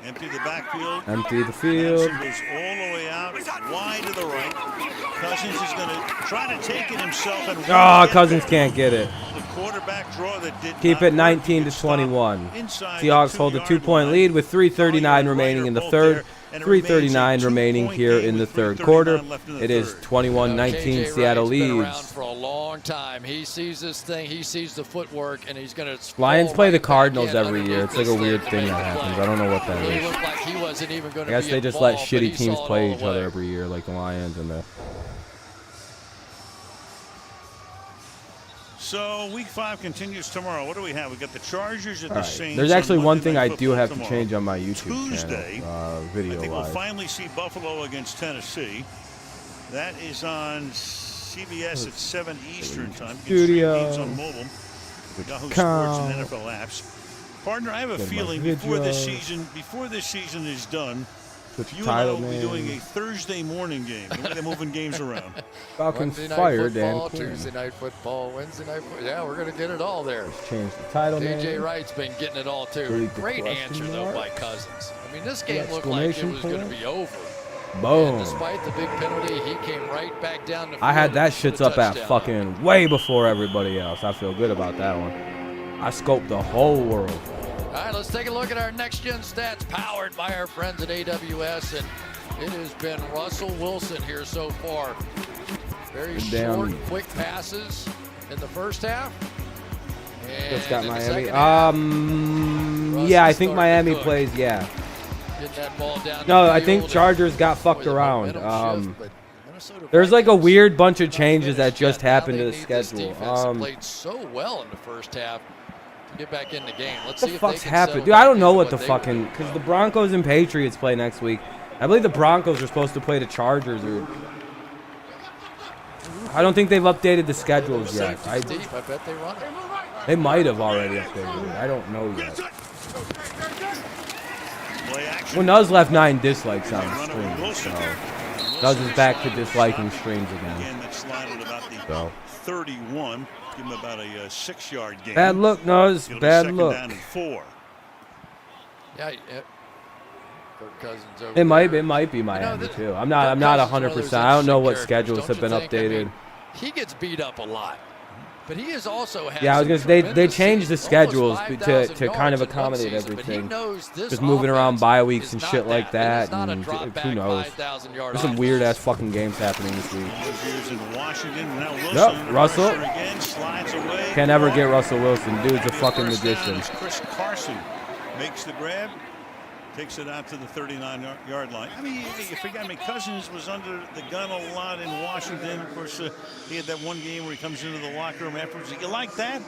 Empty the backfield. Empty the field. Goes all the way out, wide to the right. Cousins is going to try to take it himself. And Cousins can't get it. The quarterback draw that did Keep it 19-21. Seahawks hold a 2-point lead with 3:39 remaining in the third. 3:39 remaining here in the third quarter. It is 21-19. Seattle leads. For a long time, he sees this thing. He sees the footwork, and he's going to. Lions play the Cardinals every year. It's like a weird thing that happens. I don't know what that is. Like he wasn't even going I guess they just let shitty teams play each other every year, like the Lions and the. So week 5 continues tomorrow. What do we have? We got the Chargers and the Saints. There's actually on one Monday thing Night I do have Football to change on my YouTube Tuesday, channel, video I think we'll wise. finally see Buffalo against Tennessee. That is on CBS at 7 Eastern time. You can stream games on mobile, Yahoo Sports and NFL apps. Partner, I have a feeling before this season is done, you and I will be doing a Thursday morning game. They're moving games around. Falcons Wednesday fire night Dan football, Quinn. Tuesday night football, Wednesday night football. Yeah, we're going to get it all there. Change the title J.J. name. Wright's been getting it all, too. Delete the Great question answer, though, mark. by Cousins. I mean, this game looked like it was going to be over. Boom. And despite the big penalty, he came right back down the field. I had that and shit's put a up at touchdown. fucking way before everybody else. I feel good about that one. I scoped the whole world. All right, let's take a look at our next-gen stats powered by our friends at AWS. And it has been Russell Wilson here so far. Very short, quick passes in the first half. Just got And in the Miami. second half, Yeah, I think Miami plays. Yeah. getting that ball down No, the I think field. Chargers got fucked Boy, the around. momentum shift, but Minnesota There's like a Vikings weird bunch of changes that just now happened they to the need this schedule. defense that played so well in the first half to get back in the game. Let's What see the if they fuck's can happened? settle Dude, I don't back know into what the they fucking... were. Because the Broncos and Patriots play next week. I believe the Broncos are supposed to play the Chargers. Or I don't think they've updated the schedules yet. Deep, I bet they run it. They might have already updated it. I don't know yet. Well, Nuz left 9 dislikes on the stream, so Nuz is back to disliking streams again. So 31. Give him about a 6-yard gain. bad look, Nuz. It'll be Bad second look. down and 4. Yeah, Kirk Cousins over It might there. be Miami the- too. I'm not 100%. I don't know what schedules have been updated. He gets beat up a lot, but he has also had. Yeah, I was gonna say they changed the schedules almost to 5,000 kind of yards in one accommodate season, but he everything. knows this Just moving around offense bye weeks is and not shit like that. It is that. not a And drop who back knows? 5,000-yard There's some offense. weird ass fucking games happening this week. Years in Washington. Now Wilson. Yep, Russell. Again, slides away. Can't ever get Russell Wilson. Dude's a fucking First down magician. as Chris Carson makes the grab. Takes it out to the 39-yard line. I mean, you forget, Cousins was under the gun a lot in Washington. Of course, he had that one game where he comes into the locker room afterwards. You like that?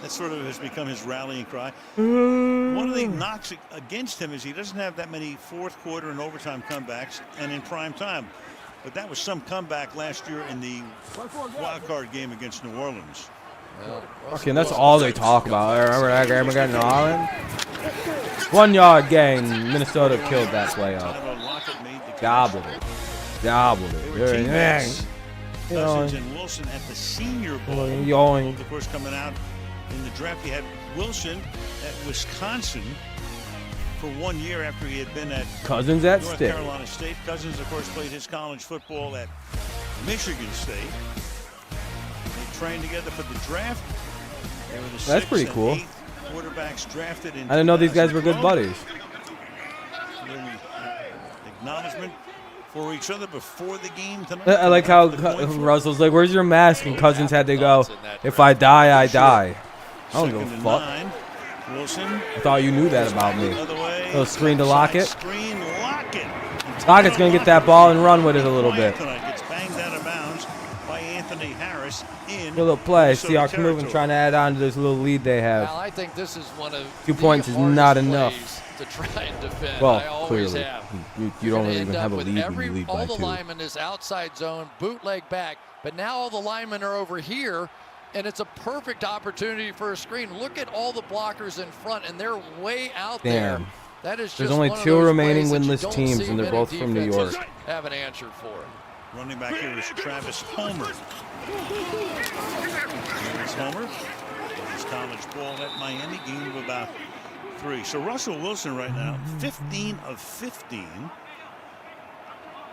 That sort of has become his rallying cry. One of the knocks against him is he doesn't have that many fourth quarter and overtime comebacks and in prime time. But that was some comeback last year in the wild card game against New Orleans. Fucking, that's all they talk about. Remember that game against New Orleans? 1 yard gain. Minnesota killed that play up. Gobbled it. Gobbled it. They were teammates. You know, Cousins and Wilson at the Senior Bowl. Yoink. Of course, coming out in the draft, you had Wilson at Wisconsin. for 1 year after he had been at Cousins at North State. Carolina State. Cousins, of course, played his college football at Michigan State. They trained together for the draft. They were the That's pretty sixth cool. and eighth quarterbacks drafted in I didn't know these guys were good 2012. buddies. Little acknowledgement for each other before the game tonight. I like how Russell's like, "Where's your mask?" And Cousins had to go, "If I die, I die." I don't give a fuck. Wilson. I thought you knew that about me. Little screen to Lockett. Lockett's gonna get that ball and run with it a little bit. Gets banged out of bounds by Anthony Harris in Good little play. Minnesota Seahawks moving, territory. trying to add on to this little lead they have. Well, I think this is one of 2 points the is not hardest enough. plays to try and defend. Well, I always clearly. have. You You're don't gonna even end have up a with lead when you lead all by the 2. linemen is outside zone, bootleg back, but now all the linemen are over here, and it's a perfect opportunity for a screen. Look at all the blockers in front, and they're way out there. Damn. That is There's just only one of 2 those remaining plays that you winless don't teams, see and they're many both from New York. defenses haven't answered for it. Running back here is Travis Homer. Here's Homer. His college ball at Miami, gain of about 3. So Russell Wilson right now, 15 of 15.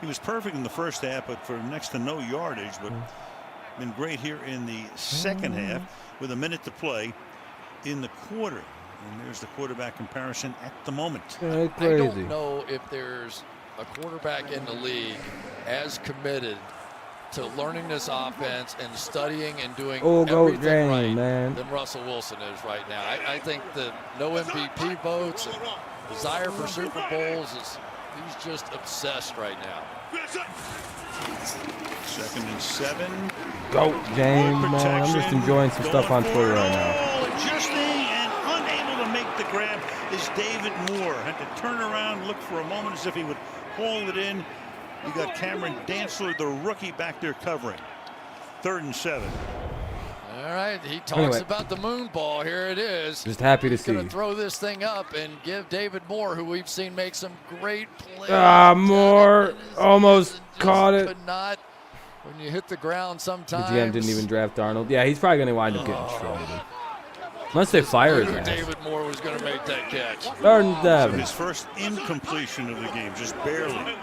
He was perfect in the first half, but for next to no yardage, but been great here in the second half with a minute to play in the quarter. And there's the quarterback comparison at the moment. I don't know if there's a quarterback in the league as committed to learning this offense and studying and doing GOAT everything game, right man. than Russell Wilson is right now. I think the no MVP votes and desire for Super Bowls is he's just obsessed right now. 2nd and 7. GOAT game, man. I'm just enjoying some stuff on Twitter right now. Adjusting and unable to make the grab is David Moore. Had to turn around, look for a moment as if he would haul it in. You got Cameron Dantzler, the rookie, back there covering. 3rd and 7. All right, he talks Anyway. about the moon ball. Here it is. Just happy to He's going see. to throw this thing up and give David Moore, who we've seen make some great plays. Moore almost caught it. Could not. When you hit the ground The sometimes. GM didn't even draft Darnold. Yeah, he's probably going to wind up getting traded. Unless they fire his Knew ass. David Moore was going to make that catch. 3rd and 7. His first incompletion of the game, just barely.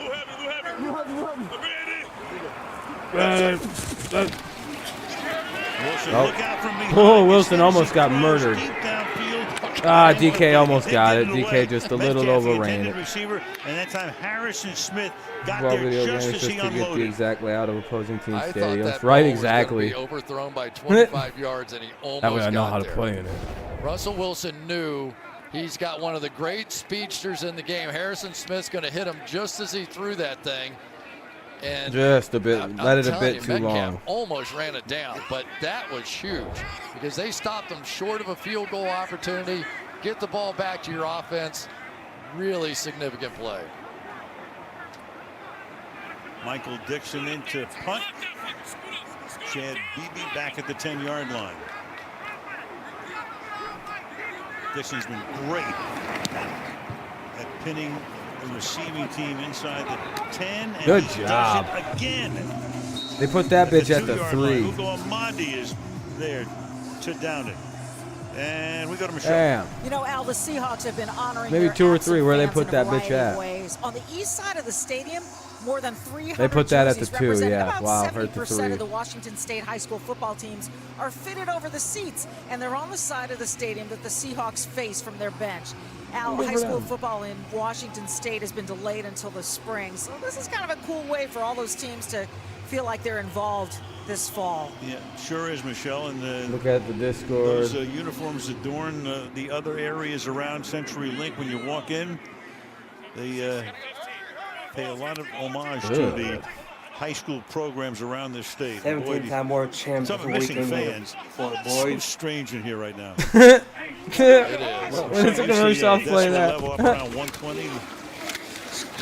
Oh, Wilson almost got murdered. DK almost got it. DK just a little overran it. Receiver, and that time Harrison Smith got Well, there video just games as just he to get the unloaded. exact layout of opposing team I thought stadiums. that Right, ball exactly. was going to be overthrown by 25 yards, and he almost That way I know got how to there. play in it. Russell Wilson knew he's got one of the great speedsters in the game. Harrison Smith's going to hit him just as he threw that thing. And Just a bit. I'm Let it a telling bit you, too Metcalf long. almost ran it down, but that was huge because they stopped him short of a field goal opportunity. Get the ball back to your offense. Really significant play. Michael Dixon into punt. Chad Beebe back at the 10-yard line. Dixon's been great at pinning the receiving team inside the 10. And Good he job. does it again. They put that bitch at the 2-yard line. 3. Ugo Amadi is there to down it. And we go to Michelle. Damn. You know, Al, the Seahawks have been honoring Maybe their 2 or absent 3 where they fans put in a that bitch variety of at. ways. On the east side of the stadium, more than 300 They put that at the jerseys 2, representing yeah. about Wow, hurt the 70% 3. of the Washington State high school football teams are fitted over the seats, and they're on the side of the stadium that the Seahawks face from their bench. Al, Good high for school them. football in Washington State has been delayed until the spring, so this is kind of a cool way for all those teams to feel like they're involved this fall. Yeah, sure is, Michelle. And Look at the Discord. those uniforms adorn the other areas around CenturyLink when you walk in. They pay a lot of homage to the high school programs around this state. 17-time world champ Some for missing weekend fans. for the So boys. strange in here right now. When it's a commercial, I'll play decimal that. level up around 120.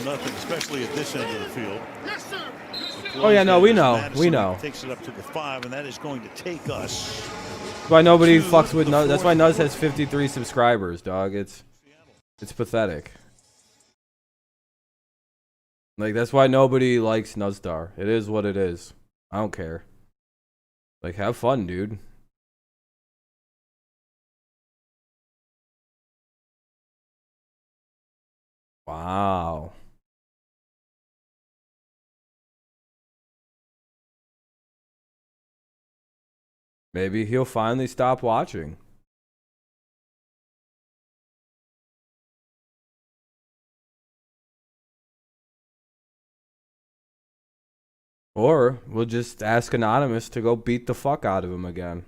Nothing, especially at this end of the field. Oh, yeah, no, we know. Madison We know. Takes it up to the 5, and that is going to take us. That's why nobody to fucks with the Nuz. That's why fourth Nuz has 53 subscribers, dog. It's pathetic. Like, that's why nobody likes Nuzdar. It is what it is. I don't care. Like, have fun, dude. Wow. Maybe he'll finally stop watching. Or we'll just ask Anonymous to go beat the fuck out of him again.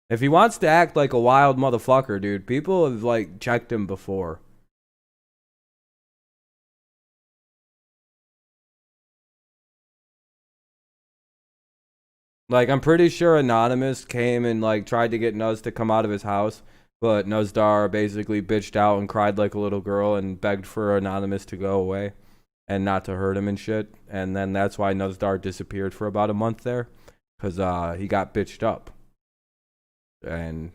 If he wants to act like a wild motherfucker, dude, people have, like, checked him before. Like, I'm pretty sure Anonymous came and, like, tried to get Nuz to come out of his house, but Nuzdar basically bitched out and cried like a little girl and begged for Anonymous to go away and not to hurt him and shit. And then that's why Nuzdar disappeared for about a month there, because he got bitched up. And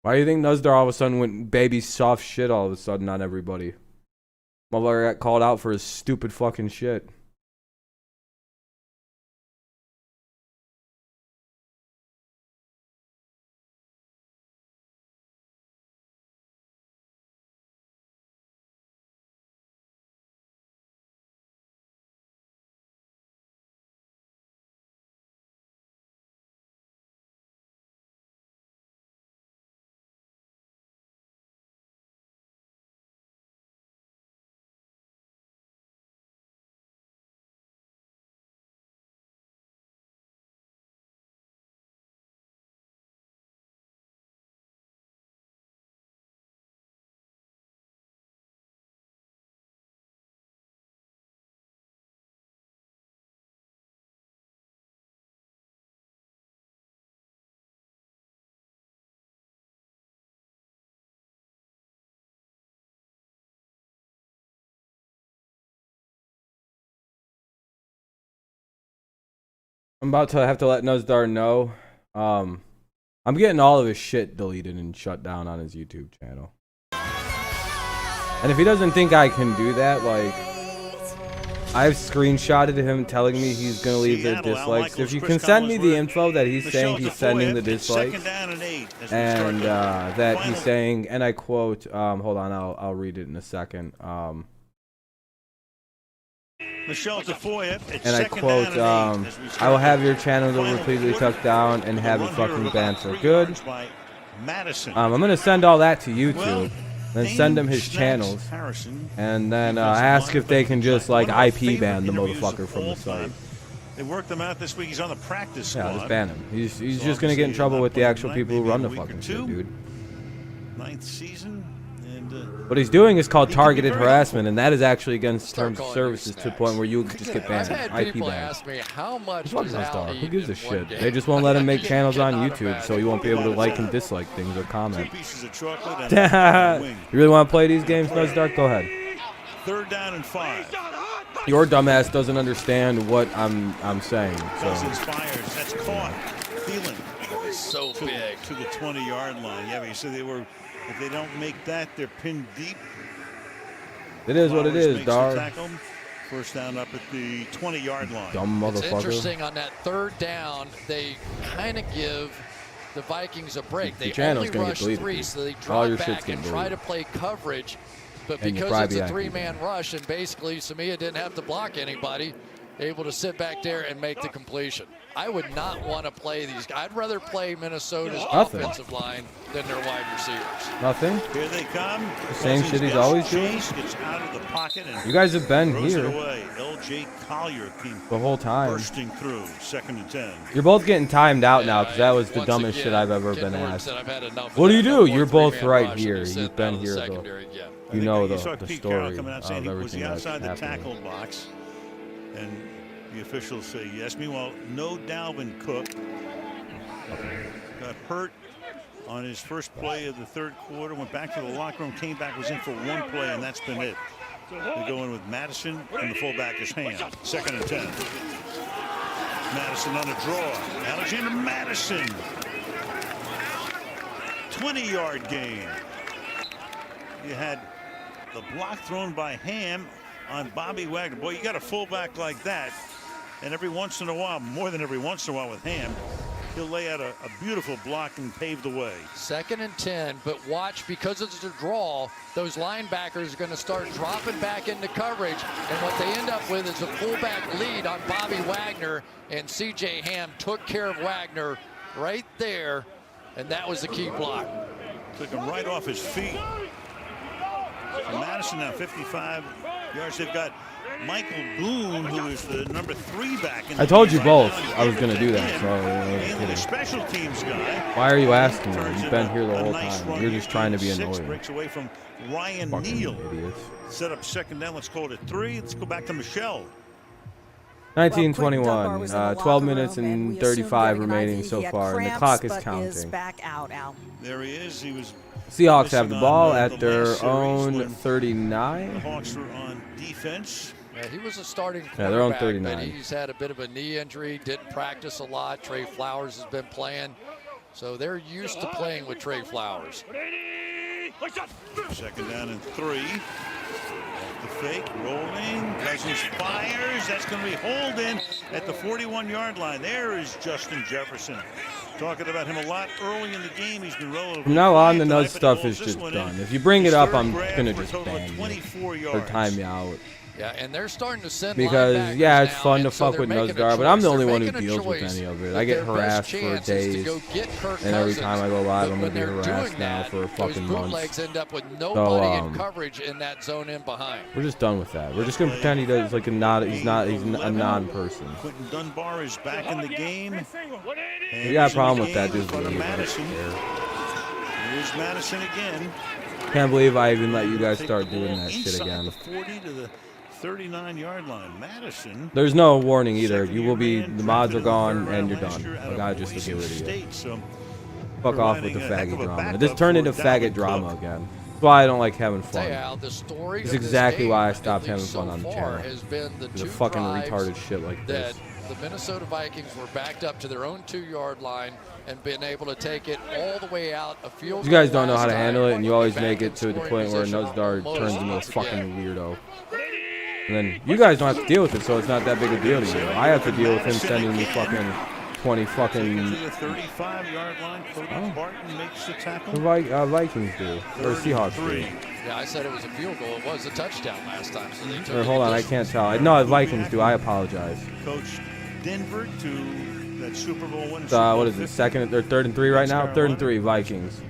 why do you think Nuzdar all of a sudden went baby soft shit all of a sudden on everybody? Motherfucker got called out for his stupid fucking shit. I'm about to have to let Nuzdar know. I'm getting all of his shit deleted and shut down on his YouTube channel. And if he doesn't think I can do that, like, I've screenshotted him telling me he's going to leave the dislikes. If you can send me the info that he's saying he's sending the dislikes, and that he's saying, and I quote, hold on, I'll read it in a second. And I quote, I will have your channel completely tucked down and have it fucking banned for good. I'm going to send all that to YouTube, then send him his channels, and then ask if they can just, like, IP ban the motherfucker from the site. They worked him out this week. He's on the practice squad. Yeah, just ban him. He's just going to get in trouble with the actual people who run the fucking shit, dude. 9th season. What he's doing is called targeted harassment, and that is actually against terms of services to the point where you just get banned. IP ban. Ask me how much Who gives a shit? They just won't let him make channels on YouTube, so you won't be able to like and dislike things or comment. You really want to play these games, Nuzdar? Go ahead. 3rd down and 5. Your dumbass doesn't understand what I'm saying. So. That's caught. Thielen. So big. To the 20-yard line. Yeah, but you said they were. If they don't make that, they're pinned deep. It is what it is, dog. First down up at the 20-yard line. Dumb motherfucker. It's interesting, on that 3rd down, they kind of give the Vikings a break. They only rush 3, so they drop back and try to play coverage. But because it's a 3-man rush, and basically Samia didn't have to block anybody, able to sit back there and make the completion. I would not want to play these guys. I'd rather play Minnesota's offensive line than their wide receivers. Nothing. Here they come. The same shit he's always doing. Gets out of the pocket and you guys have been here LJ Collier came the whole time. Bursting through 2nd and 10. You're both getting timed out now because that was the dumbest shit I've ever been asked. What do? You're both right here. You've been here though. You know the story of everything that's happening. Box, and the officials say yes. Meanwhile, no Dalvin Cook. Got hurt on his first play of the 3rd quarter. Went back to the locker room, came back, was in for 1 play, and that's been it. They go in with Madison, and the fullback is Ham. 2nd and 10. Madison on a draw. Alexander Madison. 20-yard gain. You had the block thrown by Ham on Bobby Wagner. Boy, you got a fullback like that, and every once in a while, more than every once in a while with Ham, He'll lay out a beautiful block and pave the way. 2nd and 10, but watch, because it's a draw, those linebackers are going to start dropping back into coverage, and what they end up with is a fullback lead on Bobby Wagner, and C.J. Ham took care of Wagner right there, and that was the key block. Took him right off his feet. So Madison now 55 yards. They've got Michael Boone, who is the number 3 back. In the I told you right both now. I was going to do that. So Mainly the special teams guy. why are you asking me? You've been here the whole time. You're just trying to be 6 annoying. breaks away from Ryan Fucking Neal. idiots. Set up 2nd down. Let's call it 3. Let's go back to Michelle. 1921, 12 minutes and 35 remaining so far, and the clock is counting. Back out, Al. There he is. He was. Seahawks have the ball on, at their last series own when 39. The Hawks were on defense. Yeah, he was a starting quarterback, Yeah, they're on 39. but he's had a bit of a knee injury, didn't practice a lot. Trey Flowers has been playing, so they're used to playing with Trey Flowers. 2nd down and 3. Off the fake, rolling. Cousins fires. That's going to be Holden at the 41-yard line. There is Justin Jefferson. Talking about him a lot early in the game. He's been relatively. From now on, the quiet nudge tonight, stuff but is this just one done. in. If you bring it up, I'm Third gonna grab just for a total ban of you 24 or yards. time you out. Yeah, and they're starting to send Because linebackers yeah, it's now, fun to and so fuck they're with making a Nuzgar, but I'm the choice. only They're one who making a deals with choice any of it. that I get their best harassed for chance is to days, go get Kirk and every Cousins, time I go live, but I'm gonna when be they're harassed doing now that, for those fucking bootlegs months. end up with nobody in So coverage in that zone in behind. we're just done with that. We're just gonna pretend he does like he's a non-person. Quentin Dunbar is back in the game. We got a problem with that, just leave. leave. Madison. Here's Madison again. Can't believe I even let you guys start doing that shit Inside again. the 40 to the 39-yard line. Madison. There's no warning either. You will be, the mods are gone and you're done. Like, I just agree with you. State, so Fuck off with the providing a heck faggot of a drama. This backup turned into for faggot Dalvin drama Cook. again. That's why I don't like having Tell fun. you, Al, the story It's of this exactly game, why I at stopped having least fun so on the far, channel. has been the The two fucking drives retarded shit like that this. the Minnesota Vikings were backed up to their own 2-yard line and been able to take it all the way out a field You guys goal don't know how to last handle it, time, and you always back make in it to the scoring point where position Nuzdar almost turns into a once fucking again. weirdo. And then you guys don't have to deal with it, so it's not that big a deal to you. I have to deal with him sending me fucking 20 fucking. To the 35-yard line. Cody Barton makes the tackle. The Vikings do, or Seahawks do. Yeah, I said it was a field goal. It was a touchdown last time, so they took Or it hold on, I can't tell. No, the Vikings do. I apologize. Coach Denver to that Super Bowl win. What is it? Second or 3rd and 3 right now? 3rd and 3 Vikings.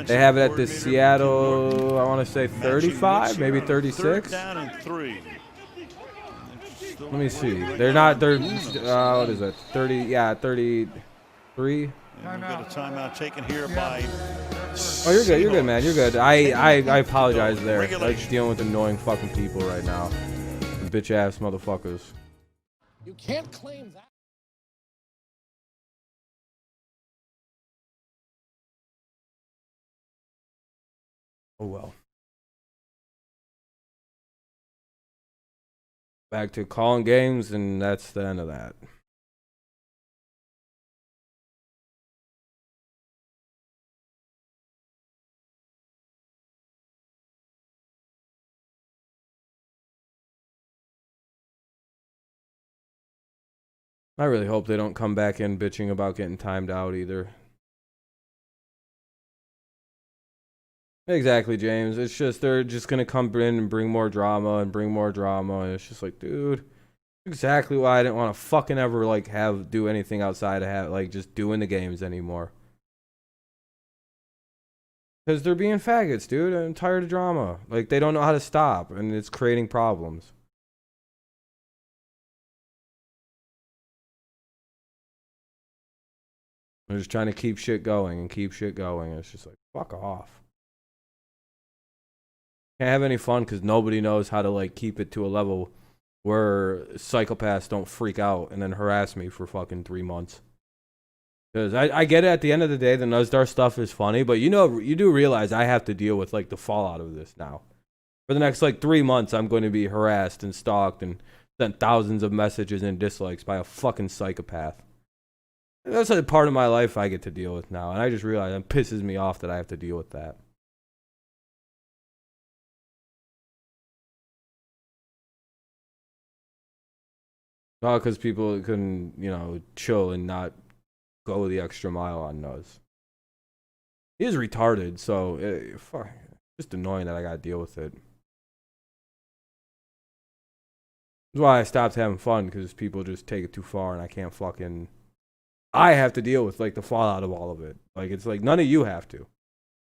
They have it at the Seattle. I want to say 35, maybe 36. 3rd down and 3. Let me see. They're not. They're. What is it? 30. Yeah, 33. And we've got a timeout taken here by. Oh, you're good. You're good, man. You're good. I apologize there. I'm just dealing with annoying fucking people right now. Bitch ass motherfuckers. You can't claim that. Oh well. Back to calling games, and that's the end of that. I really hope they don't come back in bitching about getting timed out either. Exactly, James. It's just they're just gonna come in and bring more drama and bring more drama, and it's just like, dude, exactly why I didn't want to fucking ever like do anything outside of like just doing the games anymore. Because they're being faggots, dude. I'm tired of drama. Like they don't know how to stop, and it's creating problems. They're just trying to keep shit going and keep shit going. It's just like, fuck off. Can't have any fun because nobody knows how to like keep it to a level where psychopaths don't freak out and then harass me for fucking 3 months. Because I get it, at the end of the day, the Nuzdar stuff is funny, but you know, you do realize I have to deal with like the fallout of this now. For the next like 3 months, I'm going to be harassed and stalked and sent thousands of messages and dislikes by a fucking psychopath. That's a part of my life I get to deal with now, and I just realize it pisses me off that I have to deal with that. Because people couldn't, you know, chill and not go the extra mile on those. He is retarded, so fuck, just annoying that I gotta deal with it. That's why I stopped having fun, because people just take it too far, and I can't fucking. I have to deal with like the fallout of all of it. Like it's like none of you have to.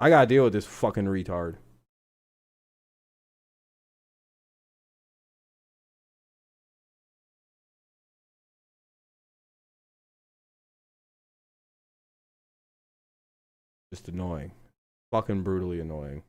I gotta deal with this fucking retard. Just annoying. Fucking brutally annoying.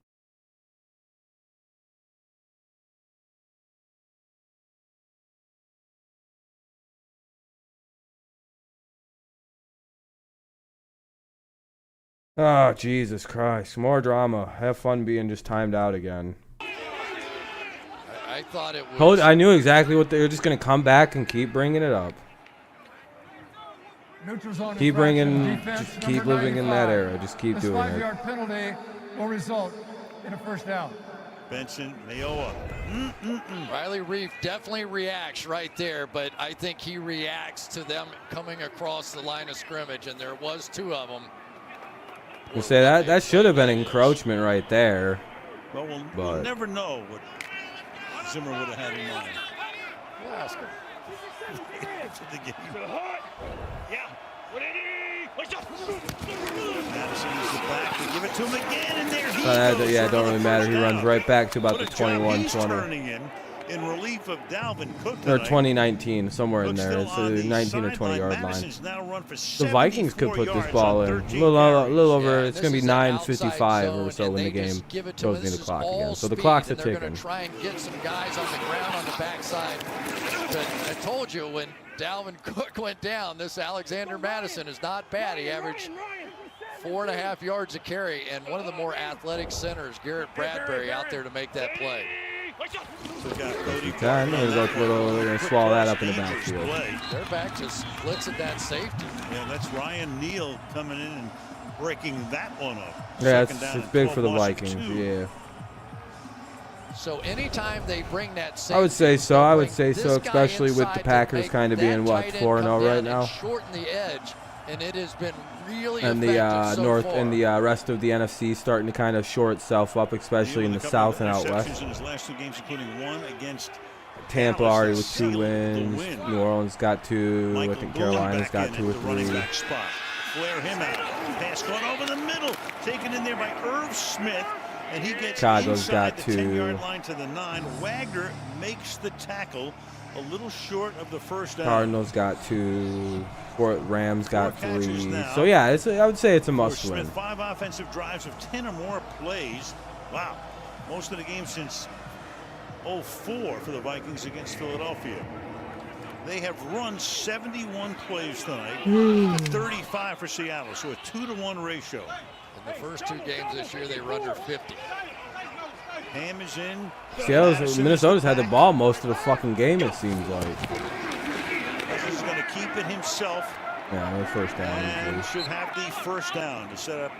Oh, Jesus Christ. More drama. Have fun being just timed out again. I thought it was... I knew exactly what they were just going to come back and keep bringing it up. Keep bringing, just keep living in that era. Just keep doing it. This 5-yard penalty will result in a first down. Benson, Mayoa. Riley Reef definitely reacts right there, but I think he reacts to them coming across the line of scrimmage, and there was 2 of them. You say that should have been encroachment right there. Well, we'll never know what Zimmer would have had in mind. We'll ask him. After the game. Yeah. Madison is the back. They give it to him again, and there he goes. Yeah, it don't really matter. He runs right back to about the 21-20. In relief of Dalvin Cook or 2019, somewhere in there. It's a 19 or 20-yard line. The Vikings could put this ball in. A little over. It's going to be 9:55 or so when the game goes into the clock again. So the clock's a ticking. They're going to try and get some guys on the ground on the backside. But I told you, when Dalvin Cook went down, this Alexander Madison is not bad. He averaged 4.5 yards a carry, and one of the more athletic centers, Garrett Bradbury, out there to make that play. So got Cody they're going to swallow that up in the backfield. They're back to splits at that safety. Yeah, that's Ryan Neal coming in and breaking that one up. Yeah, it's big for the Vikings. Yeah. So anytime they bring that safety, I would say so. I would say so, especially with the Packers kind of being what 4-0 right now. Shorten the edge, and it has been really and the and the rest of the NFC starting to kind of shore itself up, especially in the South and out west. In his last 2 games, including one against Tampa already with 2 wins. New Orleans got 2. I think Carolina's got 2 or 3. Flare him out. Pass going over the middle, taken in there by Irv Smith. And he gets Chicago's inside got the 2. 10-yard line to the 9. Wagner makes the tackle a little short of the first down. Cardinals got 2. Rams got 3. So yeah, I would say it's a must-win. 5 offensive drives of 10 or more plays. Wow, most of the games since 2004 for the Vikings against Philadelphia. They have run 71 plays tonight to 35 for Seattle, so a 2-to-1 ratio. In the first 2 games this year, they were under 50. Ham is in. Minnesota's had the ball most of the fucking game, it seems like. He's going to keep it himself. Yeah, the first down. And should have the first down to set up.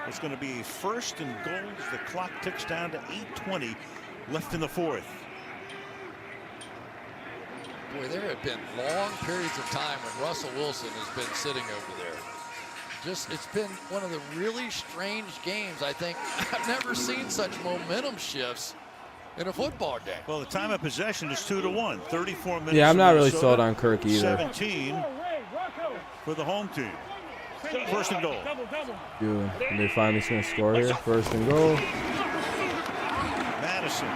It's going to be a 1st and goal as the clock ticks down to 8:20 left in the 4th. Boy, there have been long periods of time when Russell Wilson has been sitting over there. It's been one of the really strange games. I think I've never seen such momentum shifts in a football game. Well, the time of possession is 2-to-1. 34 minutes. Yeah, I'm not really sold on Kirk either. 17 for the home team. 1st and goal. Dude, they finally going to score here. 1st and goal. Madison.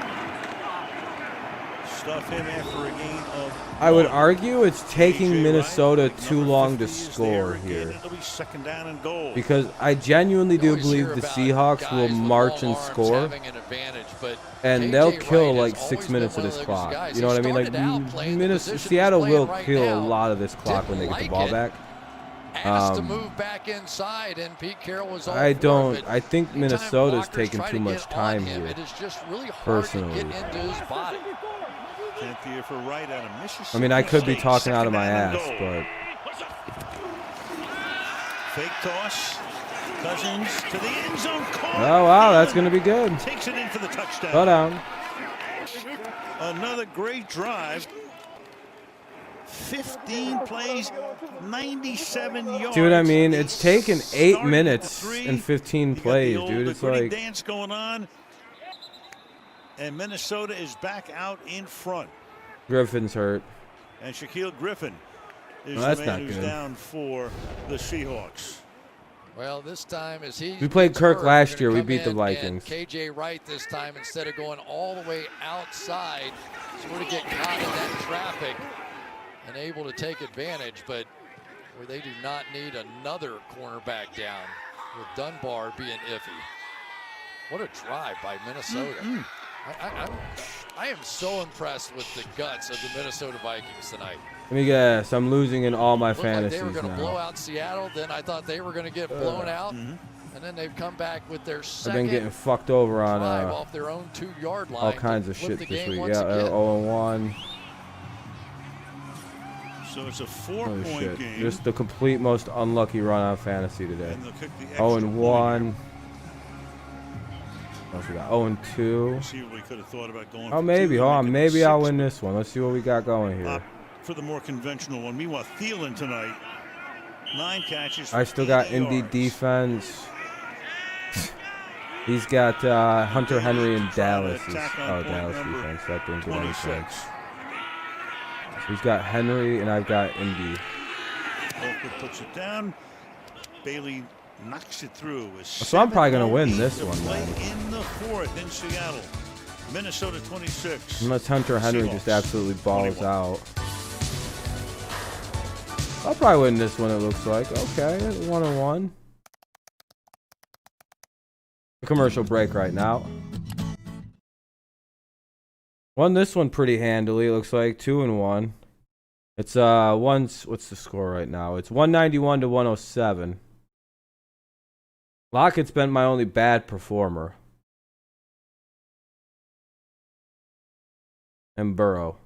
Stuff him after a gain of. I would argue it's taking Minnesota too long to score here. Second down and goal. Because I genuinely do believe the Seahawks will march and score. And they'll kill like 6 minutes of this clock. You know what I mean? Like Seattle will kill a lot of this clock when they get the ball back. Asked to move back inside, and Pete Carroll was all I think Minnesota's taking too much time here. It is just really hard to get into his body. 10th year for Wright out of Mississippi. I mean, I could be talking out of my ass, but fake toss. Cousins to the end zone. Oh wow, that's going to be good. Takes it in for the touchdown. Go down. Another great drive. 15 plays, 97 yards. See what I mean? It's taken 8 minutes and 15 plays, dude. It's like dance going on. And Minnesota is back out in front. Griffin's hurt. And Shaquille Griffin is Well, that's the man not who's good. down for the Seahawks. Well, this time as he We played Kirk hurt, last they're year. We gonna beat come the in Vikings. And KJ Wright this time, instead of going all the way outside, sort of get caught in that traffic and able to take advantage, but where they do not need another cornerback down with Dunbar being iffy. What a drive by Minnesota. I am so impressed with the guts of the Minnesota Vikings tonight. Let me guess. I'm losing in all my Looked like fantasies they were going to blow now. out Seattle. Then I thought they were going to get blown out. And then they've come back with their I've second been getting fucked over drive on off their own 2-yard line. all kinds of flip shit the this game week. once Yeah, again. 0-1. So it's a Holy 4-point shit. game. Just the complete most unlucky run on fantasy today. And they'll kick the extra 0-1. What else we got? 0-2. See what we could have thought about going Oh, for maybe. 2 Hold and on. making it Maybe I'll 6. win this one. Let's see what we got going here. For the more conventional one. Meanwhile, Thielen tonight, 9 catches. I still got 80 Indy yards. defense. He's got Hunter Henry and Dallas. Dallas defense. That didn't get any points. So he's got Henry and I've got Indy. Oakwood puts it down. Bailey knocks it through. So I'm probably going to win this one, man. In the 4th in Seattle. Minnesota 26. Unless Hunter Henry just Seahawks, absolutely balls 21. out. I'll probably win this one, it looks like. Okay, 1-1. A commercial break right now. Won this one pretty handily, it looks like. 2-1. It's what's the score right now? It's 191 to 107. Lockett's been my only bad performer. And Burrow.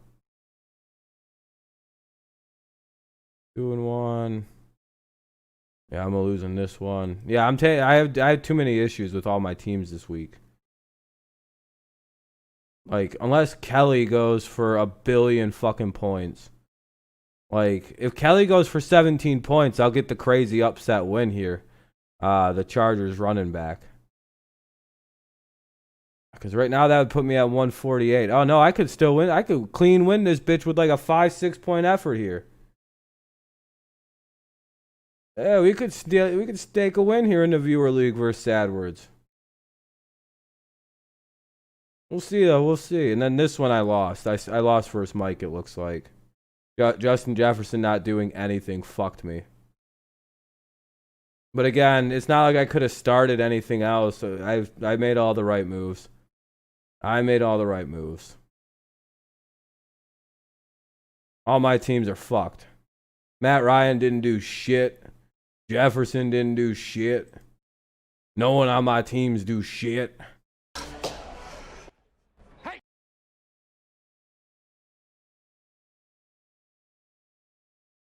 2-1. Yeah, I'm losing this one. Yeah, I have too many issues with all my teams this week. Like, unless Kelly goes for 1 billion fucking points. Like, if Kelly goes for 17 points, I'll get the crazy upset win here. The Chargers running back. Because right now that would put me at 148. Oh, no, I could still win. I could clean win this bitch with like a 5-6 point effort here. Yeah, we could stake a win here in the Viewer League versus AdWords. We'll see, though. We'll see. And then this one I lost. I lost versus Mike, it looks like. Justin Jefferson not doing anything fucked me. But again, it's not like I could have started anything else. I made all the right moves. I made all the right moves. All my teams are fucked. Matt Ryan didn't do shit. Jefferson didn't do shit. No one on my teams do shit.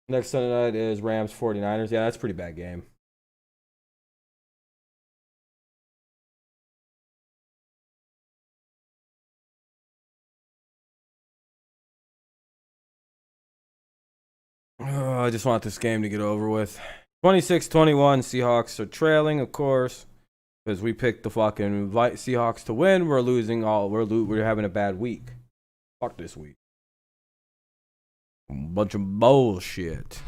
Next Sunday night is Rams 49ers. Yeah, that's a pretty bad game. I just want this game to get over with. 26-21, Seahawks are trailing, of course, because we picked the fucking Seahawks to win. We're losing all. We're having a bad week. Fuck this week. Bunch of bullshit.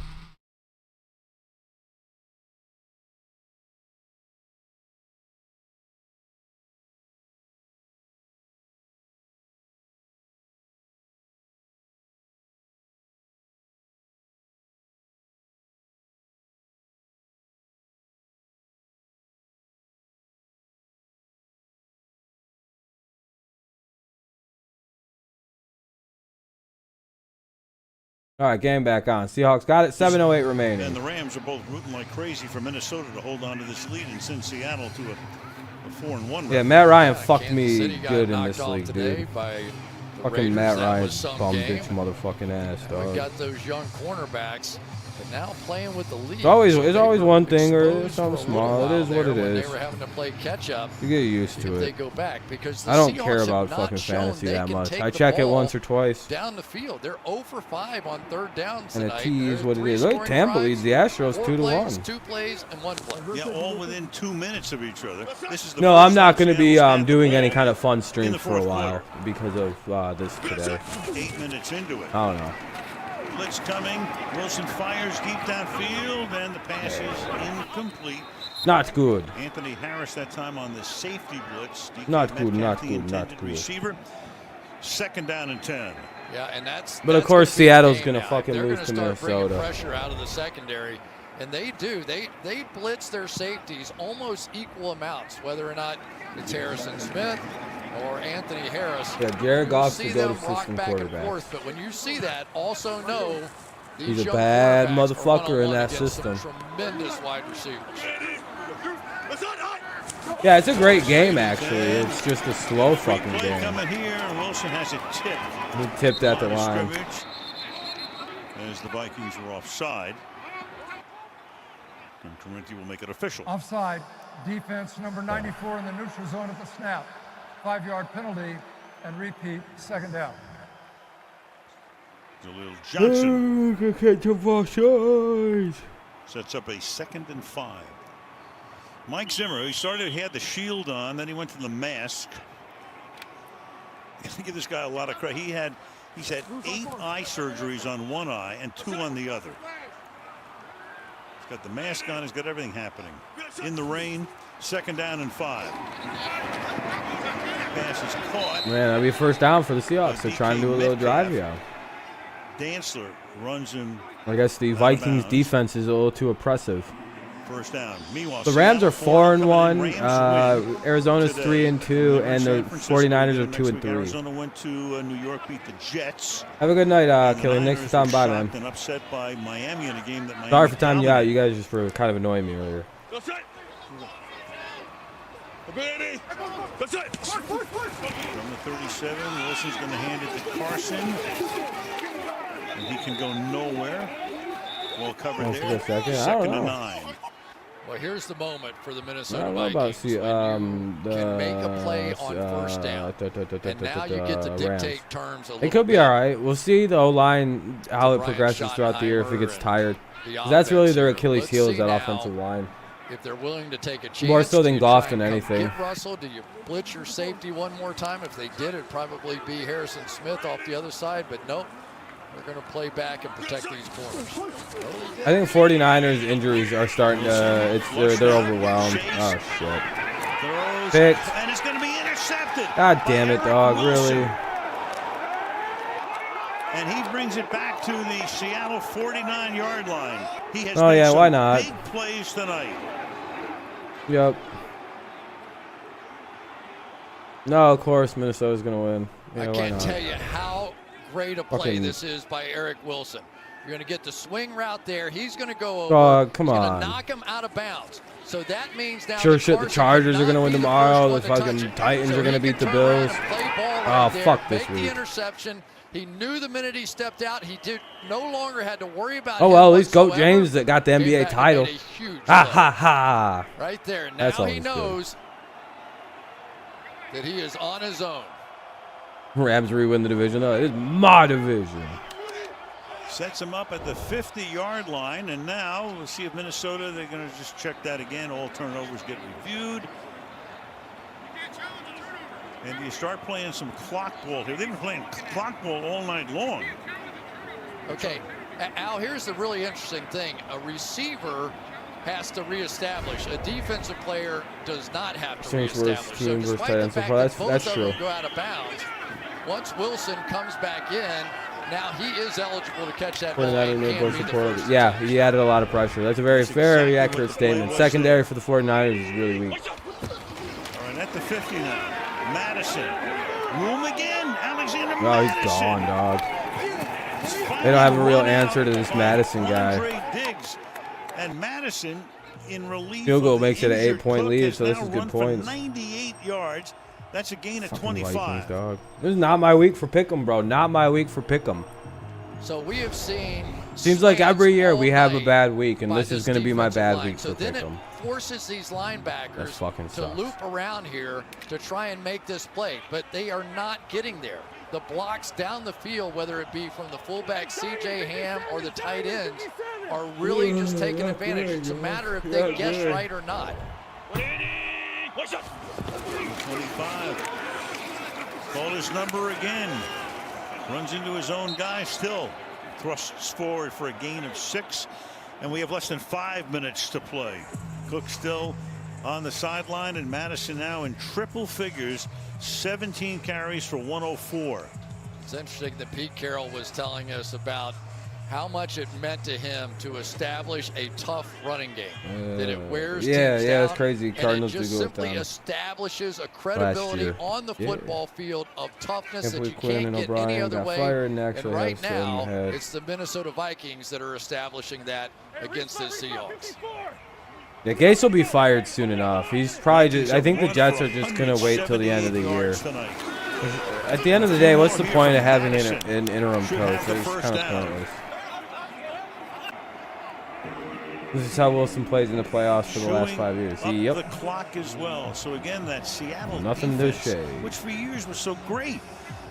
All right, game back on. Seahawks got it. 7:08 remaining. And the Rams are both rooting like crazy for Minnesota to hold on to this lead and send Seattle to a 4-1 record. Yeah, Matt Ryan fucked Kansas me City got good in knocked this off league, today dude. by the Fucking Raiders. Matt That Ryan was some bum game. bitch motherfucking ass, And dog. we got those young cornerbacks But now playing with the lead. It's always one thing or something small. It is what it is. They were having to play catch up. You get used to They it. go back because the I don't Seahawks care have about not fucking shown fantasy they that can much. take I the check it ball once or twice. down the field. They're 0 for 5 on third down And tonight. a T is what it is. Three Look, Tampa scoring leads the drives, Astros 4 2-1. plays, 2 plays, and 1 play. Yeah, all within 2 minutes of each other. This is the No, first I'm not time going to be Seattle's had the doing ball any kind of fun streams in the for a fourth while because of this today. 8 minutes into it. I don't know. Blitz coming. Wilson fires deep downfield, and the pass is incomplete. Not good. Anthony Harris that time on the safety blitz. DK Not good, Metcalf, not the good, not intended good. Receiver. 2nd down and 10. Yeah, and that's. But of that's course, gonna be the Seattle's game going to now. fucking They're lose gonna to start bringing Minnesota. pressure out of the secondary, and they do. They blitz their safeties almost equal amounts, whether or not it's Harrison Smith or Anthony Harris. Yeah, Jared Goff's You the see them go-to rock system back and quarterback. forth, but when you see that, also know these He's a young bad quarterbacks are motherfucker in one-on-one that against some system. Tremendous wide receivers. Yeah, it's a great game, actually. It's just a slow fucking Play game. coming here. Wilson has it tipped. He tipped at the of line. scrimmage, as the Vikings are offside. And Corinthians will make it official. Offside. Defense number 94 in the neutral zone at the snap. 5-yard penalty and repeat, 2nd down. Jaleel Johnson sets up a 2nd and 5. Mike Zimmer, he had the shield on, then he went to the mask. I gotta give this guy a lot of credit. He's had 8 eye surgeries on one eye and 2 on the other. He's got the mask on, he's got everything happening. In the rain, 2nd down and 5. Pass is caught. Man, that'll be a 1st down for the Seahawks. They're trying to do a little drive here. Dantzler runs him. I guess the Vikings defense is a little too oppressive. 1st down. Meanwhile, The Rams are Seattle 4-1. Rams win Arizona's today. 3-2, and the San Francisco 49ers are next week. 2-3. Arizona went to New York, beat the Jets. Have a good night, And the Killian. Thanks for Niners stopping by, were man. shocked and upset by Miami in a game that Miami Sorry for timing you out. dominated. You guys just were kind of annoying me earlier. From the 37, Wilson's going to hand it to Carson. And he can go nowhere. Well covered Thanks for there. the second. I 2nd don't and know. 9. Well, here's the moment for the I Minnesota don't know Vikings. about Can make a play on 1st down. And now you get to dictate terms a little It could be bit. all right. We'll see the O-line, how it Brian progresses throughout the year if it gets Schottenheimer tired. and 'Cause that's really offense their here. Achilles Let's heel is see that now offensive line. If they're willing to take a chance. More so than do you Goff try than and come anything. Get Russell, do you blitz your safety one more time? If they did, it'd probably be Harrison Smith off the other side, but nope. They're going to play back and protect these corners. I think 49ers injuries are starting to, they're overwhelmed. Oh, shit. Picked. And it's going to be intercepted. God damn it, dog. Wilson. Really? And he brings it back to the Seattle 49-yard line. He has Oh, made yeah, some why not? big plays tonight. Yep. No, of course, Minnesota's going to win. Yeah, I why can't not? tell you how great a play Fucking- this is by Eric Wilson. You're going to get the swing route there. He's going to go over. Dog, come He's on. going to knock him out of bounds. So that means now Sure that shit, the Carson Chargers are cannot going to win be the tomorrow. first The one to touch fucking it. Titans So are going to he beat the can turn around Bills. and play ball Oh, right there, fuck this make the week. interception. He knew the minute he stepped out, he no longer had to worry about Oh, him well, at least GOAT whatsoever. James that got the Came NBA back and title. made a huge Ha, play. ha, ha. Right there. Now That's he always good. knows that he is on his own. Rams re-win the division. No, it's my division. Sets him up at the 50-yard line. And now we'll see if Minnesota, they're going to just check that again. All turnovers get reviewed. And you start playing some clock ball here. They've been playing clock ball all night long. Okay, Al, here's the really interesting thing. A receiver has to reestablish. A defensive player does not have to Saints reestablish. versus So team versus despite tight the end so fact far. that That's both of true. them go out of bounds, once Wilson comes back in, now he is eligible to catch that ball. 49ers He made can't most be the important. first. Yeah, he added a lot of pressure. That's a very, very exactly accurate what the play statement. was Secondary for the 49ers is really weak. All right, at the 50 now. Madison. Room again. Alexander Oh, he's Madison. gone, dog. They don't have a real answer to this Madison guy. Andre Diggs. And Madison in relief. Field goal of the makes it an injured 8-point Cook lead, has so this now is good run for points. 98 yards. That's a gain of Fucking 25. Vikings, dog. This is not my week for Pick'em, bro. Not my week for Pick'em. So we have seen Seems like every year we have a bad week, and this is going to be my bad week so for then Pick'em. It forces these linebackers to sucks. loop around here to try and make this play, but they are not getting there. The blocks down the field, whether it be from the fullback C.J. Ham or the tight ends, are really just taking advantage. It's a matter if they guess right or not. 25. Call his number again. Runs into his own guy still. Thrusts forward for a gain of 6. And we have less than 5 minutes to play. Cook still on the sideline, and Madison now in triple figures. 17 carries for 104. It's interesting that Pete Carroll was telling us about how much it meant to him to establish a tough running game. That it wears teams down, it's crazy. Cardinals and it just do go with simply them. establishes a credibility on the football field of toughness that you can't get any other way. And right now, it's the Minnesota Vikings that are establishing that against the Seahawks. Yeah, Gase will be fired soon enough. He's probably just. I think the Jets are just gonna wait till the end of the year. At the end of the day, what's the point of having an interim coach? It's kind of pointless. This is how Wilson plays in the playoffs for the last 5 years. Yep. The clock as well. So again, that Seattle nothing to defense, shade. which for years was so great.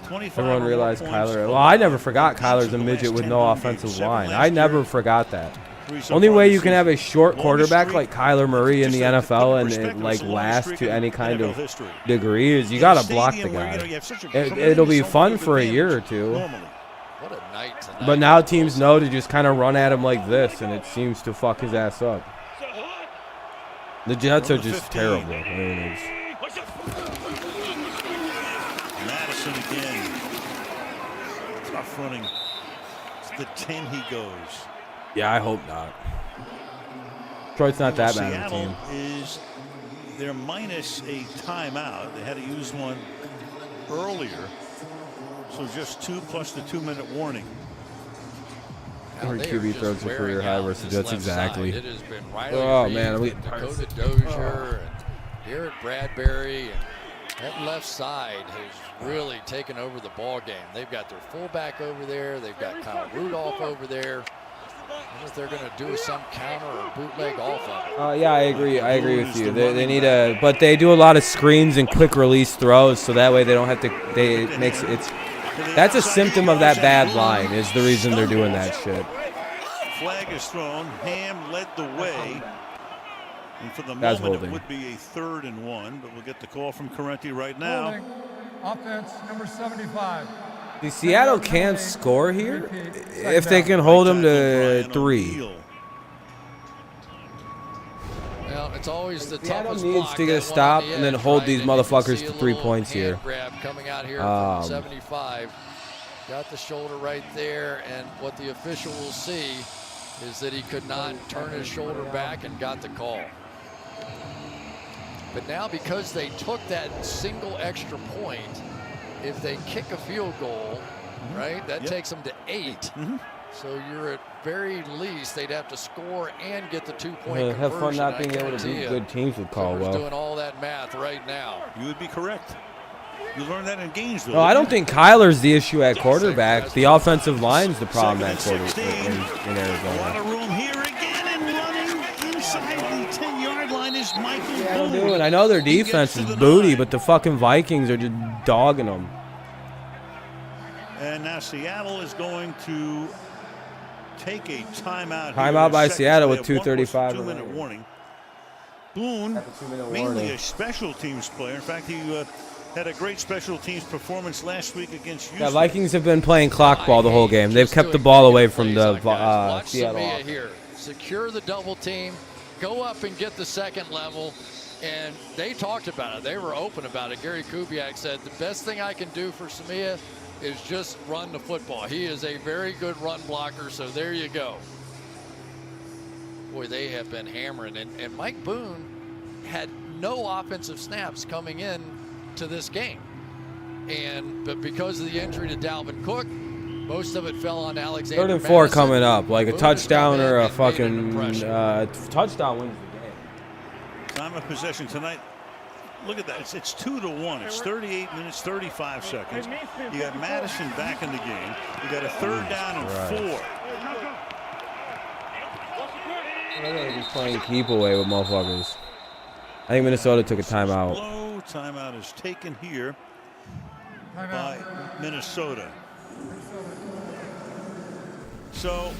25 Everyone realized Kyler. Well, I never forgot Kyler's a midget with no offensive line. I never forgot that. Only way you can have a short quarterback like Kyler Murray in the NFL and it like last to any kind of degree is you got to block the guy. It'll be fun for a year or two. What a night tonight. But now teams know to just kind of run at him like this, and it seems to fuck his ass up. The Jets are just terrible. I mean, Madison again. Tough running. It's the 10 he goes. yeah, I hope not. Detroit's not that bad of a Seattle team. is they're minus a timeout. They had to use one earlier. So just 2 plus the 2-minute warning. Every QB throws a career high versus the Jets. Exactly. It has been Riley Oh Reed, man, Dakota Dozier, and Garrett Bradbury, and that left side has really taken over the ball game. They've got their fullback over there. They've got Kyle Rudolph over there. I wonder if they're going to do some counter or bootleg off of it. Yeah, I agree. I agree with you. They need a, but they do a lot of screens and quick release throws, so that way they don't have to. It makes it's. That's a symptom of that bad line. Is the reason they're doing that shit. Flag is thrown. Ham led the way. And for the That's moment, holding. it would be a 3rd and 1, but we'll get the call from Correnti right now. Holding. Offense number 75. The Seattle can't score here if they can hold them to 3. Well, it's always the Seattle toughest needs block, to get a that one stop on the and then edge, hold right? these And you can motherfuckers see to a 3 little points here. hand grab coming out here from 75. Got the shoulder right there, and what the official will see is that he could not turn his shoulder back and got the call. But now because they took that single extra point, if they kick a field goal, right, that takes them to 8. So you're at very least they'd have to score and get the 2-point conversion. Have fun not being able to beat good teams with Caldwell. Doing all that math right now. You would be correct. You learned that in Gainesville. No, I don't think Kyler's the issue at quarterback. The offensive line's the problem at quarterback in Arizona. A lot of room here again, and running inside the 10-yard line is Michael Boone. I know their defense is booty, but the fucking Vikings are just dogging them. And now Seattle is going to take a timeout. Timeout by Seattle with 2:35 2-minute warning. Boone, mainly a special teams player. In fact, he had a great special teams performance last week against Houston. Yeah, Vikings have been playing clock ball the whole game. They've kept the ball away from the Seattle. Here, secure the double team, go up and get the second level, and they talked about it. They were open about it. Gary Kubiak said the best thing I can do for Samia is just run the football. He is a very good run blocker, so there you go. Boy, they have been hammering, and Mike Boone had no offensive snaps coming in to this game, but because of the injury to Dalvin Cook, most of it fell on Alexander. 3rd and 4 Madison. coming up, like a Boone touchdown or a has come in and made fucking an impression. touchdown wins the game. Time of possession tonight. Look at that. It's 2-1. It's 38 minutes, 35 seconds. You got Madison back in the game. You got a 3rd down and 4. They're just playing keep away with motherfuckers. I think Minnesota took a timeout. Slow timeout is taken here by Minnesota. So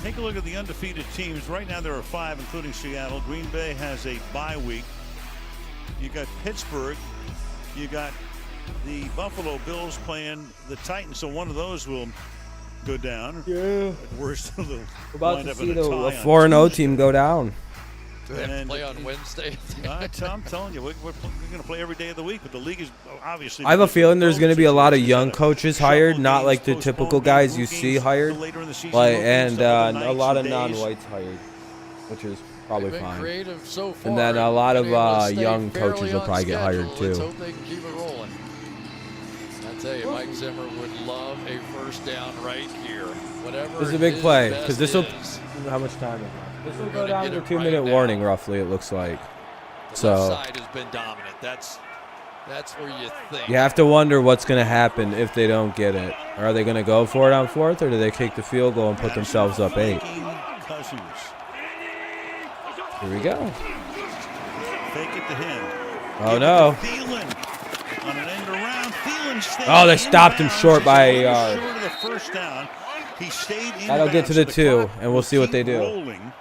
take a look at the undefeated teams. Right now there are 5, including Seattle. Green Bay has a bye week. You got Pittsburgh. You got the Buffalo Bills playing the Titans. So one of those will go down. Yeah. At worst, we're about to see a 4-0 team go down. Do they have to play on Wednesday? I'm telling you, we're going to play every day of the week, but the league is obviously... I have a feeling there's going to be a lot of young coaches hired, not like the typical guys you see hired, and a lot of non-whites hired, which is probably fine. Creative so far, and then a lot of young coaches will probably get hired too. Let's hope they can keep it rolling. I tell you, Mike Zimmer would love a first down right here. Whatever. This is a big play because this will. How much time is left? This will go down to a 2-minute warning, roughly. It looks like. The left side has been dominant. That's where you think. You have to wonder what's going to happen if they don't get it. Are they going to go for it on 4th, or do they kick the field goal and put themselves up 8? Cousins. Here we go. Fake it to him. Oh no. Thielen on an end around. Thielen Oh, they stopped him short by a yard. Short of the first down. He stayed in. That'll get to the 2, and we'll see what they do. Rolling,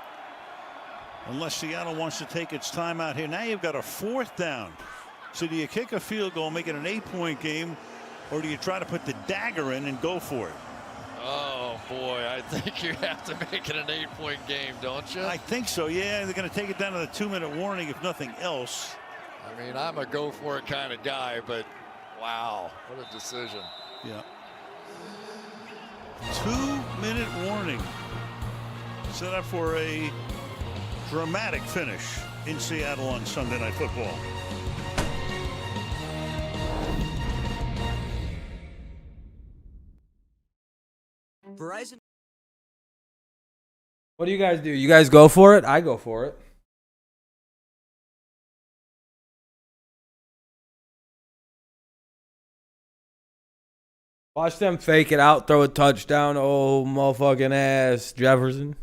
unless Seattle wants to take its time out here. Now you've got a 4th down. So do you kick a field goal, make it an 8-point game, or do you try to put the dagger in and go for it? Oh, boy, I think you have to make it an 8-point game, don't you? I think so, yeah. They're going to take it down to the 2-minute warning, if nothing else. I mean, I'm a go-for-it kind of guy, but wow, what a decision. Yeah. 2-minute warning. Set up for a dramatic finish in Seattle on Sunday Night Football. Verizon. What do you guys do? You guys go for it? I go for it. Watch them fake it out, throw a touchdown. Oh, motherfucking ass, Jefferson.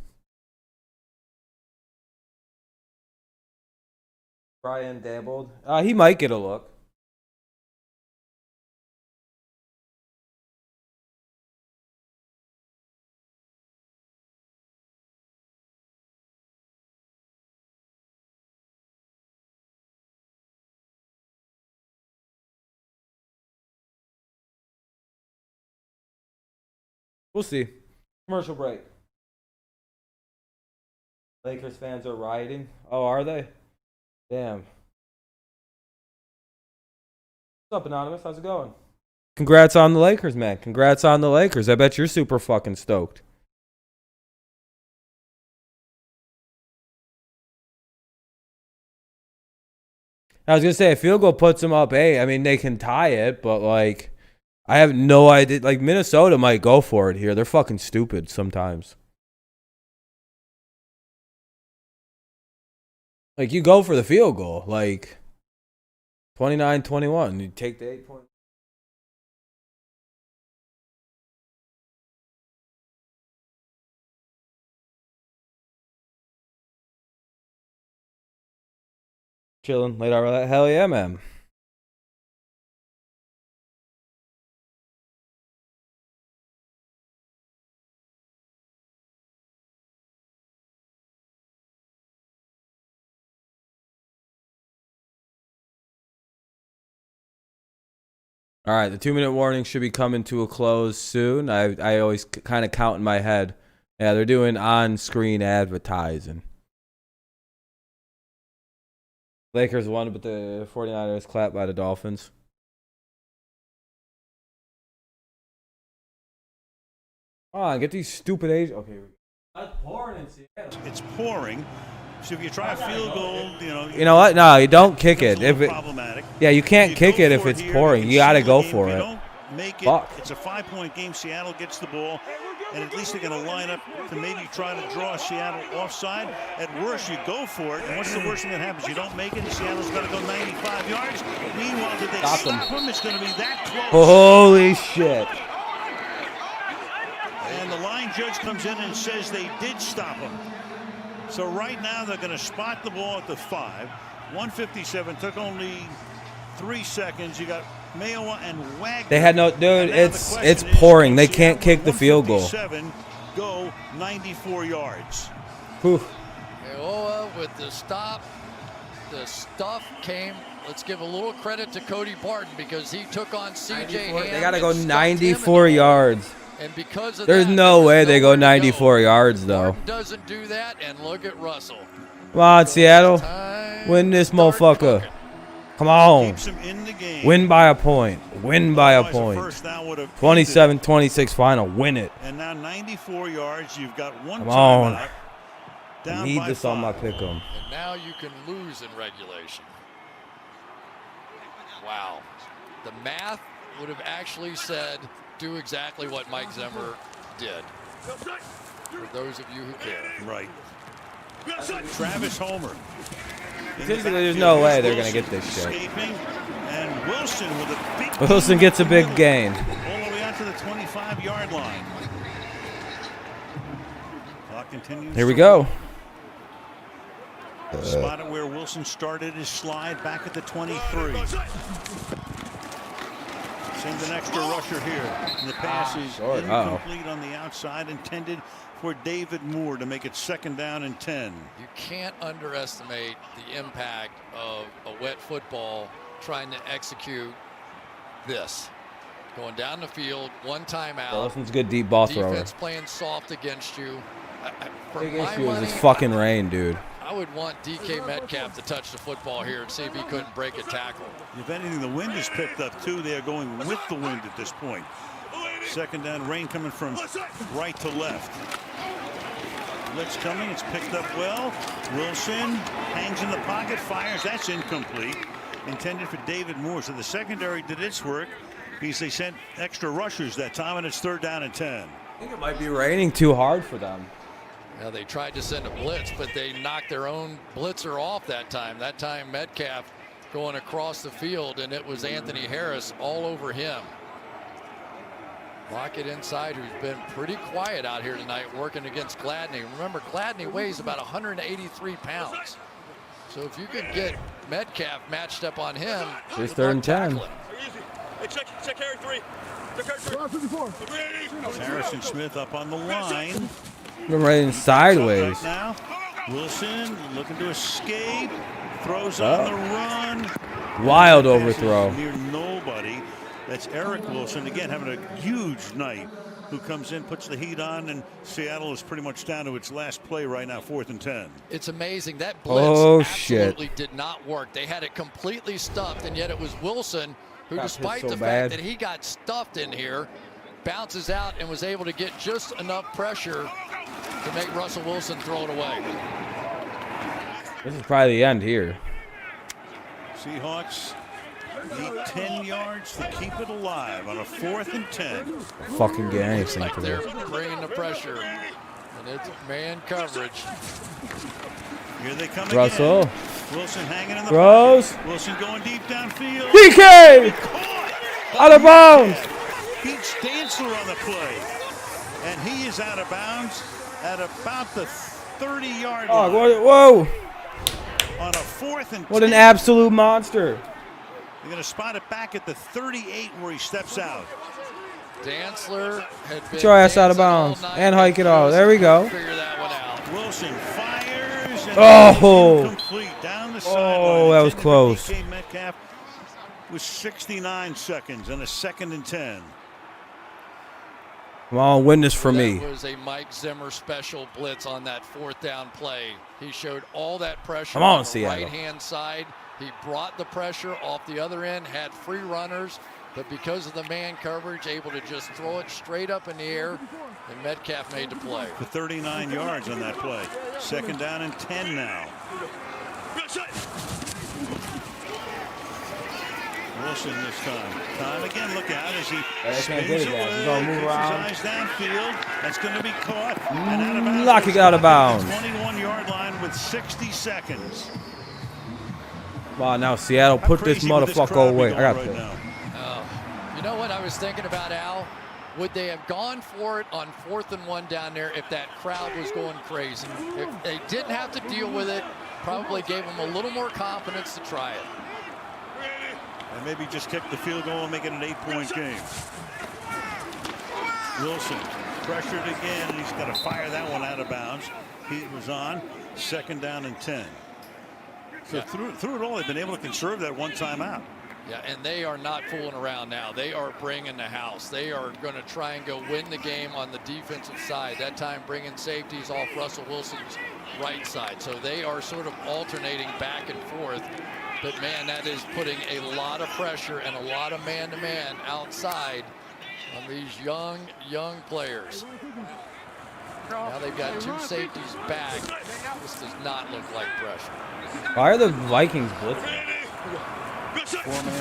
Brian dabbled. He might get a look. We'll see. Commercial break. Lakers fans are rioting. Oh, are they? Damn. What's up, Anonymous? How's it going? Congrats on the Lakers, man. Congrats on the Lakers. I bet you're super fucking stoked. I was going to say, a field goal puts them up 8. I mean, they can tie it, but, like, I have no idea. Like, Minnesota might go for it here. They're fucking stupid sometimes. Like, you go for the field goal. Like, 29-21. You take the 8 points. Chilling. Late hour. Hell yeah, man. All right, the 2-minute warning should be coming to a close soon. I always kind of count in my head. Yeah, they're doing on-screen advertising. Lakers won, but the 49ers clapped by the Dolphins. Come on, get these stupid Asians. Okay. It's pouring in Seattle. It's pouring. So if you try a field goal, you know what? No, you don't kick it. If it, yeah, you can't kick it if it's pouring. You got to go for it. Make it. It's a 5-point game. Seattle gets the ball, and at least they're going to line up to maybe try to draw Seattle offside. At worst, you go for it. And what's the worst thing that happens? You don't make it, and Seattle's got to go 95 yards. Meanwhile, did they stop them? It's going to be that close. Holy shit. And the line judge comes in and says they did stop him. So right now they're going to spot the ball at the 5. 157 took only 3 seconds. You got Mayo and Wagner. They had no, dude. It's pouring. They can't kick the field goal. Go 94 yards. Whew. Iowa with the stop. The stuff came. Let's give a little credit to Cody Barton because he took on C.J. Ham. They gotta go 94 yards. And because of There's that, no way they go 94 yards though. Barton doesn't do that, and look at Russell. Come on, Seattle. Win this motherfucker. Come on. Win by a point. Win by a point. 27-26 final. Win it. And now 94 yards. You've got one Come on. timeout. I need this on my pick'em. And now you can lose in regulation. Wow. The math would have actually said do exactly what Mike Zimmer did. For those of you who care. Right. Travis Homer. There's no way they're going to get this shit. And Wilson with a big Wilson gets a big gain. all the way out to the 25-yard line. Clock continues. Here we go. Spotted where Wilson started his slide back at the 23. Sends an extra rusher here. And the pass is incomplete on the outside, intended for David Moore to make it 2nd down and 10. You can't underestimate the impact of a wet football trying to execute this. Going down the field, one timeout. Wilson's a good deep ball thrower. Defense playing soft against you. Big issue is this fucking rain, dude. I would want DK Metcalf to touch the football here and see if he couldn't break a tackle. If anything, the wind is picked up too. They are going with the wind at this point. 2nd down, rain coming from right to left. Blitz coming, it's picked up well. Wilson hangs in the pocket, fires, that's incomplete. Intended for David Moore. So the secondary did its work because they sent extra rushers that time, and it's 3rd down and 10. I think it might be raining too hard for them. Now they tried to send a blitz, but they knocked their own blitzer off that time. That time Metcalf going across the field, and it was Anthony Harris all over him. Lockett inside, who's been pretty quiet out here tonight working against Gladney. Remember, Gladney weighs about 183 pounds. So if you can get Metcalf matched up on him, it's 3rd and 10. Hey, check Harry 3. Harrison Smith up on the line. They're running sideways. Right now, Wilson looking to escape. Throws on the run. Wild overthrow. Near nobody. That's Eric Wilson again having a huge night. Who comes in, puts the heat on, and Seattle is pretty much down to its last play right now, 4th and 10. It's amazing that blitz absolutely did not work. They had it completely stuffed, and yet it was Wilson who, despite the fact that he got stuffed in here, bounces out and was able to get just enough pressure to make Russell Wilson throw it away. This is probably the end here. Seahawks need 10 yards to keep it alive on a 4th and 10. Fucking get anything Like for they're this. bringing the pressure, and it's man coverage. Here they come Russell. again. Wilson hanging in the Rose. pocket. Wilson going deep downfield. DK! Out of bounds. Beats Dantzler on the play. And he is out of bounds at about the 30-yard line. Whoa. On a 4th and 10. What an absolute monster. They're going to spot it back at the 38 where he steps out. Dantzler had been Get your ass out of bounds and hike it off. There we go. Figure that one out. Wilson fires. And incomplete down the sideline. That was close. DK Metcalf with 69 seconds and a 2nd and 10. Come on, win this for me. That was a Mike Zimmer special blitz on that 4th down play. He showed all that pressure Come on, the Seattle. right-hand side. He brought the pressure off the other end, had free runners, but because of the man coverage, able to just throw it straight up in the air, and Metcalf made the play. For 39 yards on that play. 2nd down and 10 now. Wilson this time. Time again, look out as he spins away. He's gonna move around. His eyes downfield. That's going to be caught. And out of bounds. Knock it out of bounds. 21-yard line with 60 seconds. Wow, now Seattle, put this motherfucker away. I got right to. now. You know what I was thinking about, Al? would they have gone for it on 4th and 1 down there if that crowd was going crazy? If they didn't have to deal with it, probably gave them a little more confidence to try it. And maybe just kick the field goal and make it an 8-point game. Wilson pressured again, and he's got to fire that one out of bounds. He was on 2nd down and 10. So through it all, they've been able to conserve that one timeout. Yeah, and they are not fooling around now. They are bringing the house. They are going to try and go win the game on the defensive side. That time bringing safeties off Russell Wilson's right side. So they are sort of alternating back and forth. But, man, that is putting a lot of pressure and a lot of man-to-man outside on these young players. Now they've got 2 safeties back. This does not look like pressure. Why are the Vikings blitzing?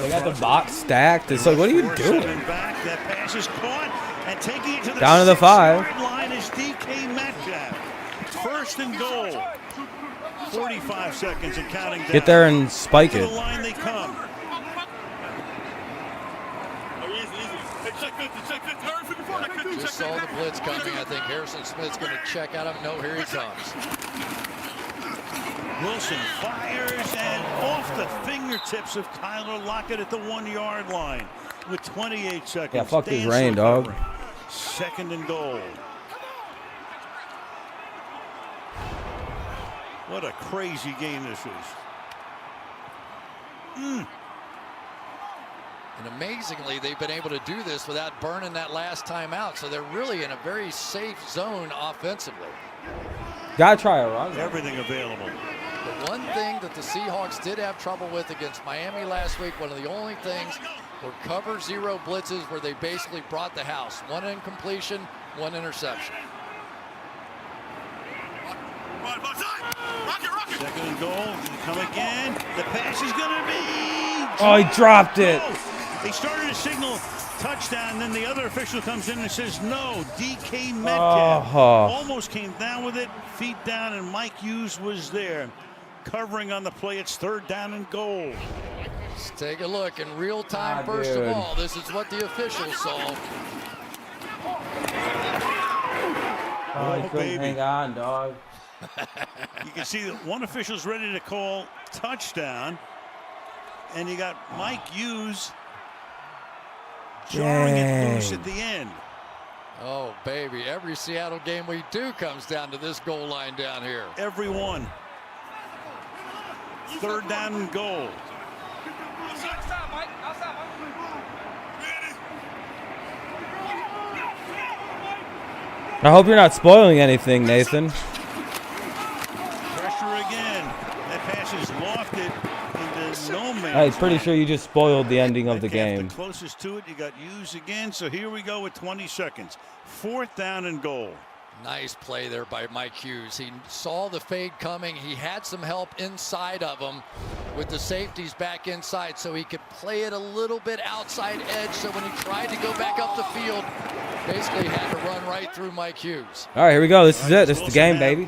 They got the box stacked. It's like, what are you doing? That pass is caught, and taking it to the Down to the 5. line is DK Metcalf. 1st and goal. 45 seconds and counting down. Get there and spike to it. the line they come. Just saw the blitz coming. I think Harrison Smith's going to check out him. No, here he comes. Wilson fires and off the fingertips of Tyler Lockett at the 1-yard line with 28 seconds. Yeah, fuck this Dan rain, Silver, dog. 2nd and goal. What a crazy game this is. And amazingly, they've been able to do this without burning that last time out. So they're really in a very safe zone offensively. Gotta try a run. Everything available. The one thing that the Seahawks did have trouble with against Miami last week, one of the only things, were cover 0 blitzes where they basically brought the house. 1 incompletion, 1 interception. 2nd and goal. Come again. The pass is going to be. Oh, he dropped it. They started to signal touchdown, then the other official comes in and says no. DK Metcalf almost came down with it, feet down, and Mike Hughes was there covering on the play. It's 3rd down and goal. Let's take a look in real time. First of all, this is what the officials saw. Oh, he couldn't hang on, dog. You can see that one official's ready to call touchdown, and you got Mike Hughes jarring it loose at the end. Oh, baby. Every Seattle game we do comes down to this goal line down here. Every one. 3rd down and goal. I hope you're not spoiling anything, Nathan. Pressure again. That pass is lofted into no man. I'm pretty sure you just spoiled the ending of the game. The closest to it, you got Hughes again. So here we go with 20 seconds. 4th down and goal. Nice play there by Mike Hughes. He saw the fade coming. He had some help inside of him with the safeties back inside, so he could play it a little bit outside edge. So when he tried to go back up the field, basically had to run right through Mike Hughes. All right, here we go. This is it. This is the game, baby.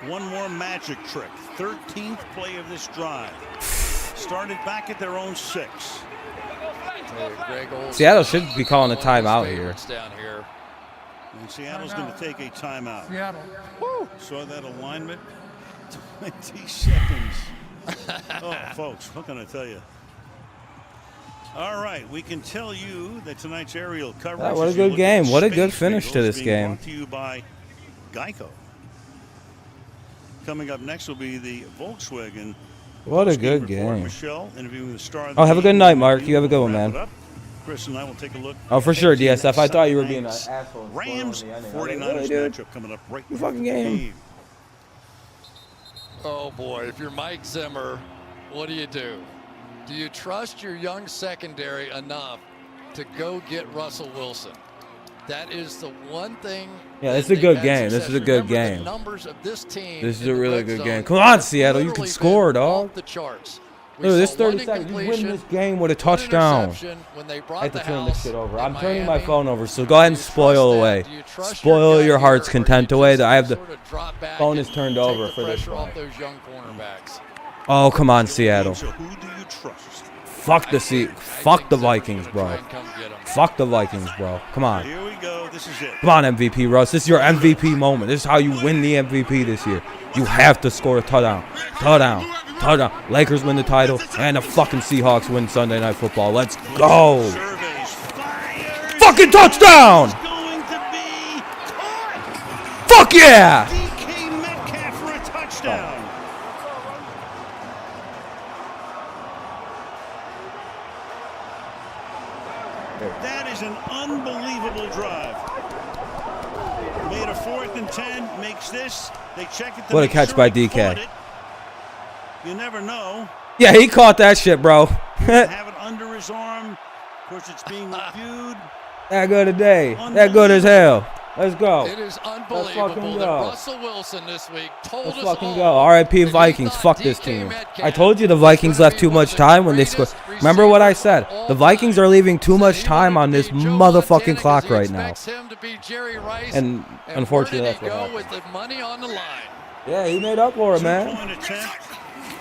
One more magic trick. 13th play of this drive. Started back at their own 6. Seattle should be calling a timeout here. Down here. And Seattle's going to take a timeout. Seattle. Woo! Saw that alignment. 20 seconds. Oh, folks, what can I tell you? All right, we can tell you that tonight's aerial coverage. What a good game. What a good finish to this game. Brought to you by Geico. Coming up next will be the Volkswagen. What a good game. Michelle interviewing the star of the Oh, have a good game. night, Mark. You have a good one, man. Chris and I will take a look. Oh, for sure, DSF. I thought you were being an asshole. Rams 49ers matchup coming up right before the game. Oh, boy. If you're Mike Zimmer, what do? Do you trust your young secondary enough to go get Russell Wilson? That is the one thing. Yeah, this is a good game. This is a good game. The numbers of this team. This is a really good game. Come on, Seattle. You can score, dog. The charts. Look at this 30 seconds. You win this game with a touchdown. I have to turn this shit over. I'm turning my phone over, so go ahead and spoil away. Spoil your heart's content away. I have the phone is turned over for this one. Off those young cornerbacks. Oh, come on, Seattle. So who do you trust? Fuck the Vikings, bro. Fuck the Vikings, bro. Come on. Here we go. This is it. Come on, MVP, Russ. This is your MVP moment. This is how you win the MVP this year. You have to score a touchdown. Touchdown. Lakers win the title, and the fucking Seahawks win Sunday Night Football. Let's go. Fucking touchdown. Fuck yeah. DK Metcalf for a touchdown. That is an unbelievable drive. Made a 4th and 10, makes this. They check it to What a catch by DK. You never know. Yeah, he caught that shit, bro. Have it under his arm. Of course, it's being reviewed. That good today. That good as hell. Let's go. It is unbelievable that Russell Wilson this week told us fucking all. go. R.I.P. Vikings. Fuck this team. I told you the Vikings left too much time when they scored. Remember what I said? The Vikings are leaving too much time on this motherfucking clock right now. And unfortunately, that's what happened. With the money on the line. Yeah, he made up for it, man. 2-point attempt.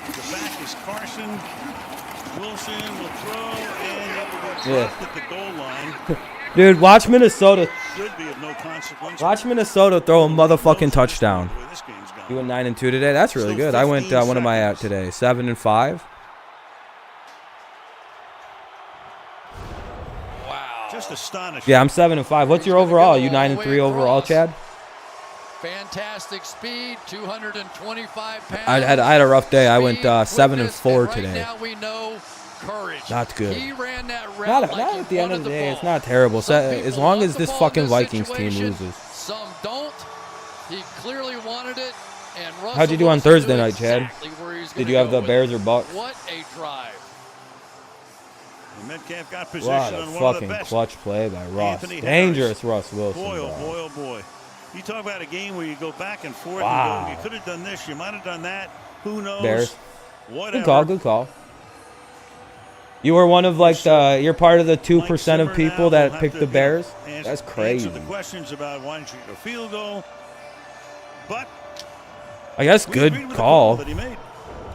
The back is Carson. Wilson will throw, and it will be dropped at the goal line. Dude, watch Minnesota. Should be of no consequence. Watch Minnesota throw a motherfucking touchdown. You went 9-2 today. That's really good. I went. What am I at today? 7-5. Wow. Just astonishing. Yeah, I'm 7-5. What's your overall? You 9-3 overall, Chad? Fantastic speed, 225 pounds. I had a rough day. I went 7-4 today. Right now we know courage. Not good. He ran that route Not at the end of the day. It's not terrible. As long as this fucking Vikings team loses. Some don't. He clearly wanted it. And Russell How'd you do on Thursday night, Chad? Exactly Did you have the Bears or Bucks? What a drive. Metcalf got position What a on one of the fucking best. clutch play by Russ. Anthony Dangerous Harris. Russ Wilson. Boy, oh bro. boy, oh boy. You talk about a game where you go back and forth. Wow. And go, you could have done this. You might have done that. Who knows? Bears. Whatever. Good call. Good call. You were one of you're part of the 2% of people that picked the Bears. That's crazy. Answer the questions about why didn't you get a field goal? But I guess good call. That he made.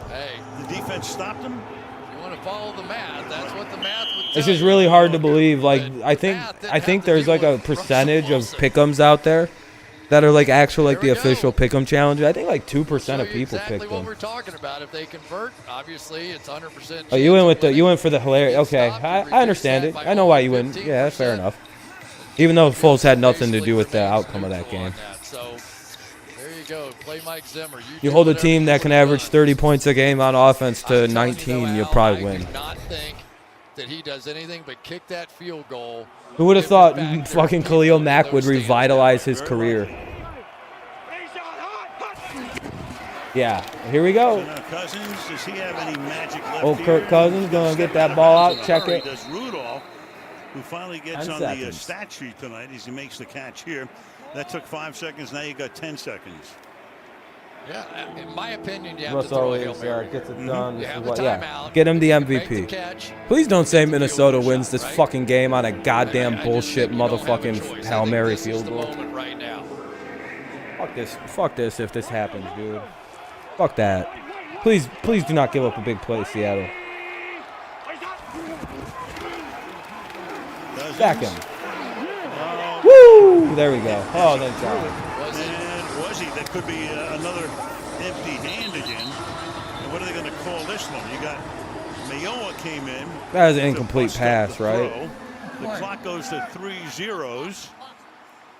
Hey, the defense stopped him. You want to follow the math? That's what the math would tell It's just you. really hard to believe. Like I think there's like a percentage of pick'ems out there that are like actual like the official pick'em challenge. I think like 2% of people exactly picked what them. we're talking about. If they convert, obviously it's 100%. Oh, you went for the hilarious. Okay, I understand it. I know why you went. Yeah, that's fair enough. Even though Foles had nothing to do with the outcome of that game. So there you go. Play Mike Zimmer. You hold a team that can average 30 points a game on offense to 19, you'll probably win. I do not think that he does anything but kick that field goal. Who would have thought fucking Khalil Mack would revitalize his career? Yeah, here we go. Cousins, does he have any magic left Oh, Kirk Cousins gonna get that ball out. Check it. Does Rudolph, who finally gets on the stat sheet tonight as he makes the catch here. That took 5 seconds. Now you got 10 seconds. Yeah, in my opinion, you have to throw a Hail Mary. Gets it done. You have a timeout. Get him the Make the MVP. catch. Please don't say Minnesota wins this fucking game on a goddamn bullshit motherfucking Hail Mary field goal. Right now. Fuck this if this happens, dude. Fuck that. Please do not give up a big play, Seattle. Back him. Woo! There we go. Oh, thank God. And was he? That could be another empty hand again. And what are they going to call this one? You got Mayoa came in. That was an incomplete pass, right? The clock goes to 3 zeros.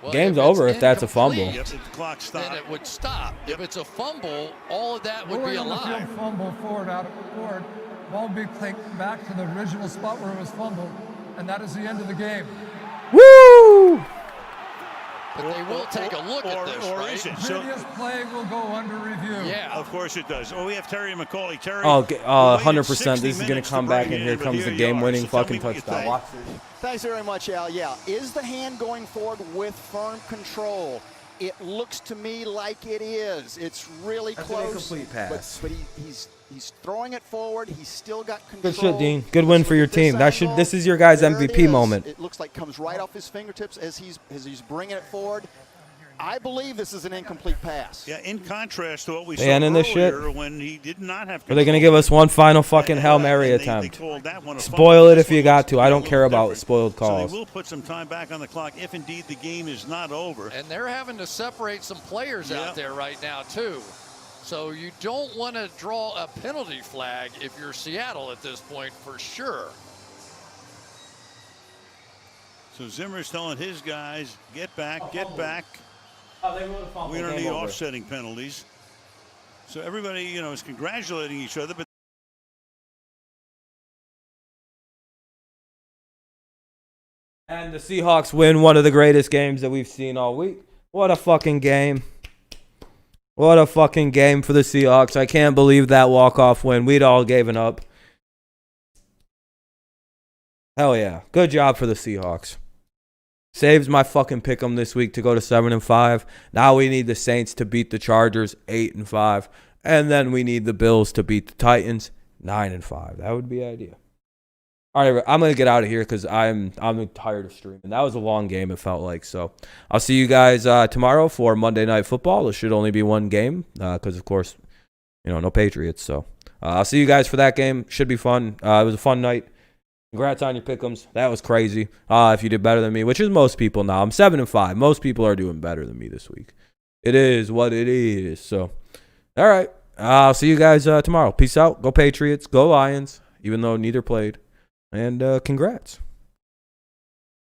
Well, Game's over if that's a fumble. If the clock stopped, then it would stop. If it's a fumble, all of that would be alive. Fumble forward out of forward. Ball will be kicked back to the original spot where it was fumbled, and that is the end of the game. Woo! But they will take a look at this, right? Is it? Previous play will go under review. Yeah. Of course it does. Oh, we have Terry McCauley. Terry. 100%. This is going to come back, and here comes the game-winning fucking touchdown. Watch this. Thanks very much, Al. Yeah, is the hand going forward with firm control? It looks to me like it is. It's really That's close. an incomplete pass. But he's throwing it forward. He's still got control. Good shit, Dean. Good win for your team. This is your guys' MVP moment. It looks like comes right off his fingertips as he's bringing it forward. I believe this is an incomplete pass. Yeah, in contrast to what we They ending saw this shit? earlier when he did not have Are they going to give us one final fucking Hail Mary attempt? Spoil it if you got to. I don't care about spoiled So calls. they will put some time back on the clock if indeed the game is not over. And they're having to separate some players out there right now, too. So you don't want to draw a penalty flag if you're Seattle at this point, for sure. So Zimmer's telling his guys, get back, get back. Oh, they wrote a fumble. We don't Game need over. offsetting penalties. So everybody, you know, is congratulating each other, but And the Seahawks win one of the greatest games that we've seen all week. What a fucking game. What a fucking game for the Seahawks. I can't believe that walk-off win. We'd all given up. Hell yeah. Good job for the Seahawks. Saves my fucking pick'em this week to go to 7-5. Now we need the Saints to beat the Chargers 8-5. And then we need the Bills to beat the Titans 9-5. That would be ideal. All right, I'm going to get out of here because I'm tired of streaming. That was a long game, it felt like. So I'll see you guys tomorrow for Monday Night Football. There should only be one game because, of course, you know, no Patriots. So I'll see you guys for that game. Should be fun. It was a fun night. Congrats on your pick'ems. That was crazy. If you did better than me, which is most people now. I'm 7-5. Most people are doing better than me this week. It is what it is. So, all right. I'll see you guys tomorrow. Peace out. Go Patriots. Go Lions, even though neither played. And congrats.